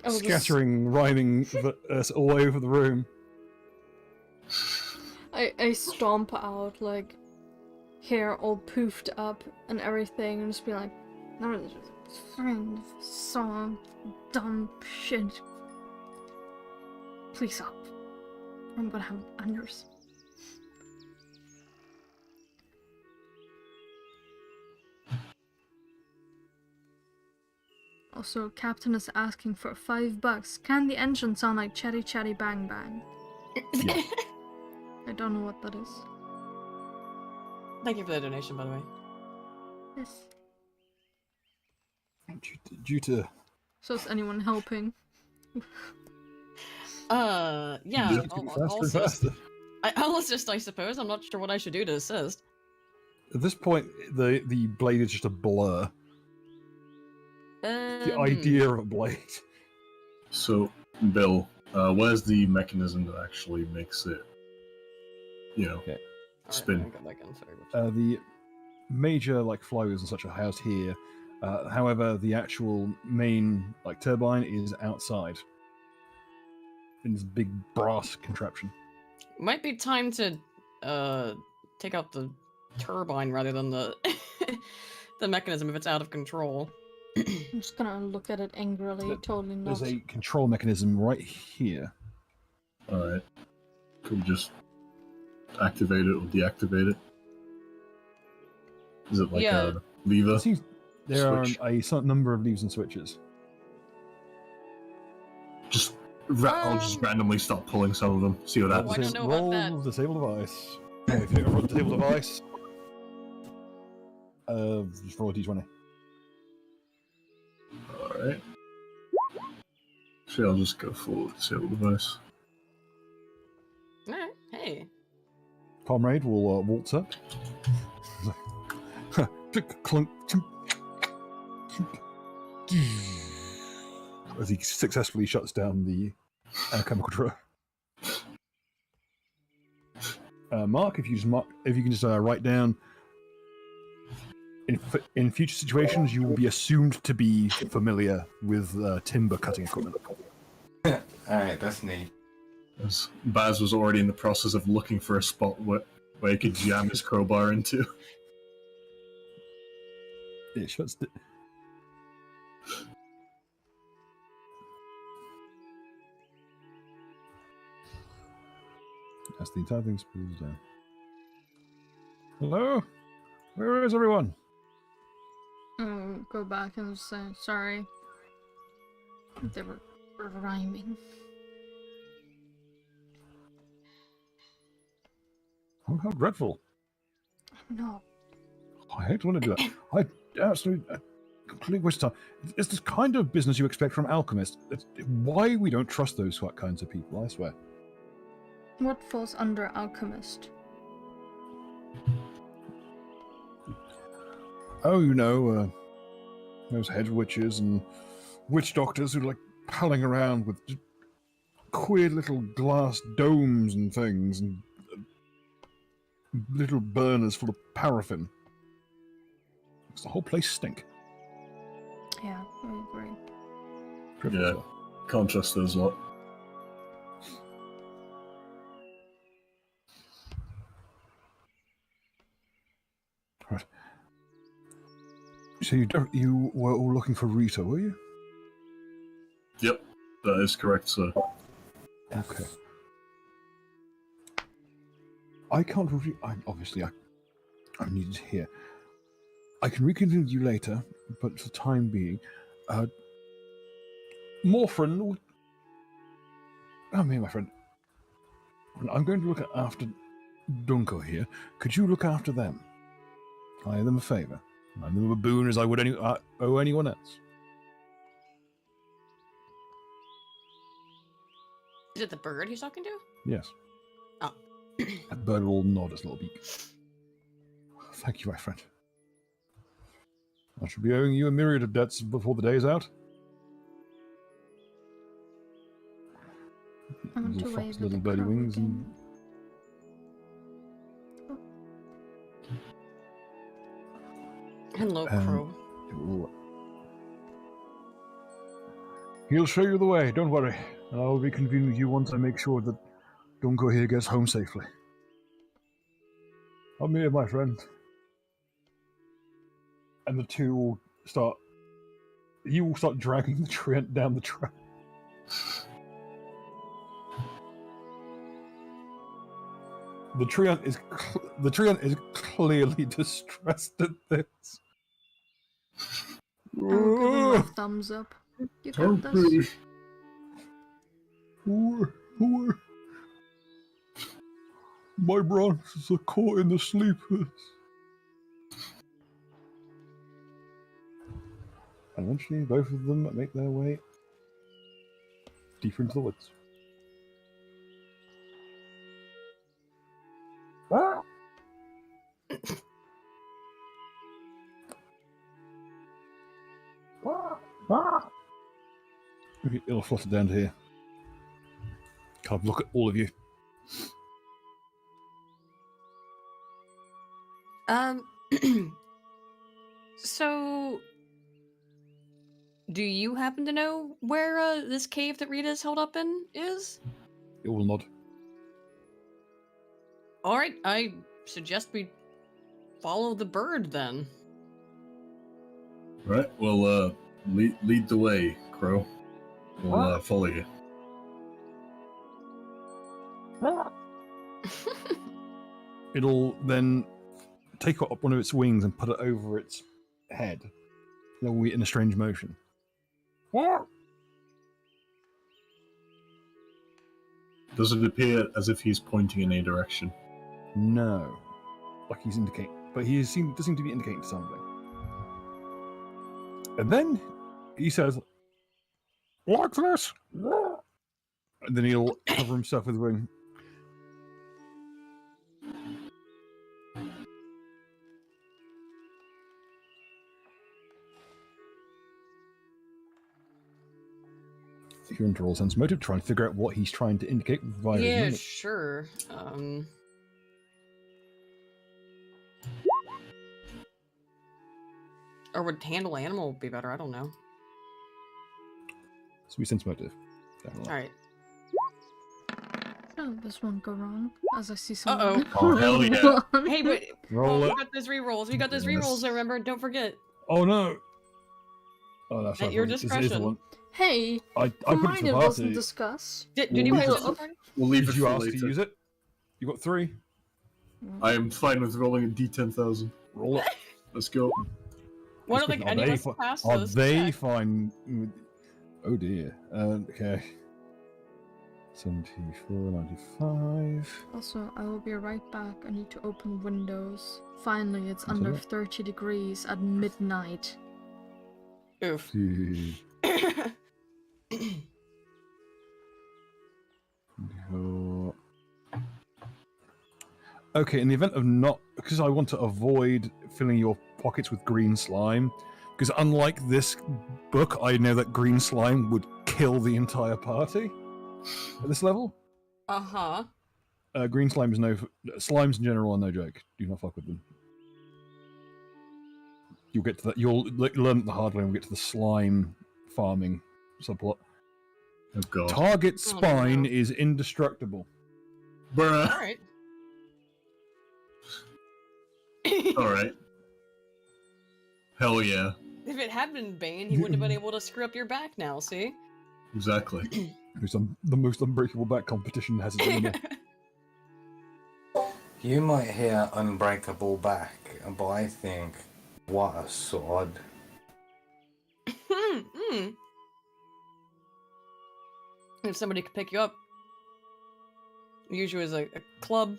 I will Scattering, rhyming all over the room. I stomp out, like, hair all poofed up and everything, and just be like, so dumb shit. Please stop. I'm gonna have anders. Also, Captain is asking for $5. Can the engine sound like Chatty Chatty Bang Bang? Yeah. I don't know what that is. Thank you for the donation, by the way. Yes. Due to So is anyone helping? Yeah, you have to be faster and faster. I'll assist, I suppose. I'm not sure what I should do to assist. At this point, the blade is just a blur. The idea of a blade. So, Bill, where's the mechanism that actually makes it, Okay. spin? Alright, I'll go back in, sorry. The major flywheels and such are housed here. However, the actual main turbine is outside in this big brass contraption. Might be time to take out the turbine rather than the the mechanism if it's out of control. I'm just gonna look at it angrily, totally not. There's a control mechanism right here. Alright. Could we just activate it or deactivate it? Is it like Yeah. a lever? It seems there Switch. are a certain number of levers and switches. Just I'll just randomly start pulling some of them. See what Oh, I happens. don't know about Roll that. disable device. Okay, if you roll disable device, just roll a d20. Alright. So I'll just go for disable device. Alright, hey. Comrade will waltz up. Click, clunk, chunk, chunk. As he successfully shuts down the chemical drawer. Mark, if you can just write down. In future situations, you will be assumed to be familiar with timber cutting equipment. Alright, that's neat. As Baz was already in the process of looking for a spot where he could jam his crowbar into. It shuts. As the entire thing spools down. Hello? Where is everyone? Go back and just say, sorry. They were rhyming. Oh, how dreadful. No. I hate to want to do that. I absolutely, completely waste of time. It's this kind of business you expect from alchemists. It's why we don't trust those kinds of people, I swear. What falls under alchemist? Oh, those head witches and witch doctors who palling around with just queer little glass domes and things and little burners full of paraffin. Makes the whole place stink. Yeah, I agree. Yeah, can't trust those lot. Right. So you were all looking for Rita, were you? Yep, that is correct, sir. Okay. I can't obviously I'm needed here. I can reconvene with you later, but for the time being, Morphin. Come here, my friend. I'm going to look after Donko here. Could you look after them? I owe them a favour. I owe them a boon as I would owe anyone else. Is it the bird he's talking to? Yes. Oh. That bird will nod its little beak. Thank you, my friend. I shall be owing you a myriad of debts before the day is out. I want Little to fox, wave at little the birdie crow wings, again. Hello, crow. He'll show you the way, don't worry. And I will reconvene with you once I make sure that Donko here gets home safely. Come here, my friend. And the two will start... You will start dragging the treant down the track. The treant is clearly distressed at this. I'll give him a thumbs up. You got this. My branches are caught in the sleepers. And eventually, both of them make their way deeper into the woods. Ah! Ah! Okay, it'll flutter down to here. Can't look at all of you. So, do you happen to know where this cave that Rita's held up in is? It will nod. Alright, I suggest we follow the bird then. Right, well, lead the way, Crow. We'll follow you. It'll then take up one of its wings and put it over its head. It will be in a strange motion. Does it appear as if he's pointing in a direction? No. Like he's indicating. But he does seem to be indicating something. And then he says, like this! And then he'll cover himself with a wing. If you want to roll sense motive, try and figure out what he's trying to indicate via his Yeah, mimic. sure. Or would handle animal be better? I don't know. So we sense motive. Alright. Oh, this won't go wrong. As I see someone. Uh-oh. Oh, hell yeah. Hey, but Roll we it. got those rerolls. We got those rerolls, I remember. Don't forget. Oh no! Oh, that's At right. your It is the discretion. one. Hey, I for put it mine to it the wasn't party. discussed. Did you We'll put leave it it- to the party? We'll leave Did it you for ask to later. use it? You got 3. I am fine with rolling a d10,000. Roll it. Let's go. Why don't any of us pass Are this? they check? fine? Oh dear. Okay. 74, 95. Also, I will be right back. I need to open windows. Finally, it's That's under alright. 30 degrees at midnight. Oof. Okay, in the event of not, because I want to avoid filling your pockets with green slime, because unlike this book, I know that green slime would kill the entire party at this level. Uh-huh. Green slime is no... Slimes in general are no joke. Do not fuck with them. You'll get to that. You'll learn the hard way when we get to the slime farming subplot. Oh god. Target spine no. is indestructible. Bruh. All right. Alright. Hell yeah. If it had been Bane, he wouldn't have been able to screw up your back now, see? Exactly. Who's the most unbreakable back competition has its owner. You might hear unbreakable back, but I think, what a sword. If somebody could pick you up, usually as a club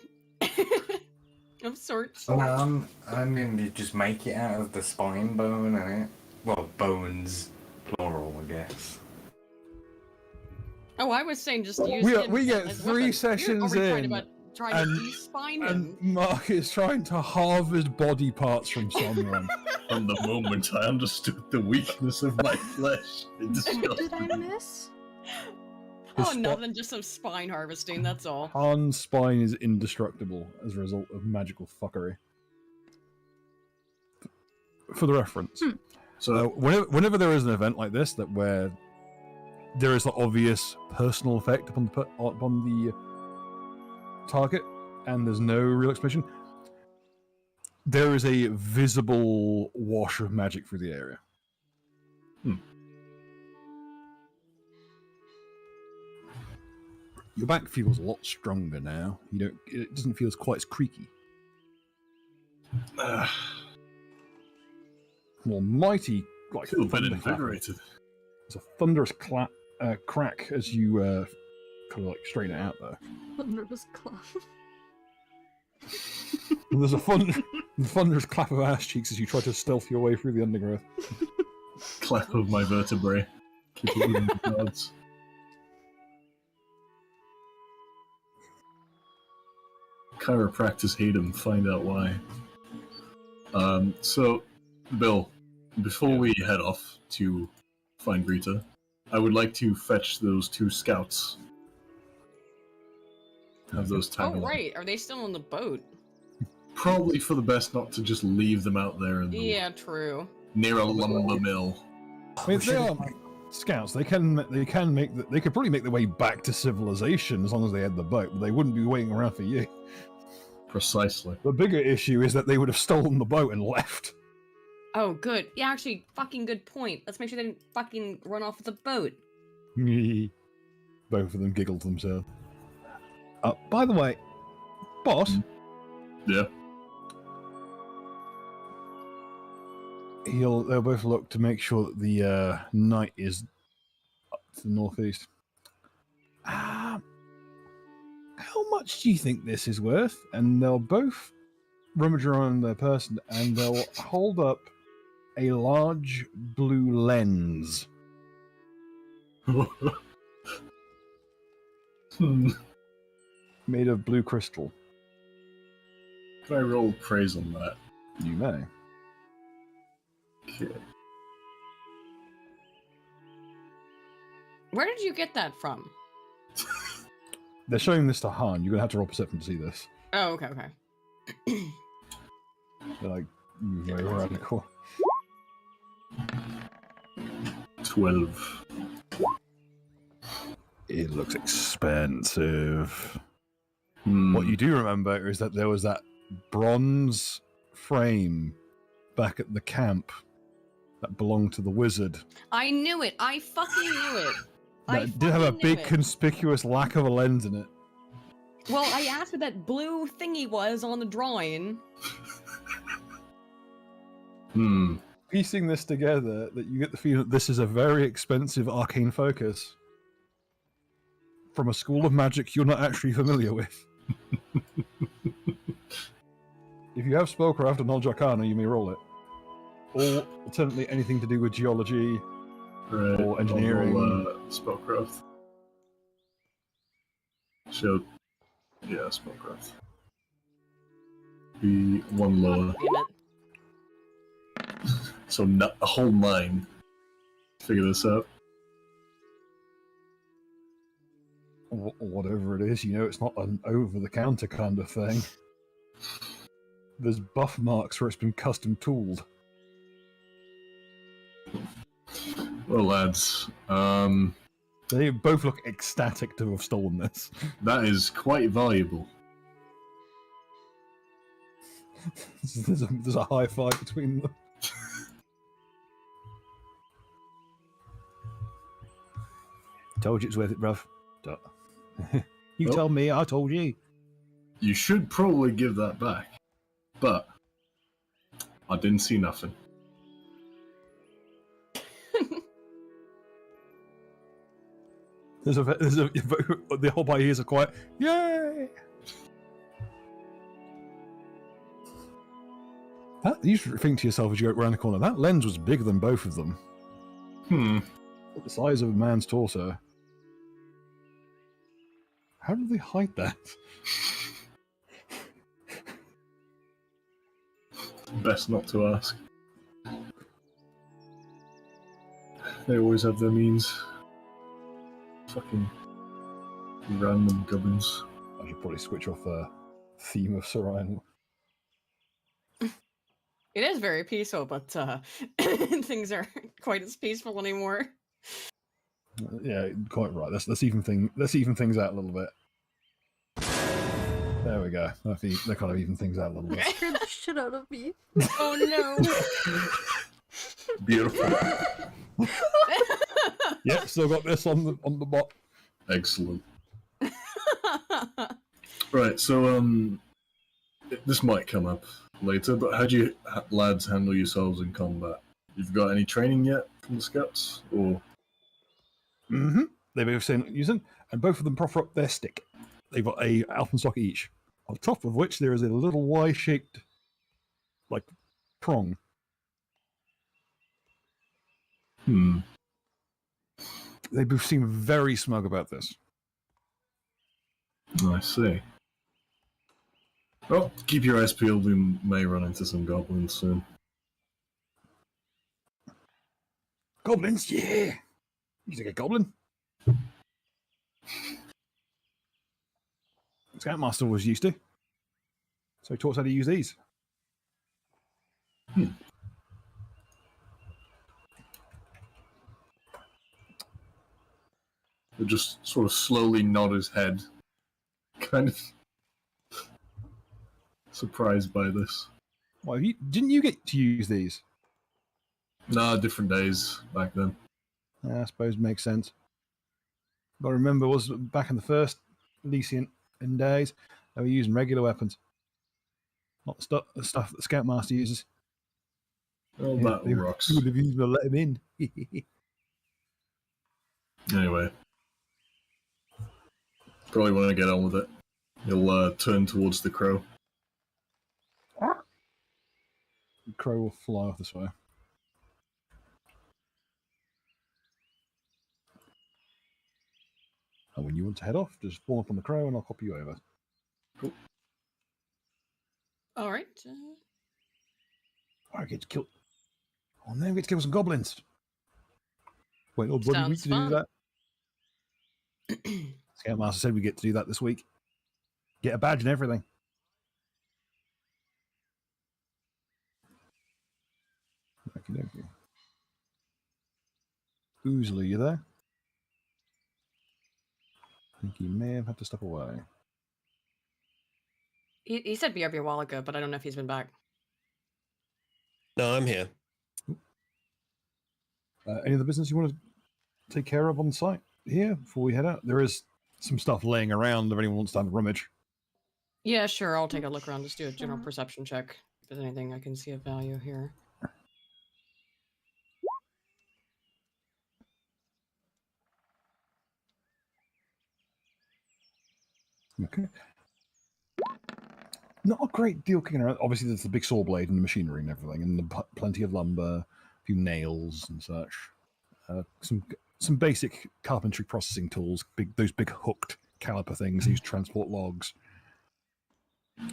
of sorts. I mean, you just make it out of the spine bone, and well, bones, plural, I guess. Oh, I was saying just use We get as 3 weapons. sessions You're in, trying to de-spine and him. Mark is trying to harvest body parts from someone. From the moment I understood the weakness of my flesh, it What did disgusted I me. miss? Oh, nothing, just some spine harvesting, that's all. Han's spine is indestructible as a result of magical fuckery. For the reference. So, Whenever there is an event like this where there is an obvious personal effect upon the target, and there's no real explanation, there is a visible wash of magic through the area. Your back feels a lot stronger now. It doesn't feel quite as creaky. More mighty, like feel a bit thunder clap. invigorated. It's a thunderous crack as you kind of like straighten it out there. Thunderous clap. And there's a thunderous clap of ass cheeks as you try to stealth your way through the undergrowth. Clap of my vertebrae. Keep it within the cards. Chiropractors hate him, find out why. So, Bill, before we head off to find Rita, I would like to fetch those 2 scouts. Have those tag Oh, along. right. Are they still on the boat? Probably for the best not to just leave them out there in the, Yeah, true. near a lumber mill. I mean, if they are scouts, they could probably make their way back to civilization as long as they had the boat, but they wouldn't be waiting around for you. Precisely. The bigger issue is that they would have stolen the boat and left. Oh, good. Yeah, actually, fucking good point. Let's make sure they didn't fucking run off with the boat. Both of them giggled to themselves. By the way, boss. Yeah. They'll both look to make sure that the night is up to the northeast. How much do you think this is worth? And they'll both rummage around their person and they'll hold up a large blue lens. Made of blue crystal. Can I roll praise on that? You may. Okay. Where did you get that from? They're showing this to Han. You're going to have to roll perception to see this. Oh, okay. They're like, right around the corner. 12. It looks expensive. Hmm. What you do remember is that there was that bronze frame back at the camp that belonged to the wizard. I knew it. I fucking knew it. That did have a big conspicuous lack of a lens in it. Well, I asked what that blue thingy was on the drawing. Piecing this together, that you get the feeling that this is a very expensive arcane focus from a school of magic you're not actually familiar with. If you have spellcraft or knowledge arcana, you may roll it. Or alternately, anything to do with geology or engineering. Spellcraft. So, yeah, spellcraft. Be one lower. Damn it. So not a whole 9. Figure this out. Whatever it is, it's not an over-the-counter kind of thing. There's buff marks where it's been custom tooled. Well, lads, They both look ecstatic to have stolen this. that is quite valuable. There's a high five between them. Told you it's worth it, bruv. You Nope. told me, I told you. You should probably give that back, but I didn't see nothing. The whole party is a quiet, yay! You should think to yourself as you go around the corner, that lens was bigger than both of them. The size of a man's torso. How did they hide that? Best not to ask. They always have their means. Fucking random gubbins. I should probably switch off the theme of Sorian. It is very peaceful, but things aren't quite as peaceful anymore. Yeah, quite right. Let's even things out a little bit. There we go. I think they kind of even things out a little bit. Scared the shit out of me. Oh no! Beautiful. Yep, still got this on the bot. Excellent. Right, so this might come up later, but how do you lads handle yourselves in combat? You've got any training yet from the scouts, or? Mm-hmm. They both say using, and both of them proffer up their stick. They've got a alpenstock each, on top of which there is a little Y-shaped, like, prong. They both seem very smug about this. I see. Well, keep your eyes peeled. We may run into some goblins soon. Goblins, yeah! You think a goblin? Scoutmaster was used to. So he taught us how to use these. He'll just sort of slowly nod his head, kind of surprised by this. Why, didn't you get to use these? Nah, different days back then. I suppose it makes sense. But I remember was back in the first Elysian days, they were using regular weapons. Not the stuff that the Scoutmaster uses. Oh, that rocks. Who would have used to let him in? Anyway. Probably want to get on with it. He'll turn towards the crow. The crow will fly off this way. And when you want to head off, just spawn up on the crow and I'll copy you over. Cool. All right. I get to kill. Oh, now we get to kill some goblins. Wait, old bloody week Sounds to do fun. that. Scoutmaster said we get to do that this week. Get a badge and everything. Okay. Oozly, you there? I think he may have had to step away. He said BRB a while ago, but I don't know if he's been back. No, I'm here. Any other business you want to take care of on site here before we head out? There is some stuff laying around if anyone wants to have a rummage. Yeah, sure. I'll take a look around. Just do a general Sure. perception check. If there's anything I can see of value here. Okay. Not a great deal kicking around. Obviously, there's the big saw blade and the machinery and everything, and plenty of lumber, a few nails and such. Some basic carpentry processing tools, those big hooked caliper things used to transport logs. You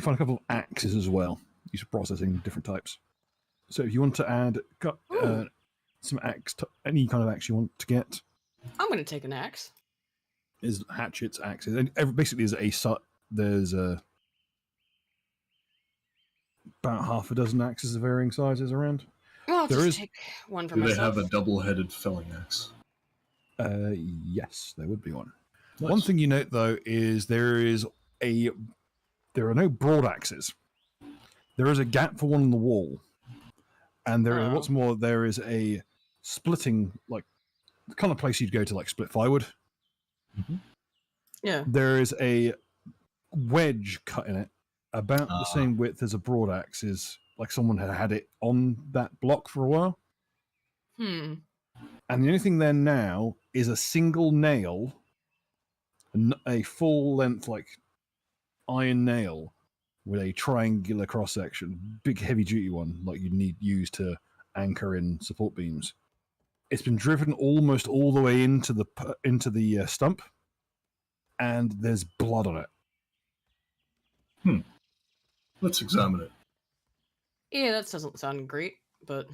find a couple of axes as well, used for processing different types. So if you want to add some axe, any kind of axe you want to get, I'm going to take an axe. is hatchets, axes, and basically there's about half a dozen axes of varying sizes around. I'll There just is- take one for Do they myself. have a double-headed felling axe? Yes, there would be one. Nice. One thing you note though is there are no broad axes. There is a gap for one in the wall, and what's more, there is a splitting, like the kind of place you'd go to like split firewood. Yeah. There is a wedge cut in it, about the same width as a broad axe is. Like someone had it on that block for a while. Hmm. And the only thing there now is a single nail, a full length, like iron nail with a triangular cross section, big heavy duty one, like you'd need used to anchor in support beams. It's been driven almost all the way into the stump, and there's blood on it. Let's examine it. Yeah, that doesn't sound great, but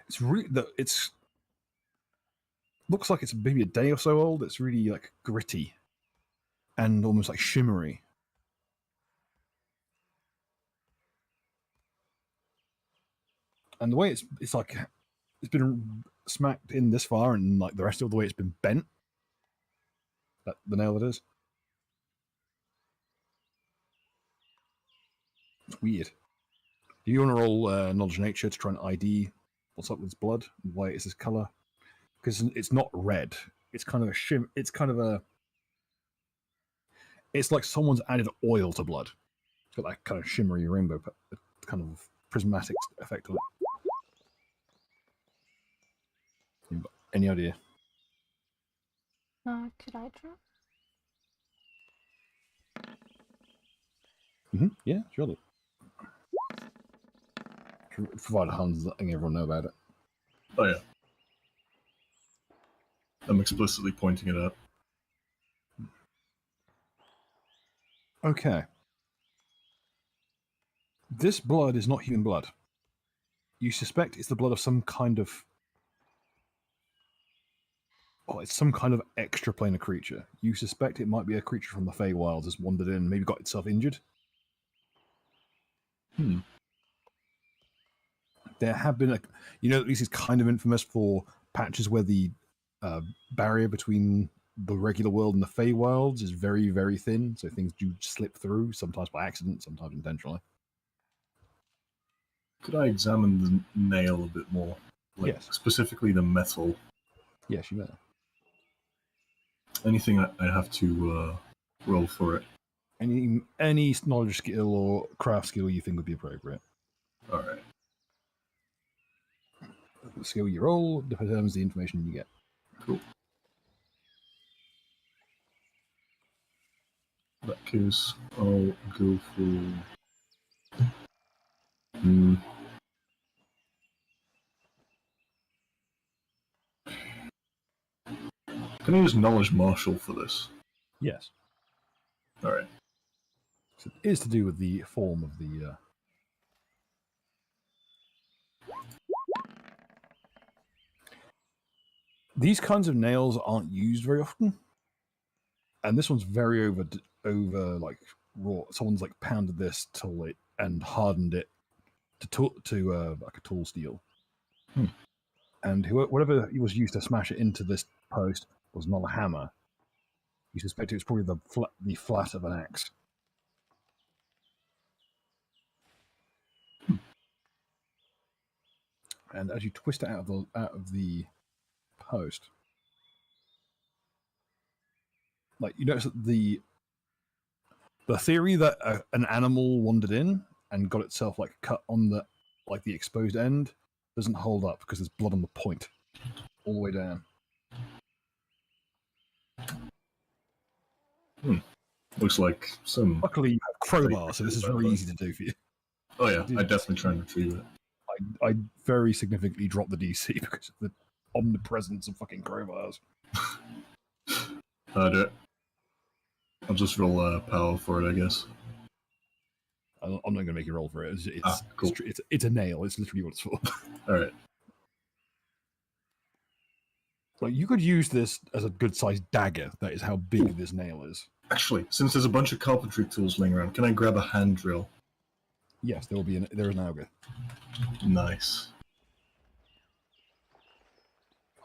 It's really it's looks like it's maybe a day or so old. It's really like gritty and almost like shimmery. And the way it's like it's been smacked in this far, and like the rest of the way it's been bent. That the nail it is. It's weird. Do you want to roll knowledge nature to try and ID what's up with its blood and why it's this color? Because it's not red. It's kind of a It's kind of a. It's like someone's added oil to blood. It's got that kind of shimmery rainbow, kind of prismatic effect on it. Any idea? Could I try? Yeah, surely. Provide Hans letting everyone know about it. Oh yeah. I'm explicitly pointing it out. Okay. This blood is not human blood. You suspect it's the blood of some kind of... Oh, it's some kind of extraplanar creature. You suspect it might be a creature from the Feywilds that's wandered in and maybe got itself injured. There have been, this is kind of infamous for patches where the barrier between the regular world and the Feywilds is very, very thin, so things do slip through, sometimes by accident, sometimes intentionally. Could I examine the nail a bit more? Like, yes. Specifically the metal. Yes, you may. Anything I have to roll for it? Any knowledge skill or craft skill you think would be appropriate. Alright. The skill you roll determines the information you get. Cool. In that case, I'll go for... Can I use Knowledge Martial for this? Yes. Alright. So it is to do with the form of the... These kinds of nails aren't used very often. And this one's very over like raw. Someone's like pounded this till it and hardened it to like a tool steel. And whatever was used to smash it into this post was not a hammer. You suspect it was probably the flat of an axe. And as you twist it out of the post, like you notice that the theory that an animal wandered in and got itself like cut on the exposed end doesn't hold up because there's blood on the point all the way down. Looks like some... Luckily you have crowbar, so this is very easy to do for you. Oh yeah, I definitely try and retrieve it. I very significantly dropped the DC because of the omnipresence of fucking crowbars. I'll do it. I'll just roll power for it, I guess. I'm not going to make you roll for it. Cool. It's a nail. It's literally what it's for. Alright. Like you could use this as a good-sized dagger. That is how big this nail is. Actually, since there's a bunch of carpentry tools laying around, can I grab a hand drill? Yes, there is an auger. Nice.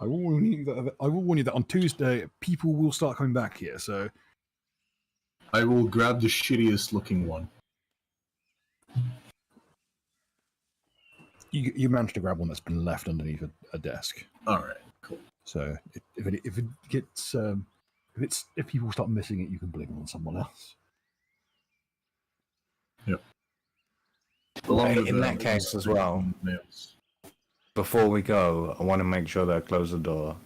I will warn you that on Tuesday, people will start coming back here. So I will grab the shittiest looking one. you managed to grab one that's been left underneath a desk. All right, cool. So if it gets if people start missing it, you can blame it on someone else. Yep. In that case as well, before we go, I want to make sure that I close the door.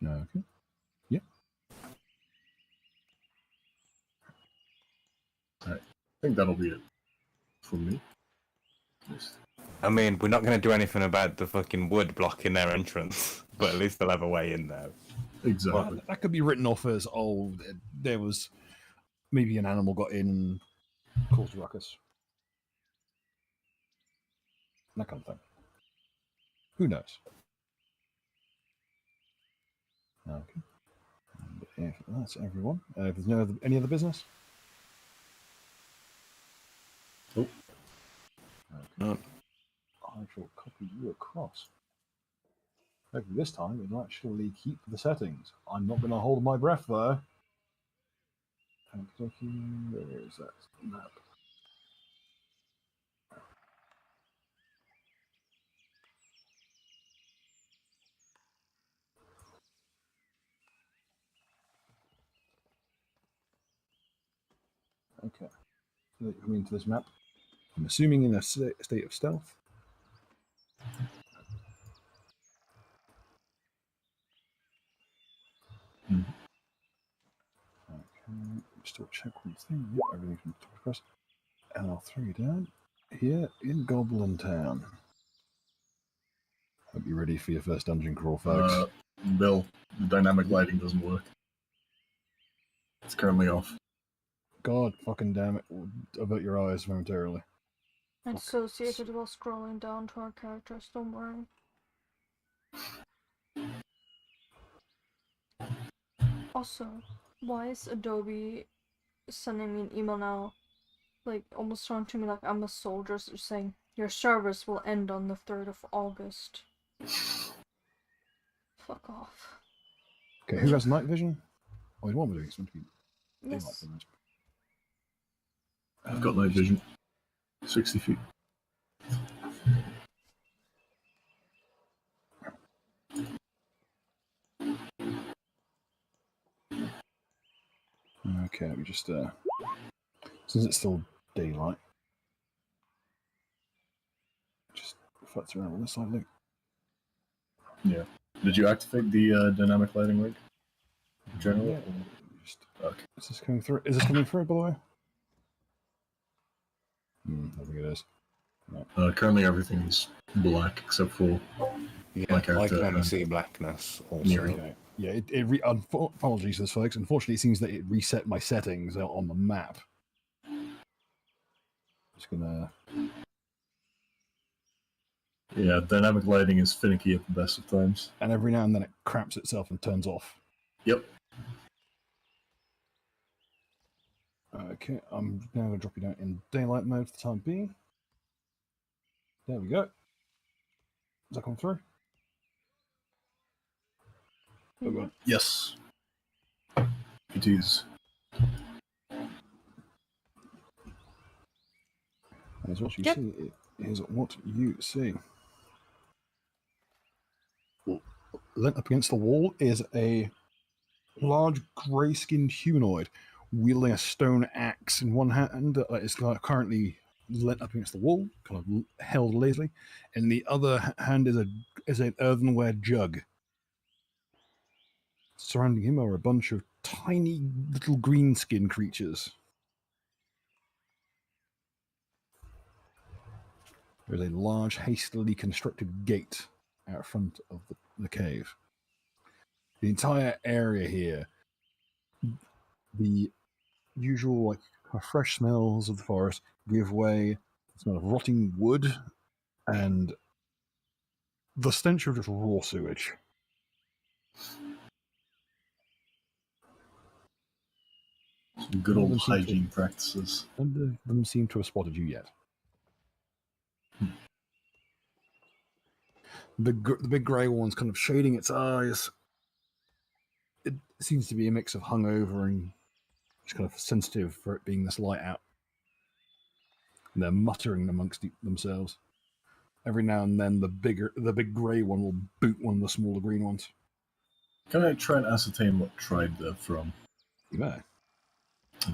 Okay. Yeah. All right. I think that'll be it from me. I mean, we're not going to do anything about the fucking wood blocking their entrance, but at least they'll have a way in there. Exactly. Well, that could be written off as, oh, there was maybe an animal got in and caused a ruckus. That kind of thing. Who knows? Okay. And if that's everyone. If there's any other business? Nope. Okay. I shall copy you across. Hopefully this time it'll actually keep the settings. I'm not going to hold my breath though. Where is that map? Okay. So coming into this map. I'm assuming in a state of stealth. Hmm. Okay, still check one thing. Yep, everything's been pressed. And I'll throw you down here in Goblin Town. Hope you're ready for your first dungeon crawl, folks. Bill, the dynamic lighting doesn't work. It's currently off. God fucking damn it. Avert your eyes momentarily. It's associated while scrolling down to our characters, don't worry. Also, why is Adobe sending me an email now, like almost talking to me like I'm a soldier, saying your service will end on the 3rd of August? Fuck off. Okay, who has night vision? Oh, what am I doing? It's meant to be daylight Yes. vision. I've got night vision. 60 feet. Okay, we just since it's still daylight, just flats around on this side, Luke. Yeah. Did you activate the dynamic lighting rig? Generally? Yeah. Just, Okay. is this coming through? Is this coming through, by the way? I think it is. No. Currently everything's black except for Yeah, my I character. can only see blackness also. Yeah. Okay. Yeah, apologies to this, folks. Unfortunately, it seems that it reset my settings on the map. Just gonna. Yeah, dynamic lighting is finicky at the best of times. And every now and then it craps itself and turns off. Yep. Okay, I'm now going to drop you down in daylight mode for the time being. There we go. Is that coming through? Oh, God. Yes. It is. That is what you Yep. see. It is what you see. Leant up against the wall is a large grey-skinned humanoid wielding a stone axe in one hand that is currently leant up against the wall, kind of held lazily. In the other hand is an earthenware jug. Surrounding him are a bunch of tiny little green-skinned creatures. There is a large, hastily constructed gate out front of the cave. The entire area here, the usual fresh smells of the forest give way to the smell of rotting wood and the stench of just raw sewage. Some good old hygiene practices. None of them seem to have spotted you yet. The big grey one's kind of shading its eyes. It seems to be a mix of hungover and just kind of sensitive for it being this light out. And they're muttering amongst themselves. Every now and then, the big grey one will boot one of the smaller green ones. Can I try and ascertain what tribe they're from? You may.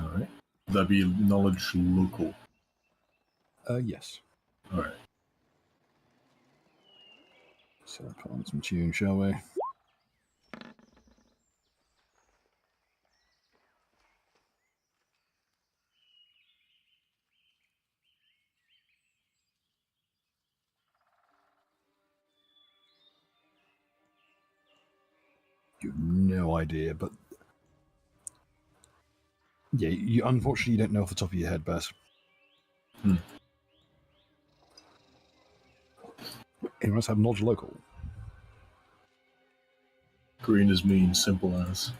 All right. Would that be knowledge local? Yes. All right. So put on some tune, shall we? You have no idea, but yeah, you unfortunately don't know off the top of your head, Bess. Anyone else have knowledge local? Green is mean, simple as.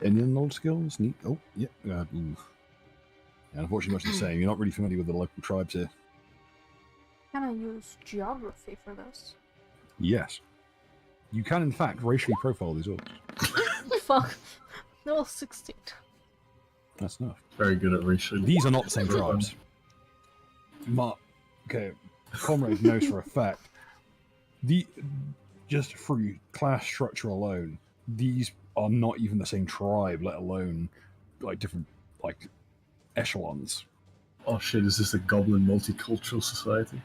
Any other knowledge skills? Neat. Oh, yeah. Yeah, unfortunately, much the same. You're not really familiar with the local tribes here. Can I use geography for this? Yes. You can, in fact, racially profile these orcs. Fuck. No, 16. That's enough. Very good at racial. These are not the same tribes. Okay, Comrade knows for a fact. Just through class structure alone, these are not even the same tribe, let alone different echelons. Oh shit! Is this a goblin multicultural society?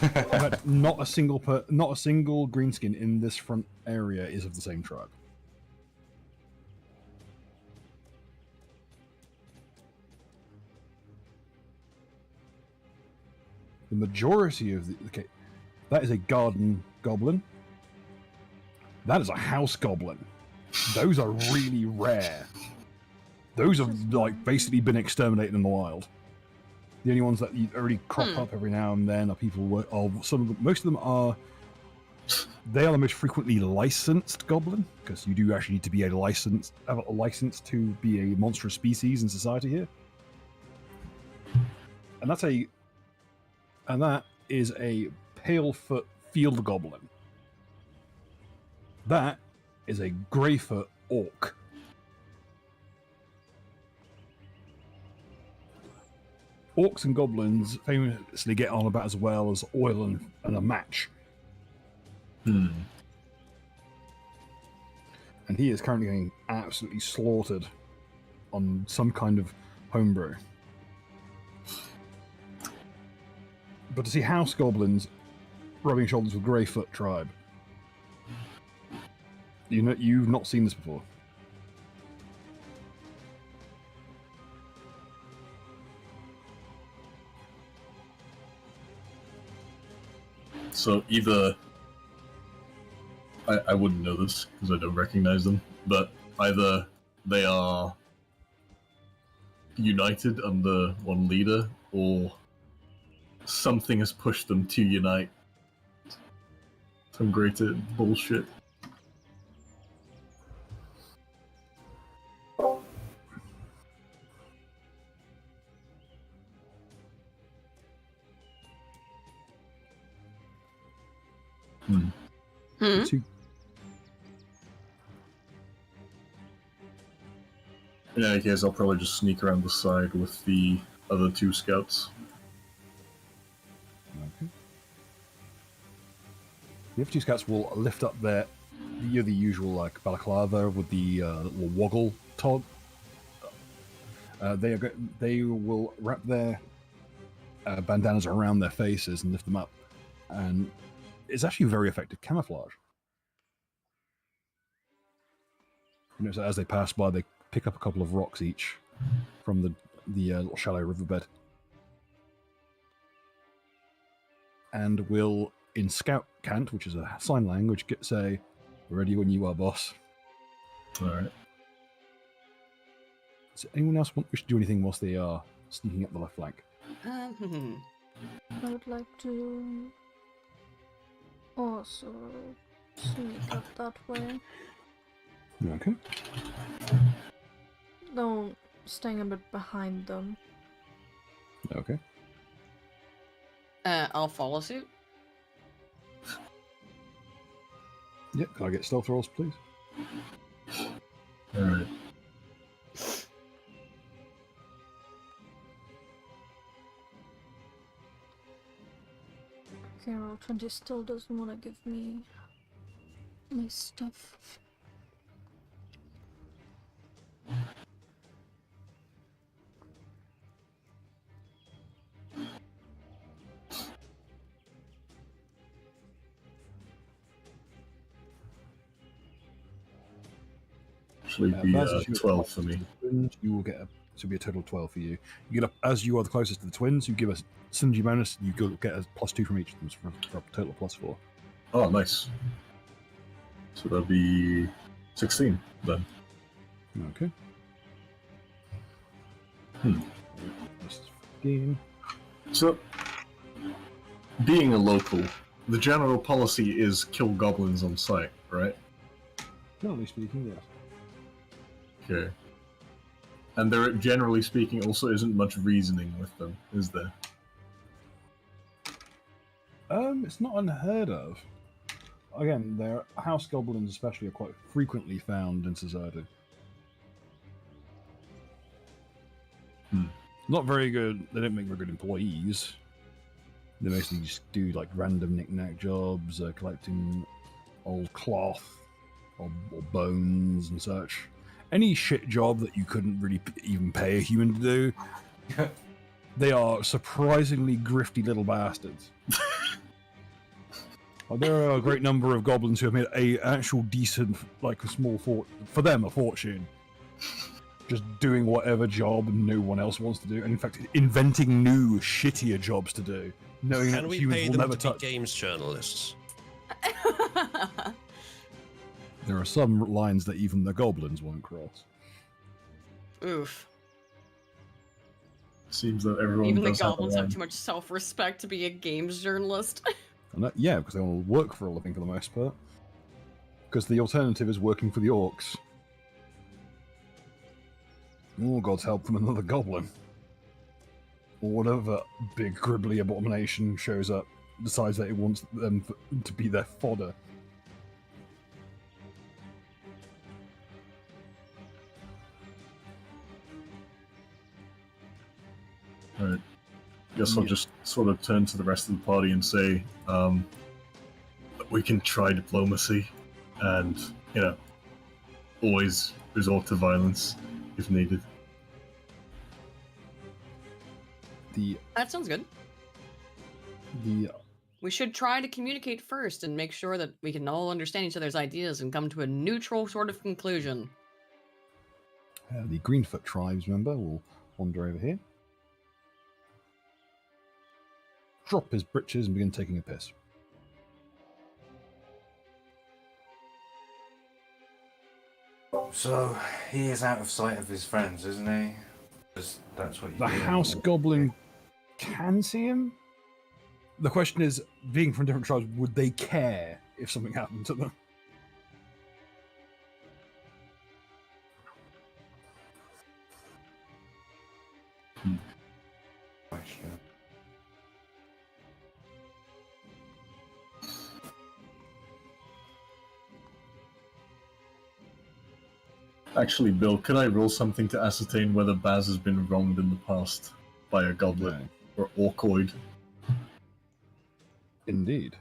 But not a single greenskin in this front area is of the same tribe. The majority of that is a garden goblin. That is a house goblin. Those are really rare. Those have basically been exterminated in the wild. The only ones that already crop up every now and then are people. Most of them are. They are the most frequently licensed goblin because you do actually need to be have a license to be a monstrous species in society here. And that is a palefoot field goblin. That is a greyfoot orc. Orcs and goblins famously get on about as well as oil and a match. And he is currently getting absolutely slaughtered on some kind of homebrew. But to see house goblins rubbing shoulders with Greyfoot tribe, you've not seen this before. So either I wouldn't know this because I don't recognize them, but either they are united under one leader, or something has pushed them to unite. Some greater bullshit. In any case, I'll probably just sneak around the side with the other two scouts. Okay. The other two scouts will lift up the usual balaclava with the little woggle tog. They will wrap their bandanas around their faces and lift them up, and it's actually very effective camouflage. So as they pass by, they pick up a couple of rocks each from the little shallow riverbed, and will, in Scout Cant, which is a sign language, say, "Ready when you are, boss." All right. Does anyone else wish to do anything whilst they are sneaking up the left flank? I would like to also sneak up that way. Okay. No, staying a bit behind them. Okay. I'll follow suit. Yep. Can I get stealth rolls, please? Alright. Okay, roll 20 still doesn't want to give me my stuff. Actually, be Baz, as you get 12 closest for me. to the twins, you will get a. So it'll be a total of 12 for you. You get up as you are the closest to the twins. You give a synergy bonus. You get a +2 from each of them for a total of +4. Oh, nice. So that'll be 16 then. Okay. This is 15. So, being a local, the general policy is kill goblins on sight, right? Generally speaking, yes. Okay. And there, generally speaking, also isn't much reasoning with them, is there? It's not unheard of. Again, their house goblins, especially, are quite frequently found in society. Not very good. They don't make very good employees. They mostly just do like random knick-knack jobs, collecting old cloth or bones and such. Any shit job that you couldn't really even pay a human to do. They are surprisingly grifty little bastards. There are a great number of goblins who have made a actual decent, like a small for them, a fortune. Just doing whatever job no one else wants to do, and in fact, inventing new, shittier jobs to do, knowing Can that we humans pay will them never to be touch. games journalists? There are some lines that even the goblins won't cross. Oof. Seems that everyone Even the does have a goblins have line. too much self-respect to be a games journalist. And that, yeah, because they all work for a living for the most part. Because the alternative is working for the orcs. Or, God's help them, another goblin. Or whatever big gribbly abomination shows up, decides that it wants them to be their fodder. Alright. Guess I'll just sort of turn to the rest of the party and say, we can try diplomacy and, you know, always resort to violence if needed. That sounds good. We should try to communicate first and make sure that we can all understand each other's ideas and come to a neutral sort of conclusion. The Greenfoot tribes member will wander over here, drop his britches and begin taking a piss. So he is out of sight of his friends, isn't he? 'Cause that's what you The do. house goblin can see him. The question is, being from different tribes, would they care if something happened to them? Question. Actually, Bill, could I roll something to ascertain whether Baz has been wronged in the past by a goblin or orcoid? Indeed.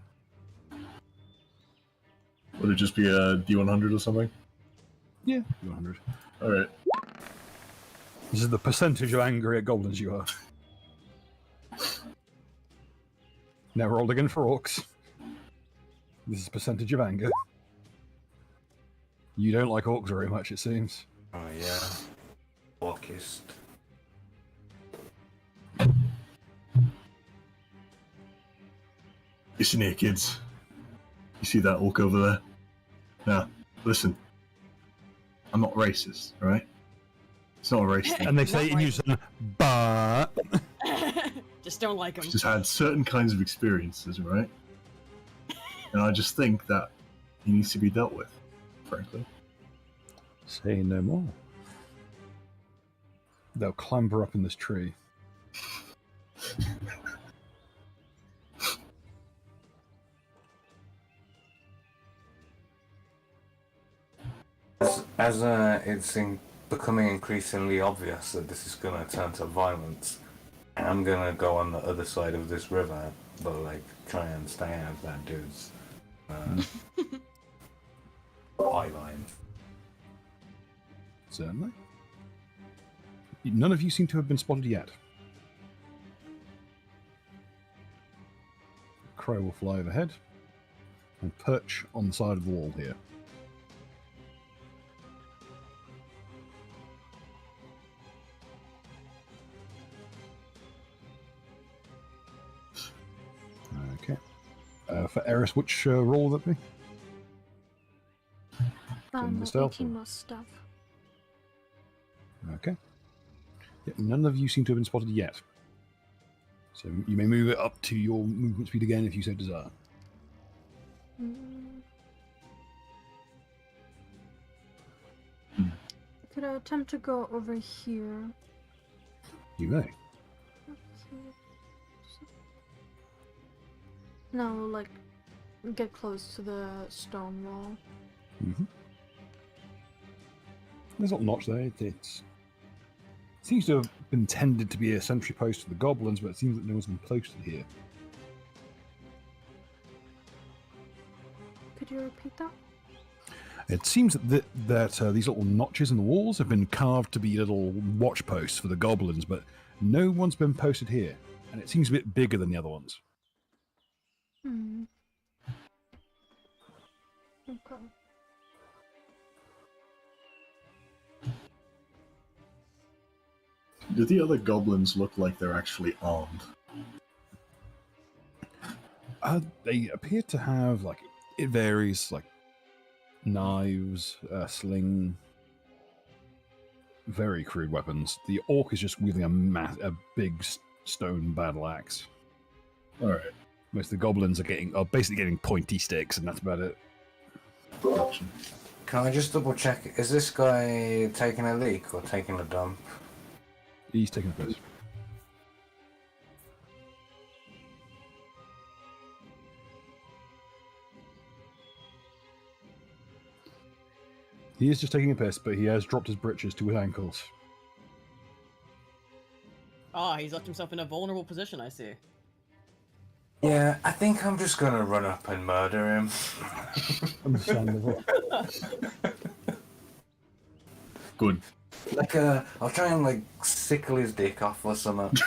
Would it just be a D100 or something? Yeah, 100. Alright. This is the percentage of angry at goblins you are. Now rolled again for orcs. This is percentage of anger. You don't like orcs very much, it seems. Oh yeah. Orcist. Listen here, kids. You see that orc over there? Now, listen. I'm not racist, alright? It's not a race thing. And they say it in unison, but... Just don't like him. Just had certain kinds of experiences, right? And I just think that he needs to be dealt with, frankly. Say no more. they'll clamber up in this tree. As it's becoming increasingly obvious that this is going to turn to violence, I'm going to go on the other side of this river, but like try and stay out of that dude's eye line. Certainly. None of you seem to have been spotted yet. Crow will fly overhead and perch on the side of the wall here. Okay. For Eris, which roll would that be? The stealth, 18 was stuff. Okay. Yeah, none of you seem to have been spotted yet. So you may move it up to your movement speed again if you so desire. Could I attempt to go over here? You may. Now, like, get close to the stone wall. Mm-hmm. There's a little notch there. It seems to have been intended to be a sentry post for the goblins, but it seems that no one's been posted here. Could you repeat that? It seems that these little notches in the walls have been carved to be little watch posts for the goblins, but no one's been posted here, and it seems a bit bigger than the other ones. Okay. Do the other goblins look like they're actually armed? They appear to have, like, it varies, like, knives, sling, very crude weapons. The orc is just wielding a big stone battle axe. Alright. Most of the goblins are basically getting pointy sticks, and that's about it. Gotcha. Can I just double check? Is this guy taking a leak or taking a dump? He's taking a piss. He is just taking a piss, but he has dropped his breeches to his ankles. Ah, he's left himself in a vulnerable position, I see. Yeah, I think I'm just gonna run up and murder him. Understandable. Good. Like, I'll try and like sickle his dick off or something.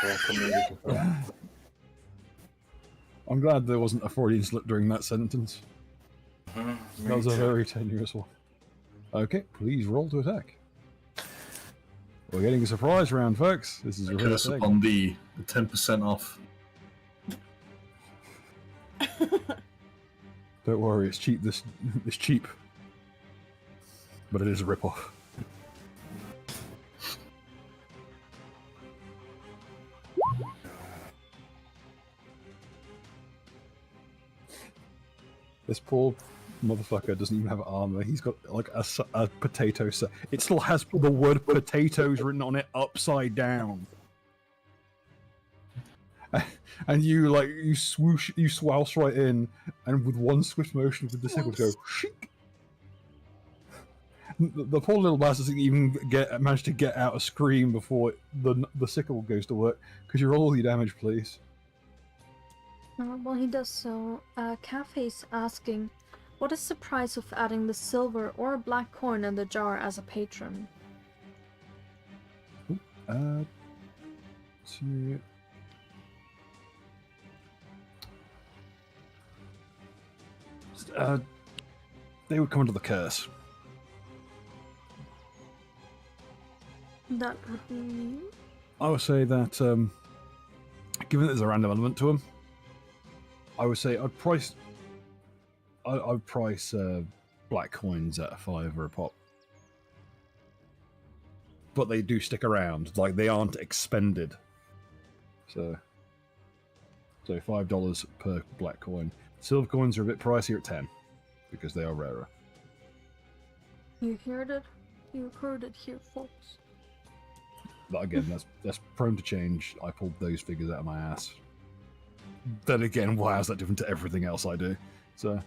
I'm glad there wasn't a Freudian slip during that sentence. That was a very tenuous one. Okay, please roll to attack. We're getting a surprise round, folks. This is a real Curse thing. upon the 10% off. Don't worry, it's cheap. This is cheap, but it is a rip-off. This poor motherfucker doesn't even have armor. He's got like a potato set. It still has the word potatoes written on it upside down. And you swoosh, you swouse right in, and with one swift motion with the sickle go shink. The poor little bastard doesn't even manage to get out a scream before the sickle goes to work. Could you roll all your damage, please? While he does so, Cafe's asking, what is the price of adding the silver or black coin in the jar as a patron? They would come under the curse. That would be me. I would say that, given that there's a random element to them, I would say I'd price black coins at $5 a pop. But they do stick around, like they aren't expended. So $5 per black coin. Silver coins are a bit pricier at 10 because they are rarer. You heard it. You heard it here, folks. But again, that's prone to change. I pulled those figures out of my ass. Then again, why is that different to everything else I do? So.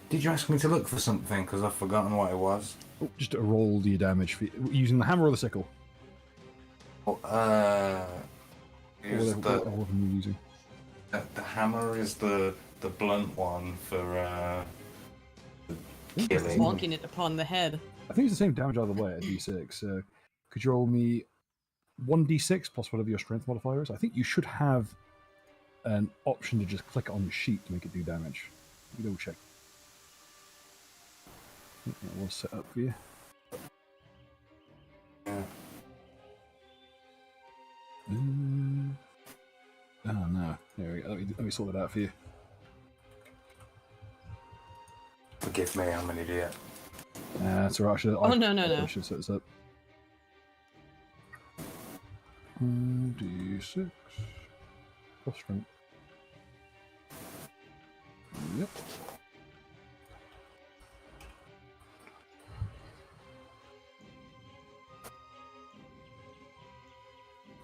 Did you ask me to look for something? Because I've forgotten what it was. Oh, just to roll your damage for using the hammer or the sickle. Use What weapon are you using? The hammer is the blunt one for killing. Bonking it upon the head. I think it's the same damage either way at D6. Could you roll me 1d6 plus whatever your strength modifier is? I think you should have an option to just click it on the sheet to make it do damage. You double check. I think that was set up for you. Yeah. Oh no. There we go. Let me sort it out for you. Forgive me, I'm an idiot. That's alright. No. I should set this up. 1d6 plus strength. Yep.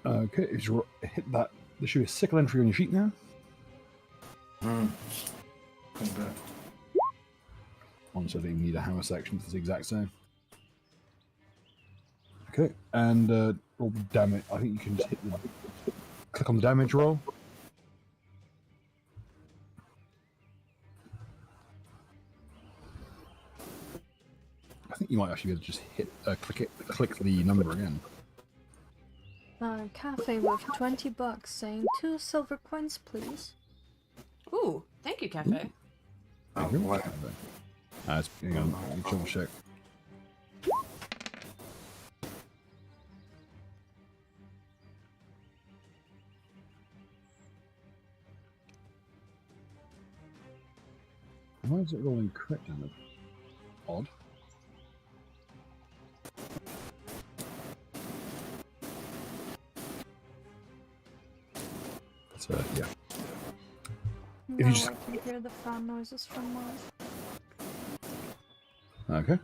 Okay, if you hit that, there should be a sickle entry on your sheet now. Honestly, I think you need a hammer section for the exact same. Okay, and roll the damage. I think you can just hit the. Click on the damage roll. I think you might actually be able to just hit, click the number again. Cafe with $20 saying 2 silver coins, please. Ooh, thank you, Cafe. Oh, what? Hang on, let me double check. Why is it rolling crit damage? Odd. So, yeah. No, you just- I can hear the fan noises from Mars. Okay.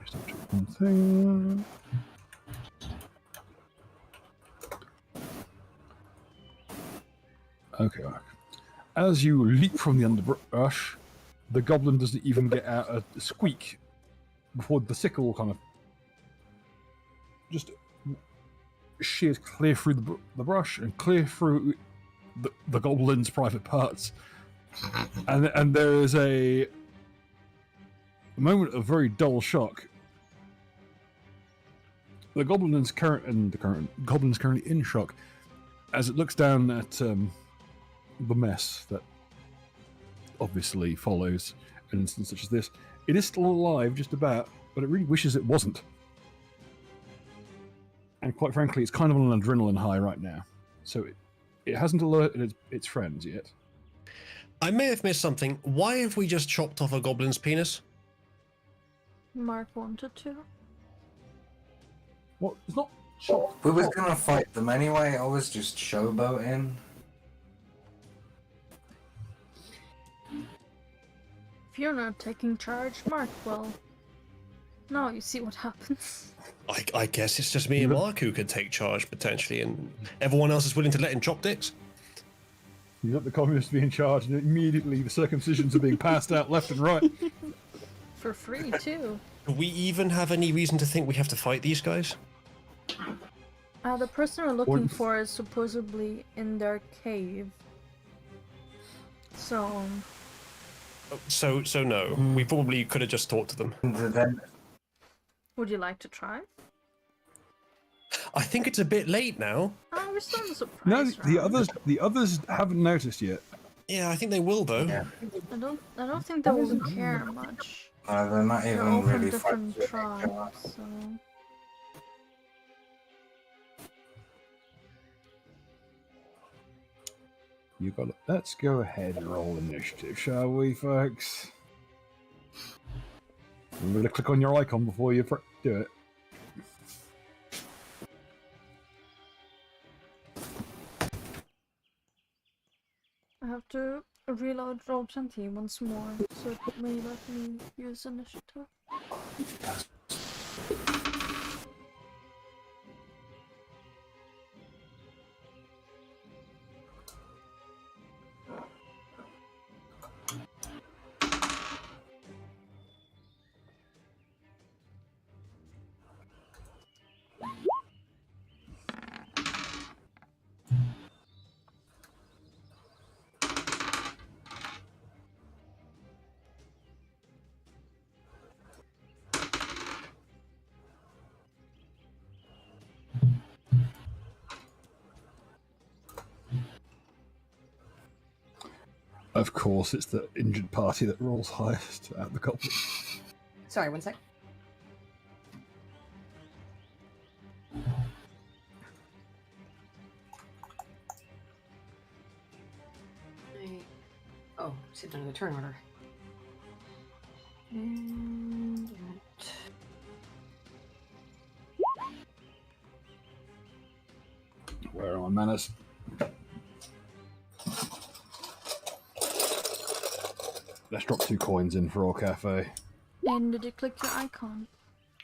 Just double check one thing. Okay, Mark. As you leap from the underbrush, the goblin doesn't even get out a squeak before the sickle kind of just shears clear through the brush and clear through the goblin's private parts. And there is a moment of very dull shock. The goblin's goblin's currently in shock as it looks down at the mess that obviously follows an instance such as this. It is still alive, just about, but it really wishes it wasn't. And quite frankly, it's kind of on an adrenaline high right now. So it hasn't alerted its friends yet. I may have missed something. Why have we just chopped off a goblin's penis? Mark wanted to. Well, it's not chopped. We were gonna fight them anyway, I was just showboating. If you're not taking charge, Mark will. No, you see what happens. I guess it's just me and Mark who could take charge potentially, and everyone else is willing to let him chop dicks. You let the communists be in charge, and immediately the circumcisions are being passed out left and right. For free, too. Do we even have any reason to think we have to fight these guys? The person we're looking for is supposedly in their cave. So... So no. We probably could have just talked to them. Then Would you like to try? I think it's a bit late now. We're still in the surprise No, round. the others haven't noticed yet. Yeah, I think they will though. yeah, I don't think they will care much. they're not They're even all from really different fighting. tribes, so... You got it. Let's go ahead and roll initiative, shall we, folks? Remember to click on your icon before you do it. I have to reload roll 20 once more, so it may let me use initiative. Of course, it's the injured party that rolls highest at the goblin. Sorry, one sec. Oh, sit down in the turn order. And Where are my manners? Let's drop 2 coins in for our cafe. And did you click your icon?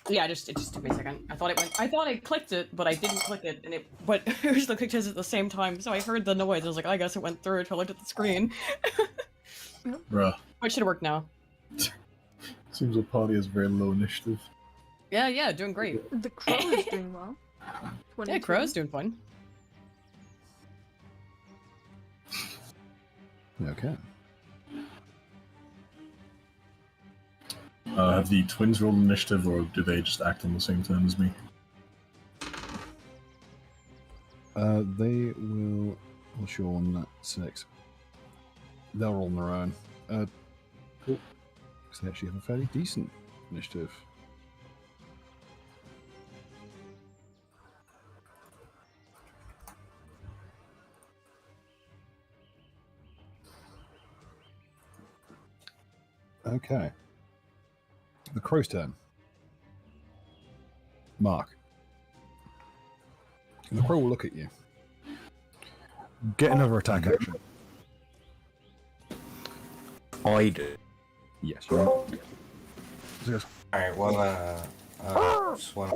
yeah, it just took me a second. I thought I clicked it, but I didn't click it, and but it was the pictures at the same time, so I heard the noise. I was like, I guess it went through until I looked at the screen. Bruh. Oh, it should have worked now. Seems the party has very low initiative. Yeah, doing great. The crow is doing well. Yeah, Crow's doing fine. Okay. Have the twins rolled initiative, or do they just act on the same turn as me? They will. What's your one? That's 6. They'll roll on their own. Cool. Because they actually have a fairly decent initiative. Okay. The crow's turn. Mark. And the crow will look at you. Get another attack action. I do. Yes, you're right. Yes. Alright, well, just one.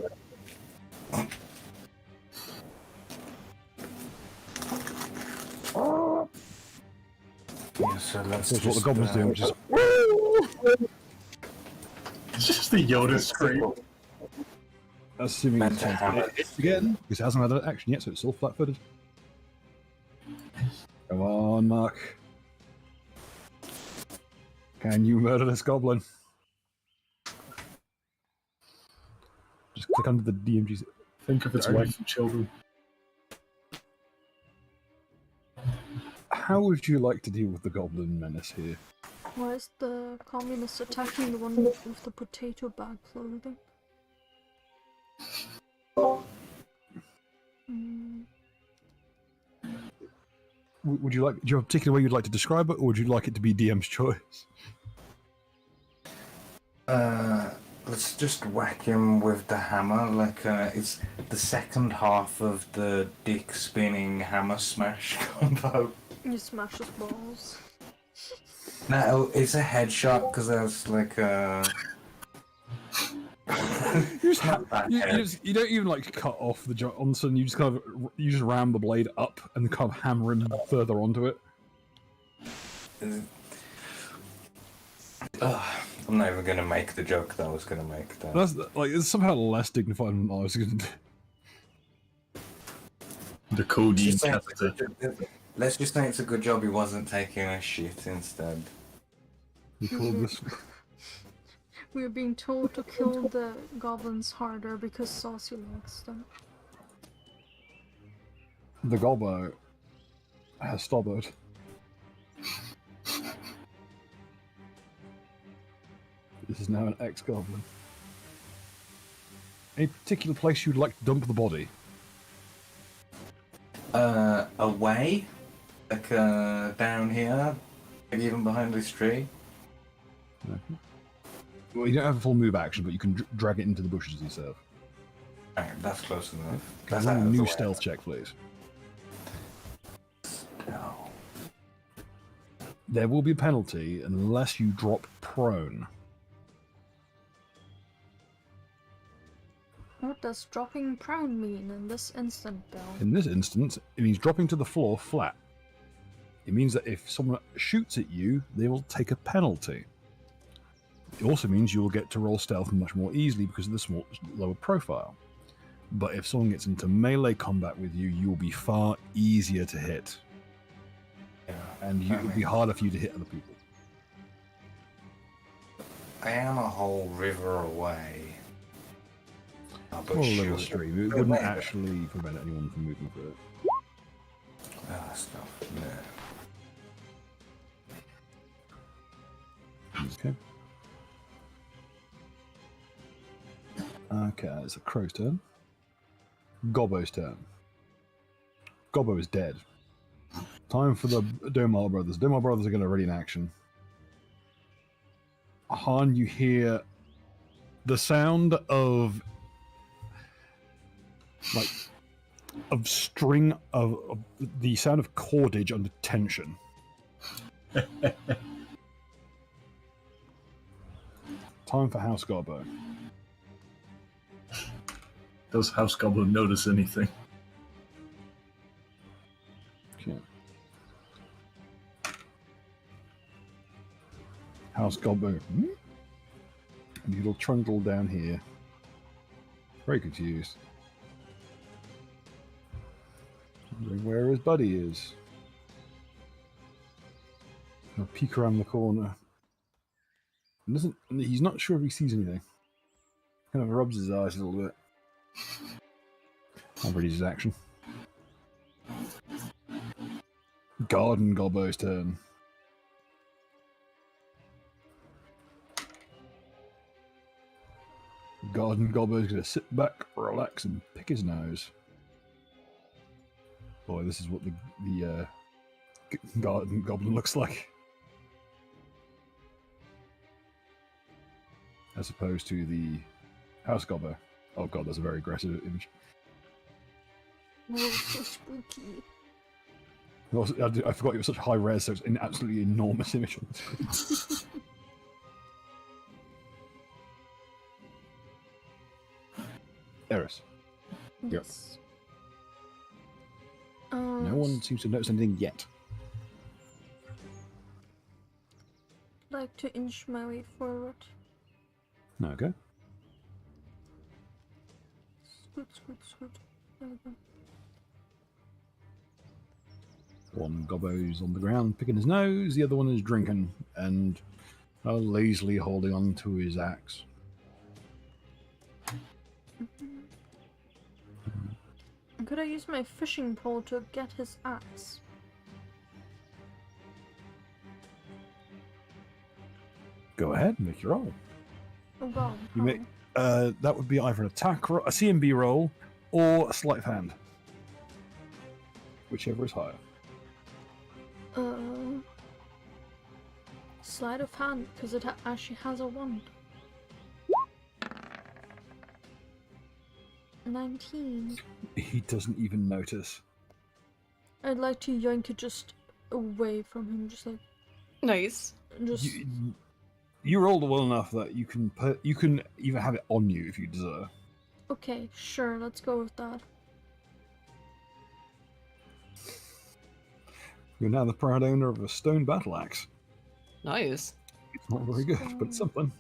Yeah, so let's That's what the goblin's doing, which is It's just the Yoda scream. assuming it's hits again, because it hasn't had an action yet, so it's still flat-footed. Come on, Mark. Can you murder this goblin? Just click under the DMG's. Think of its wife and children. How would you like to deal with the goblin menace here? Why is the communist attacking the one with the potato bag clothing? Would you like? Do you have a particular way you'd like to describe it, or would you like it to be DM's choice? Let's just whack him with the hammer, like, it's the second half of the dick spinning hammer smash combo. You smash his balls. No, it's a headshot, because there's, like, you don't even like cut off the Johnson. You just kind of ram the blade up and kind of hammer him further onto it. I'm not even gonna make the joke that I was gonna make. That. That's like it's somehow less dignified than I was going to do. The codeine Just catheter. Let's just say it's a good job he wasn't taking a shit instead. We call this. We're being told to kill the goblins harder because Saucy likes them. The gobbo has stobbered. This is now an ex-goblin. Any particular place you'd like to dump the body? Away? Like, down here? Maybe even behind this tree? Okay. Well, you don't have a full move action, but you can drag it into the bushes yourself. Alright, that's close enough. Can That's I roll out a of the new way. stealth check, please? No. There will be a penalty unless you drop prone. What does dropping prone mean in this instant, Bill? In this instance, it means dropping to the floor flat. It means that if someone shoots at you, they will take a penalty. It also means you will get to roll stealth much more easily because of the lower profile. But if someone gets into melee combat with you, you will be far easier to hit. Yeah. And it will be harder for you to hit other people. I am a whole river away. Or a little stream. It wouldn't actually prevent anyone from moving through it. Ah, stuff. Okay. Okay, it's a crow's turn. Gobbo's turn. Gobbo is dead. Time for the Domar brothers. Domar brothers are going to ready in action. Han, you hear the sound of the sound of cordage under tension. Time for House Gobbo. Does House Gobbo notice anything? Okay. House Gobbo. Little trundle down here. Very confused. Wondering where his buddy is. I'll peek around the corner. He's not sure if he sees anything. Kind of rubs his eyes a little bit. I'll ready his action. Garden Gobbo's turn. Garden Gobbo's going to sit back, relax, and pick his nose. Boy, this is what the Garden Goblin looks like. As opposed to the House Gobbo. Oh god, that's a very aggressive image. Oh, so spooky. Also, I forgot it was such high res, so it's an absolutely enormous image on the screen. Eris. Yes. No one seems to notice anything yet. Like to inch my way forward. Okay. Scoot, scoot, scoot. There we go. One Gobbo's on the ground picking his nose, the other one is drinking and lazily holding on to his axe. Could I use my fishing pole to get his axe? Go ahead, make your roll. Oh god. You make that would be either an attack roll, a CMB roll, or a sleight of hand, whichever is higher. Sleight of hand, because it actually has a wand. 19. He doesn't even notice. I'd like to yoink it just away from him, just like. Nice. Just. You rolled well enough that you can even have it on you if you deserve. Okay, sure, let's go with that. You're now the proud owner of a stone battle axe. Nice. It's not very good, but it's something.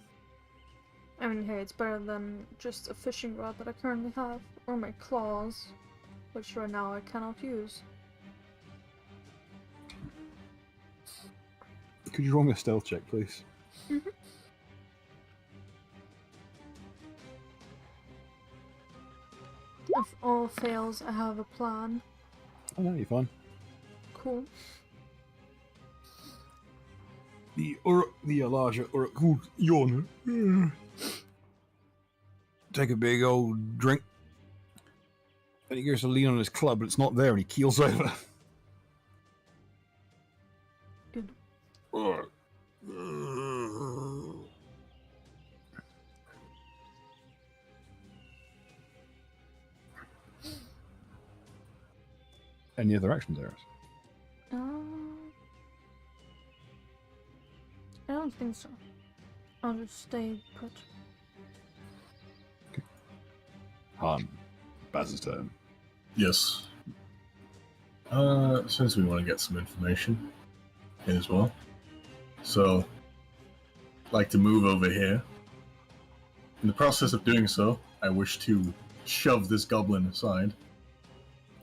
I mean, hey, it's better than just a fishing rod that I currently have, or my claws, which right now I cannot use. Could you roll me a stealth check, please? Mm-hmm. If all fails, I have a plan. Oh no, you're fine. Cool. The Elijah Uruk yawn. Take a big old drink. And he goes to lean on his club, but it's not there, and he keels over. Good. Any other actions, Eris? don't think so. I'll just stay put. Han, Baz's turn. Yes. Since we want to get some information in as well. So, I'd like to move over here. In the process of doing so, I wish to shove this goblin aside.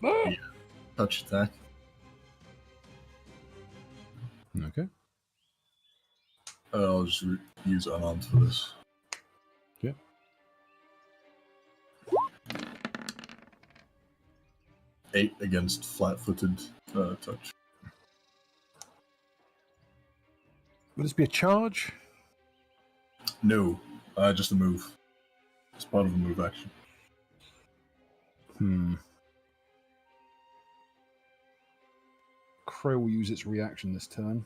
Ah! Yeah. Touch attack. Okay. I'll just use unarmed for this. Yeah. 8 against flat-footed touch. Would this be a charge? No, just a move. It's part of a move action. Crow will use its reaction this turn.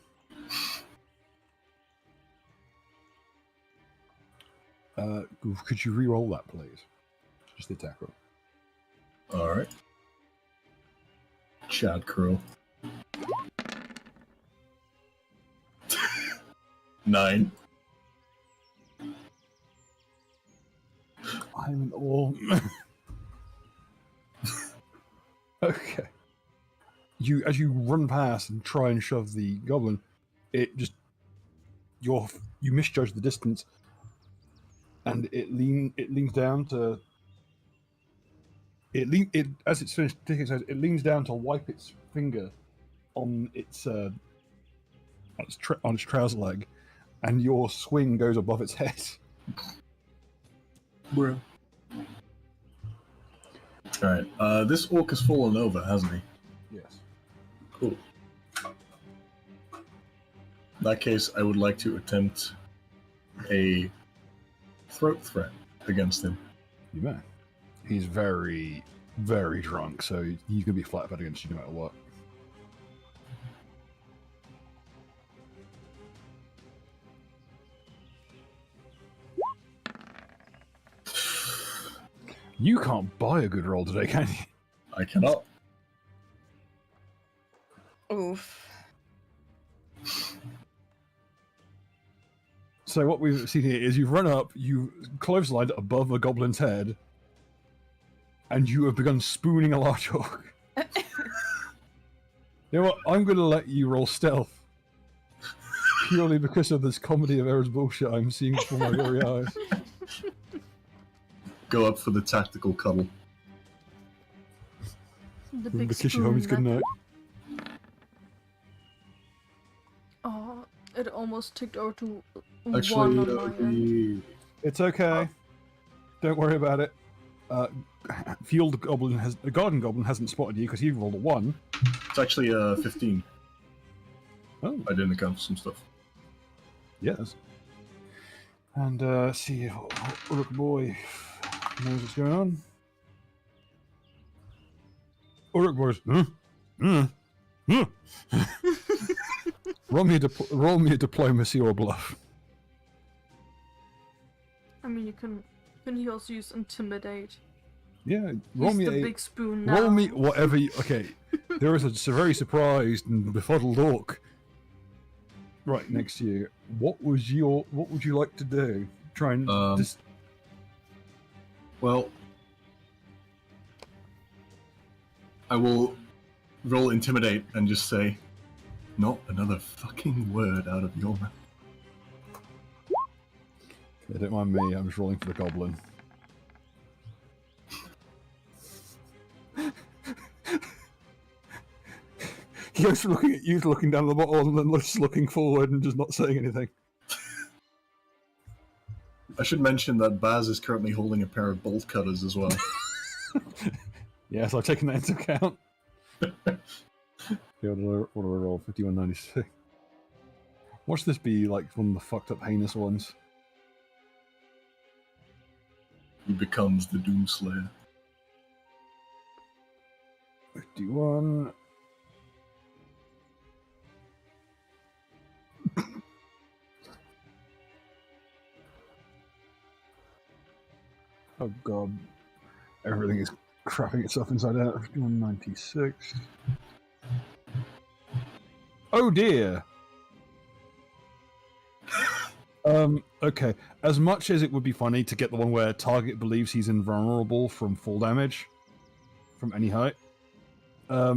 Could you re-roll that, please? Just the attack roll. Alright. Chad Crow. 9. I'm in awe. Okay. As you run past and try and shove the goblin, it just you misjudge the distance, and it leans down to as it's finished taking its it leans down to wipe its finger on its trouser leg, and your swing goes above its head. Bruh. Alright, this orc has fallen over, hasn't he? Yes. Cool. In that case, I would like to attempt a throat threat against him. You may. He's very, very drunk, so he's going to be flat-footed against you no matter what. You can't buy a good roll today, can you? I cannot. Oof. So what we've seen here is you've run up, you clotheslined above a goblin's head, and you have begun spooning a large orc. You know what? I'm going to let you roll stealth. Purely because of this comedy of errors bullshit I'm seeing before my very eyes. Go up for the tactical cuddle. The big Kiss you, spoon homies, good night. Oh, it almost ticked over to Actually, 1 on my end. It's okay. Don't worry about it. The garden goblin hasn't spotted you because he rolled a 1. it's actually 15. Oh, I didn't account for some stuff. yes. And see if Uruk boy knows what's going on. Uruk boy's, roll me a diplomacy or a bluff. I mean, you can you also use intimidate? Yeah, roll Use me the a big spoon now. roll me whatever. Okay, there is a very surprised and befuddled orc right next to you. What would you like to do? Try and just. Well, I will roll intimidate and just say, not another fucking word out of your mouth. Okay, don't mind me. I'm just rolling for the goblin. He goes from looking at you to looking down the bottle and then just looking forward and just not saying anything. I should mention that Baz is currently holding a pair of bolt cutters as well. Yes, I've taken that into account. What do I roll? 5196. Watch this be like one of the fucked up heinous ones. He becomes the Doomslayer. 51. Oh god. Everything is crapping itself inside out. 5196. Oh dear! Okay. As much as it would be funny to get the one where target believes he's invulnerable from fall damage from any height, I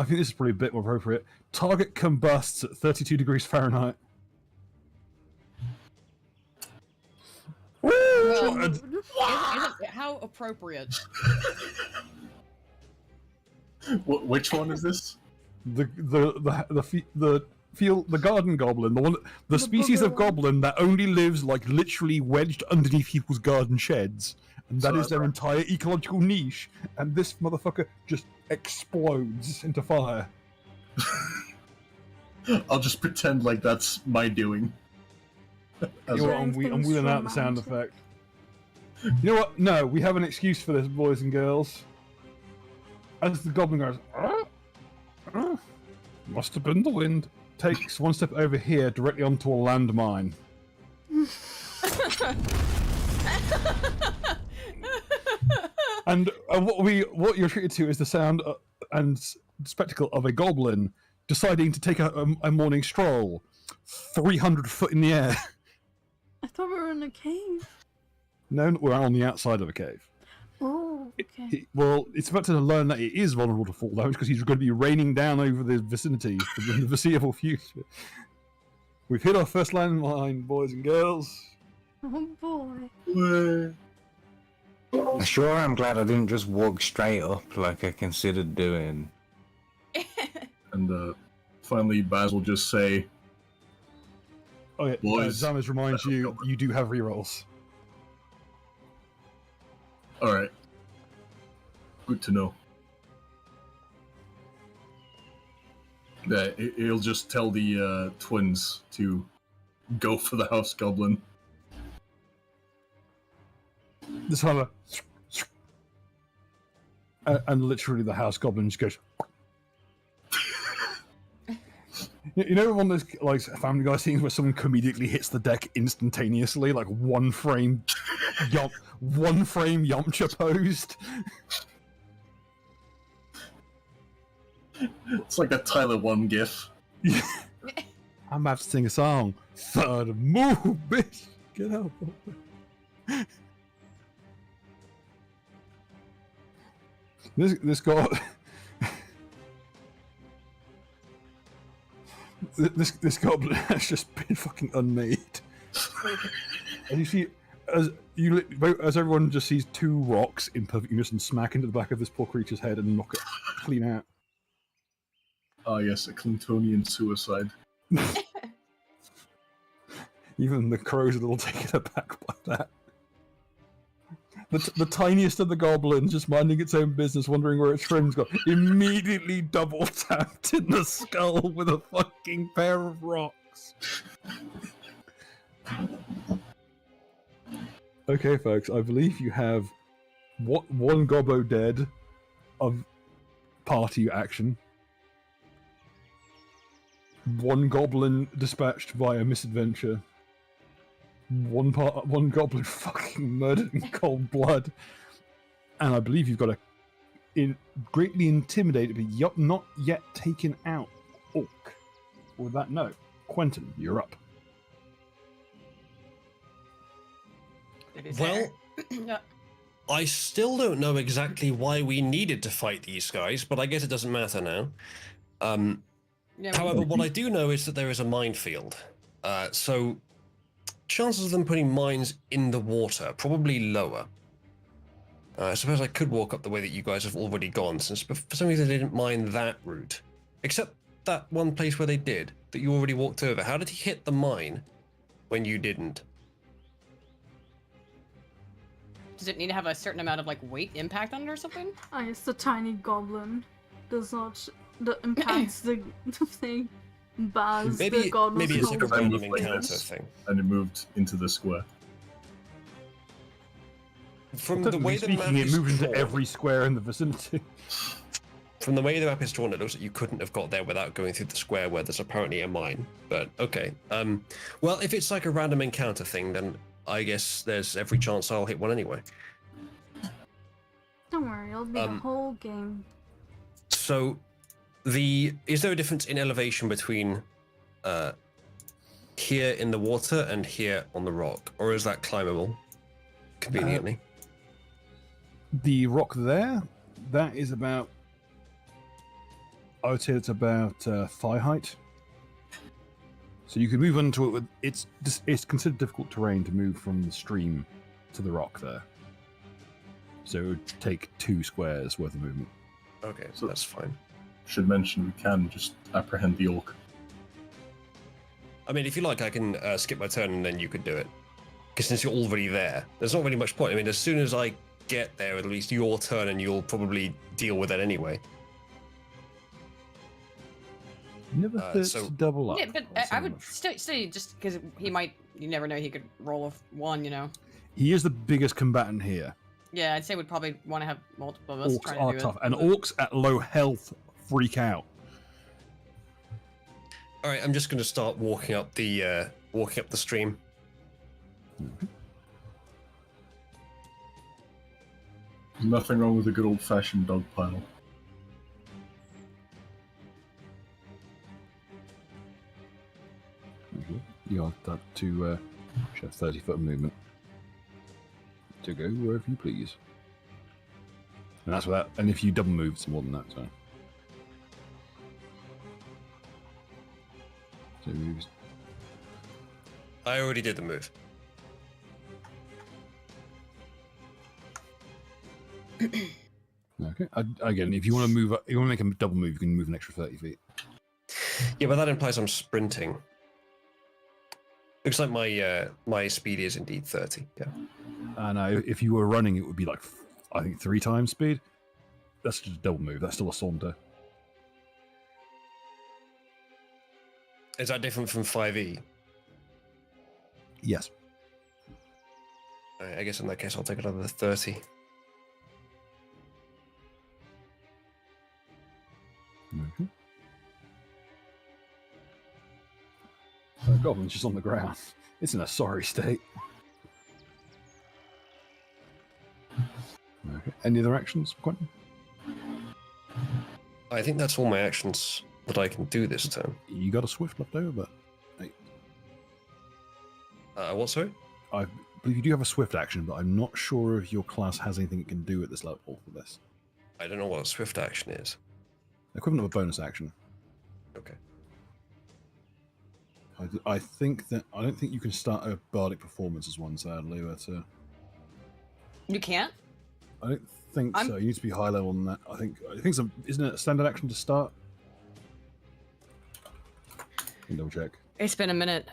think this is probably a bit more appropriate. Target combusts at 32 degrees Fahrenheit. Well, And- isn't how appropriate? Which one is this? the garden goblin, the species of booger one. goblin that only lives like literally wedged underneath people's garden sheds, and that So is their entire ecological niche. And this motherfucker just explodes into fire. I'll just pretend like that's my doing. You know what, I'm Things wheeling out the sound romantic. effect. You know what? No, we have an excuse for this, boys and girls. As the goblin goes, must have been the wind. Takes one step over here, directly onto a landmine. And what you're treated to is the sound and spectacle of a goblin deciding to take a morning stroll, 300 foot in the air. I thought we were in a cave. No, we're on the outside of a cave. Oh, okay. Well, it's about to learn that it is vulnerable to fall damage because he's going to be raining down over the vicinity in the foreseeable future. We've hit our first landmine, boys and girls. Oh boy. Sure, I'm glad I didn't just walk straight up like I considered doing. And finally, Baz will just say, Oh yeah, Boys. Zamas reminds you, you do have rerolls. "All right, good to know." He'll just tell the twins to go for the house goblin. This time, and literally the house goblin just goes. You know one of those like Family Guy scenes where someone comedically hits the deck instantaneously, like one frame Yamcha posed. It's like a Tyler One gif. I'm about to sing a song. Third move, bitch. Get out. This guy. This goblin has just been fucking unmade. And you see, as everyone just sees two rocks in perfect unison smack into the back of this poor creature's head and knock it clean out. Ah, yes, a Clintonian suicide. Even the crow's a little taken aback by that. The tiniest of the goblins, just minding its own business, wondering where its friends got, immediately double tapped in the skull with a fucking pair of rocks. Okay, folks, I believe you have one gobbo dead of party action, one goblin dispatched via misadventure, one goblin fucking murdered in cold blood, and I believe you've got a greatly intimidated but not yet taken out orc. With that note, Quentin, you're up. Well, Yeah. I still don't know exactly why we needed to fight these guys, but I guess it doesn't matter now. Yeah, However, what I do know is that there is a minefield. So chances of them putting mines in the water, probably lower. I suppose I could walk up the way that you guys have already gone, since for some reason they didn't mine that route. Except that one place where they did, that you already walked over. How did he hit the mine when you didn't? Does it need to have a certain amount of like weight impact on it or something? I guess the tiny goblin does not impacts the thing. Baz, the Maybe god maybe it's like a goblin. random encounter thing. And it moved into the square. From the way the map Speaking, it is moves into drawn, every square in the vicinity. from the way the map is drawn, it looks like you couldn't have got there without going through the square where there's apparently a mine. But okay. Well, if it's like a random encounter thing, then I guess there's every chance I'll hit one anyway. Don't worry, it'll be the whole game. So, is there a difference in elevation between here in the water and here on the rock, or is that climbable conveniently? The rock there, that is about, I would say it's about thigh height. So you could move onto it with, it's considered difficult terrain to move from the stream to the rock there. So it would take 2 squares worth of movement. Okay, so that's fine. Should mention we can just apprehend the orc. I mean, if you like, I can skip my turn and then you could do it. Because since you're already there, there's not really much point. I mean, as soon as I get there, at least your turn, and you'll probably deal with it anyway. Never hurts to double up. Yeah, but I would still just because he might, you never know, he could roll a 1, you know. He is the biggest combatant here. Yeah, I'd say we'd probably want to have multiple of us Orcs trying are to do tough, it. and orcs at low health freak out. All right, I'm just going to start walking up the stream. Okay. There's nothing wrong with a good old-fashioned dog pile. Okay. You got that to have 30-foot movement to go wherever you please, and that's without. And if you double move, it's more than that. So it moves. I already did the move. Okay. Again, if you want to move, you want to make a double move, you can move an extra 30 feet. Yeah, but that implies I'm sprinting. Looks like my speed is indeed 30. Yeah. And if you were running, it would be like, I think 3 times speed. That's just a double move. That's still a saunter. Is that different from 5e? Yes. I guess in that case I'll take another 30. Okay. Goblin's just on the ground. It's in a sorry state. Okay. Any other actions, Quentin? I think that's all my actions that I can do this turn. You got a swift left over, but What, sorry? I believe you do have a swift action, but I'm not sure if your class has anything it can do at this level for this. I don't know what a swift action is. Equivalent of a bonus action. Okay. I think that I don't think you can start a bardic performance as one, sadly, but You can't? I don't think so. You need to be high level than that. I think isn't it a standard action to start? Can double check. It's been a minute.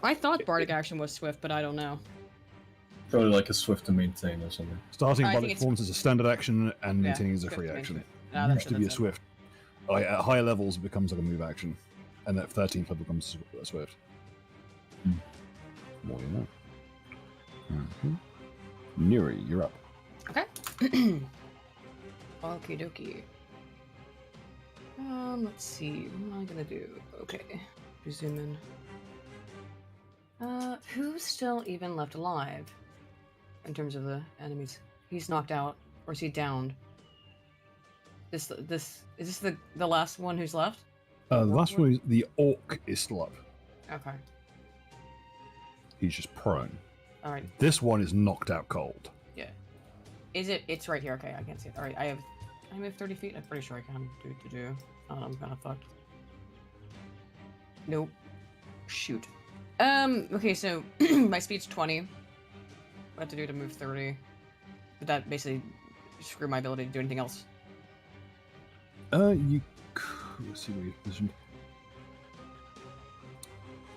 I thought bardic action was swift, but I don't know. Probably like a swift to maintain or something. Starting I think bardic it's- performance is a standard action, and Yeah, maintaining is a swift free to action. maintain. It Ah, that's used to be a it. swift. Like, at higher levels, it becomes like a move action, and at 13th level becomes a swift. More you know. Nuri, you're up. Okay. Okie dokie. Let's see. What am I gonna do? Okay. Zoom in. Who's still even left alive? In terms of the enemies. He's knocked out, or is he downed? Is this the last one who's left? The last one, the orc is still up. Okay. He's just prone. All right. This one is knocked out cold. Yeah. Is it? It's right here. Okay, I can see it. All right. I move 30 feet. I'm pretty sure I can do. I'm kind of fucked. Nope. Shoot. Okay, so my speed's 20. What I have to do to move 30? Would that basically screw my ability to do anything else? You let's see where you're positioned.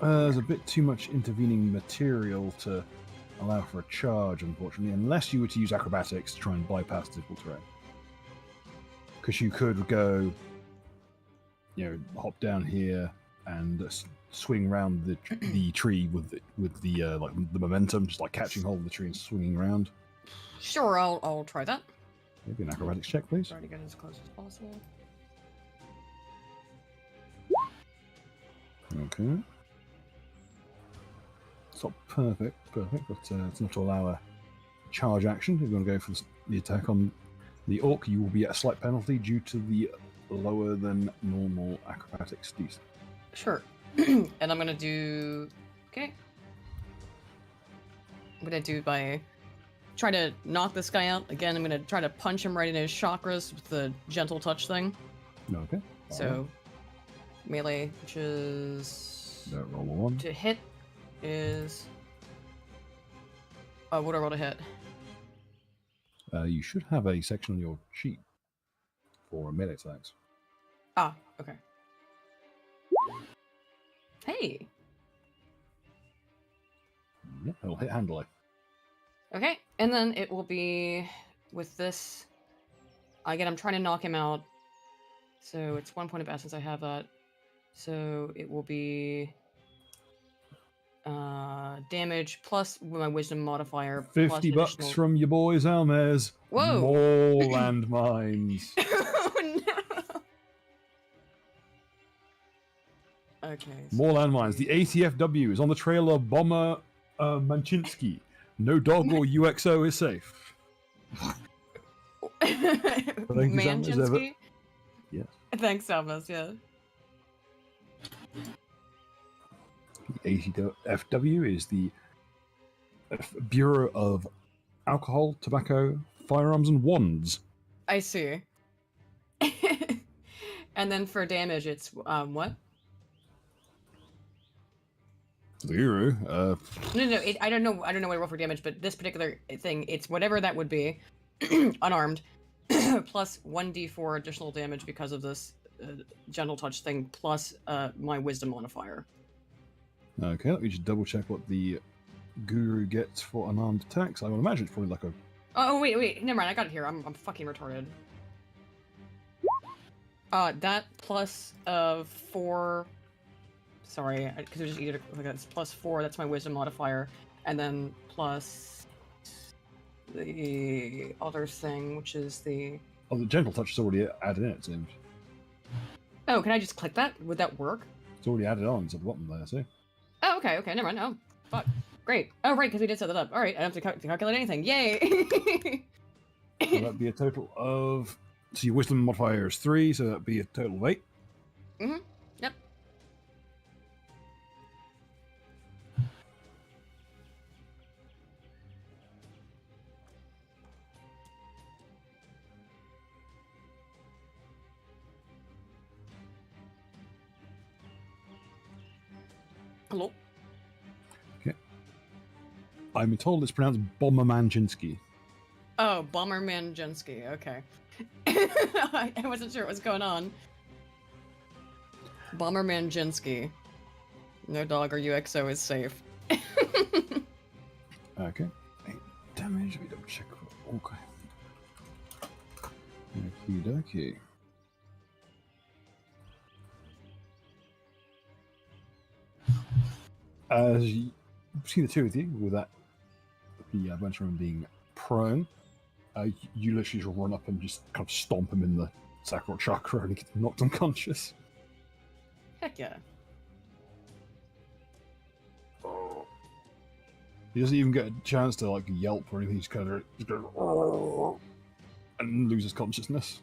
There's a bit too much intervening material to allow for a charge, unfortunately, unless you were to use acrobatics to try and bypass difficult terrain. Because you could go, hop down here and swing around the tree with the like the momentum, just like catching hold of the tree and swinging around. Sure, I'll try that. Maybe an acrobatics check, please. Try to get as close as possible. Okay. It's not perfect, but it's enough to allow a charge action. If you want to go for the attack on the orc, you will be at a slight penalty due to the lower than normal acrobatics DC. Sure. And I'm gonna do... Okay. I'm gonna do by... Try to knock this guy out. Again, I'm gonna try to punch him right in his chakras with the gentle touch thing. Okay. So, melee, which is... Roll a 1. To hit is... what do I roll to hit? You should have a section on your sheet for melee attacks. Ah, okay. Hey! Yeah, it'll hit handily. Okay, and then it will be with this. Again, I'm trying to knock him out. So it's 1 point of essence, I have that. So it will be damage plus my wisdom modifier. 50 plus bucks from your boys Almez. Whoa! More landmines. Oh no! Okay. More landmines. The ATFW is on the trail of Bomber Manchinsky. No dog or UXO is safe. Manchinsky? Yes. Thanks, Almas, yeah. The ATFW is the Bureau of Alcohol, Tobacco, Firearms, and Wands. I see. And then for damage, it's what? The Guru. No. I don't know what I roll for damage, but this particular thing, it's whatever that would be, unarmed, plus 1d4 additional damage because of this gentle touch thing, plus my wisdom modifier. Okay, let me just double check what the Guru gets for unarmed attacks. I would imagine it's probably like a... Oh, wait, never mind, I got it here. I'm fucking retarded. That plus 4... Sorry, because it was just easier to... It's plus 4, that's my wisdom modifier. And then plus... the other thing, which is the... Oh, the gentle touch is already added in, it seems. Oh, can I just click that? Would that work? It's already added on to the bottom there, see? Oh, okay, never mind. Oh, fuck. Great. Oh, right, because we did set that up. Alright, I don't have to calculate anything. Yay! So that'd be a total of... So your wisdom modifier is 3, so that'd be a total of 8. Mm-hmm. Yep. Hello? Okay. I'm told it's pronounced Bomber Manchinsky. Oh, Bomberman Jensky. Okay. I wasn't sure what was going on. Bomberman Jensky. No dog or UXO is safe. Okay. 8 damage. Let me double check. Okay. Okie dokie. As you see the two of you, with that, the adventurer being prone, you literally just run up and just kind of stomp him in the sacral chakra and he gets knocked unconscious. Heck yeah. He doesn't even get a chance to like yelp or anything. He just kind of just goes and loses consciousness.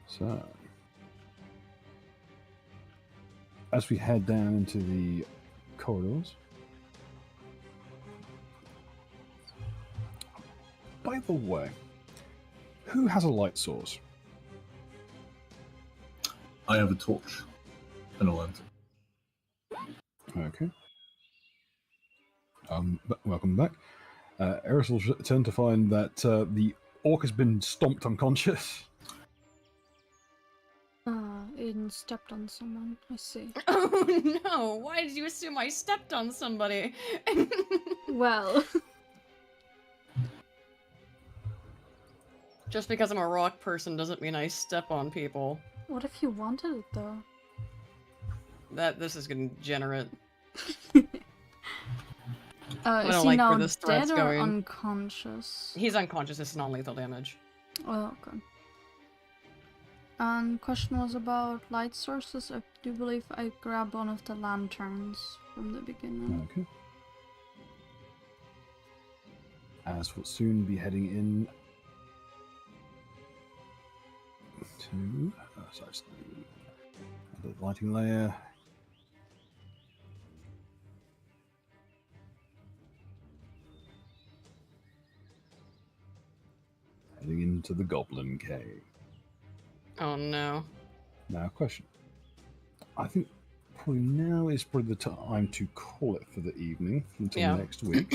So, as we head down into the corridors. By the way, who has a light source? I have a torch and a lantern. Okay. Welcome back. Eris will return to find that the orc has been stomped unconscious. Aiden stepped on someone. I see. Oh no! Why did you assume I stepped on somebody? Well. Just because I'm a rock person doesn't mean I step on people. What if you wanted it though? This is gonna generate. Is don't he like where now this thread's dead or going. unconscious? He's unconscious. It's non-lethal damage. Oh, okay. And question was about light sources. I do believe I grabbed one of the lanterns from the beginning. Okay. As we'll soon be heading in to the lighting layer. Heading into the Goblin Cave. Oh no. Now, question. I think probably now is probably the time to call it for the evening until next week,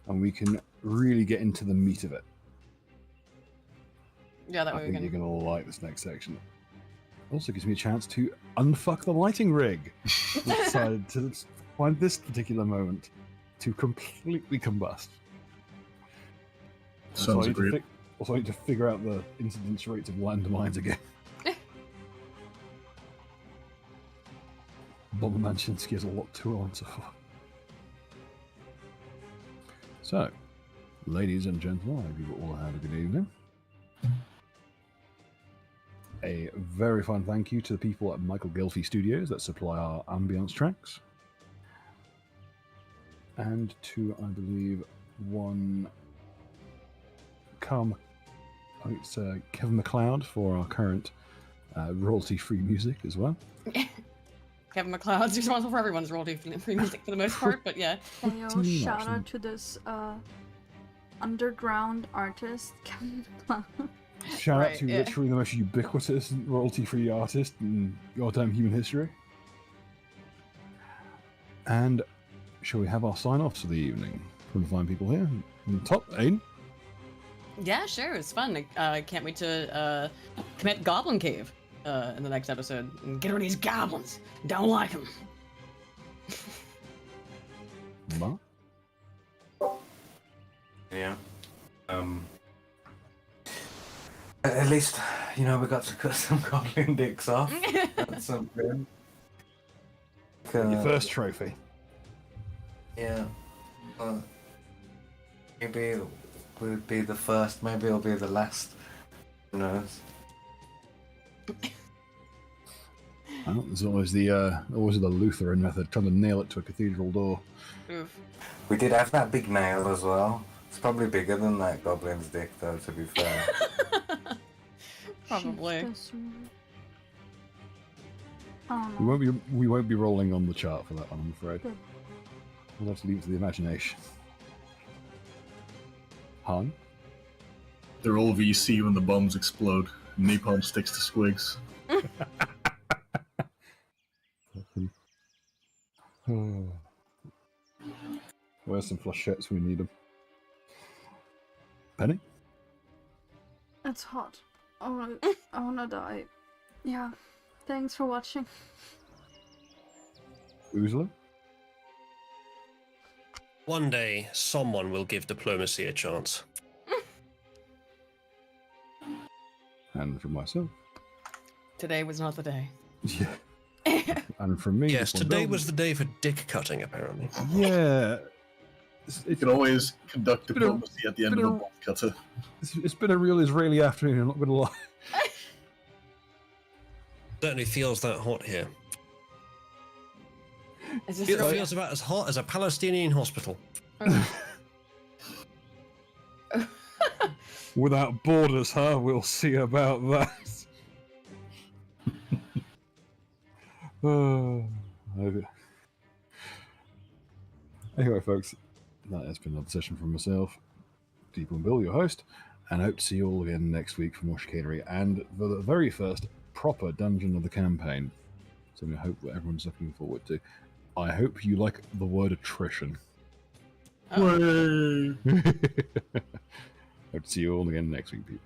and we can really get into the meat of it. Yeah, that I way we think can. you're going to like this next section. Also gives me a chance to unfuck the lighting rig. We decided to find this particular moment to completely combust. Sounds great. Also, I need to figure out the incidence rates of landmines again. Bob Manchinsky has a lot to answer for. So, ladies and gentlemen, I hope you all had a good evening. A very fine thank you to the people at Michael Gilfie Studios that supply our ambience tracks. And to, I believe, it's Kevin MacLeod for our current royalty-free music as well. Kevin MacLeod's responsible for everyone's royalty-free music for the most part, but yeah. Hey, yo, shout out to this underground artist, Kevin MacLeod. Shout out to literally the most ubiquitous royalty-free artist in goddamn human history. And shall we have our sign-offs for the evening from the fine people here? On the top, Aiden? Yeah, sure, it's fun. I can't wait to commit Goblin Cave in the next episode and get rid of these goblins. Don't like them. Mark? Yeah. At least, we got to cut some goblin dicks off. That's something. Your first trophy. Yeah. Maybe we'll be the first, maybe it'll be the last. Who knows? Well, there's always the Lutheran method, trying to nail it to a cathedral door. Oof. We did have that big nail as well. It's probably bigger than that goblin's dick, though, to be fair. Probably. We won't be rolling on the chart for that one, I'm afraid. Good. We'll have to leave it to the imagination. Han? They're all VC when the bombs explode. Napalm sticks to squigs. Where's some flashettes? We need them. Penny? It's hot. I wanna die. Yeah. Thanks for watching. Oozler? One day, someone will give diplomacy a chance. And from myself? Today was not the day. Yeah. And from me? Yes, today was the day for dick cutting, apparently. Yeah. You can always conduct diplomacy at the end of a bomb cutter. It's been a real Israeli afternoon, I'm not going to lie. Certainly feels that hot here. It feels about as hot as a Palestinian hospital. Without borders, huh? We'll see about that. Anyway, folks, that has been another session from myself, Deep and Bill, your host, and I hope to see you all again next week for more chicanery and for the very first proper dungeon of the campaign. So I hope that everyone's looking forward to. I hope you like the word attrition. Oh. Hope to see you all again next week, people.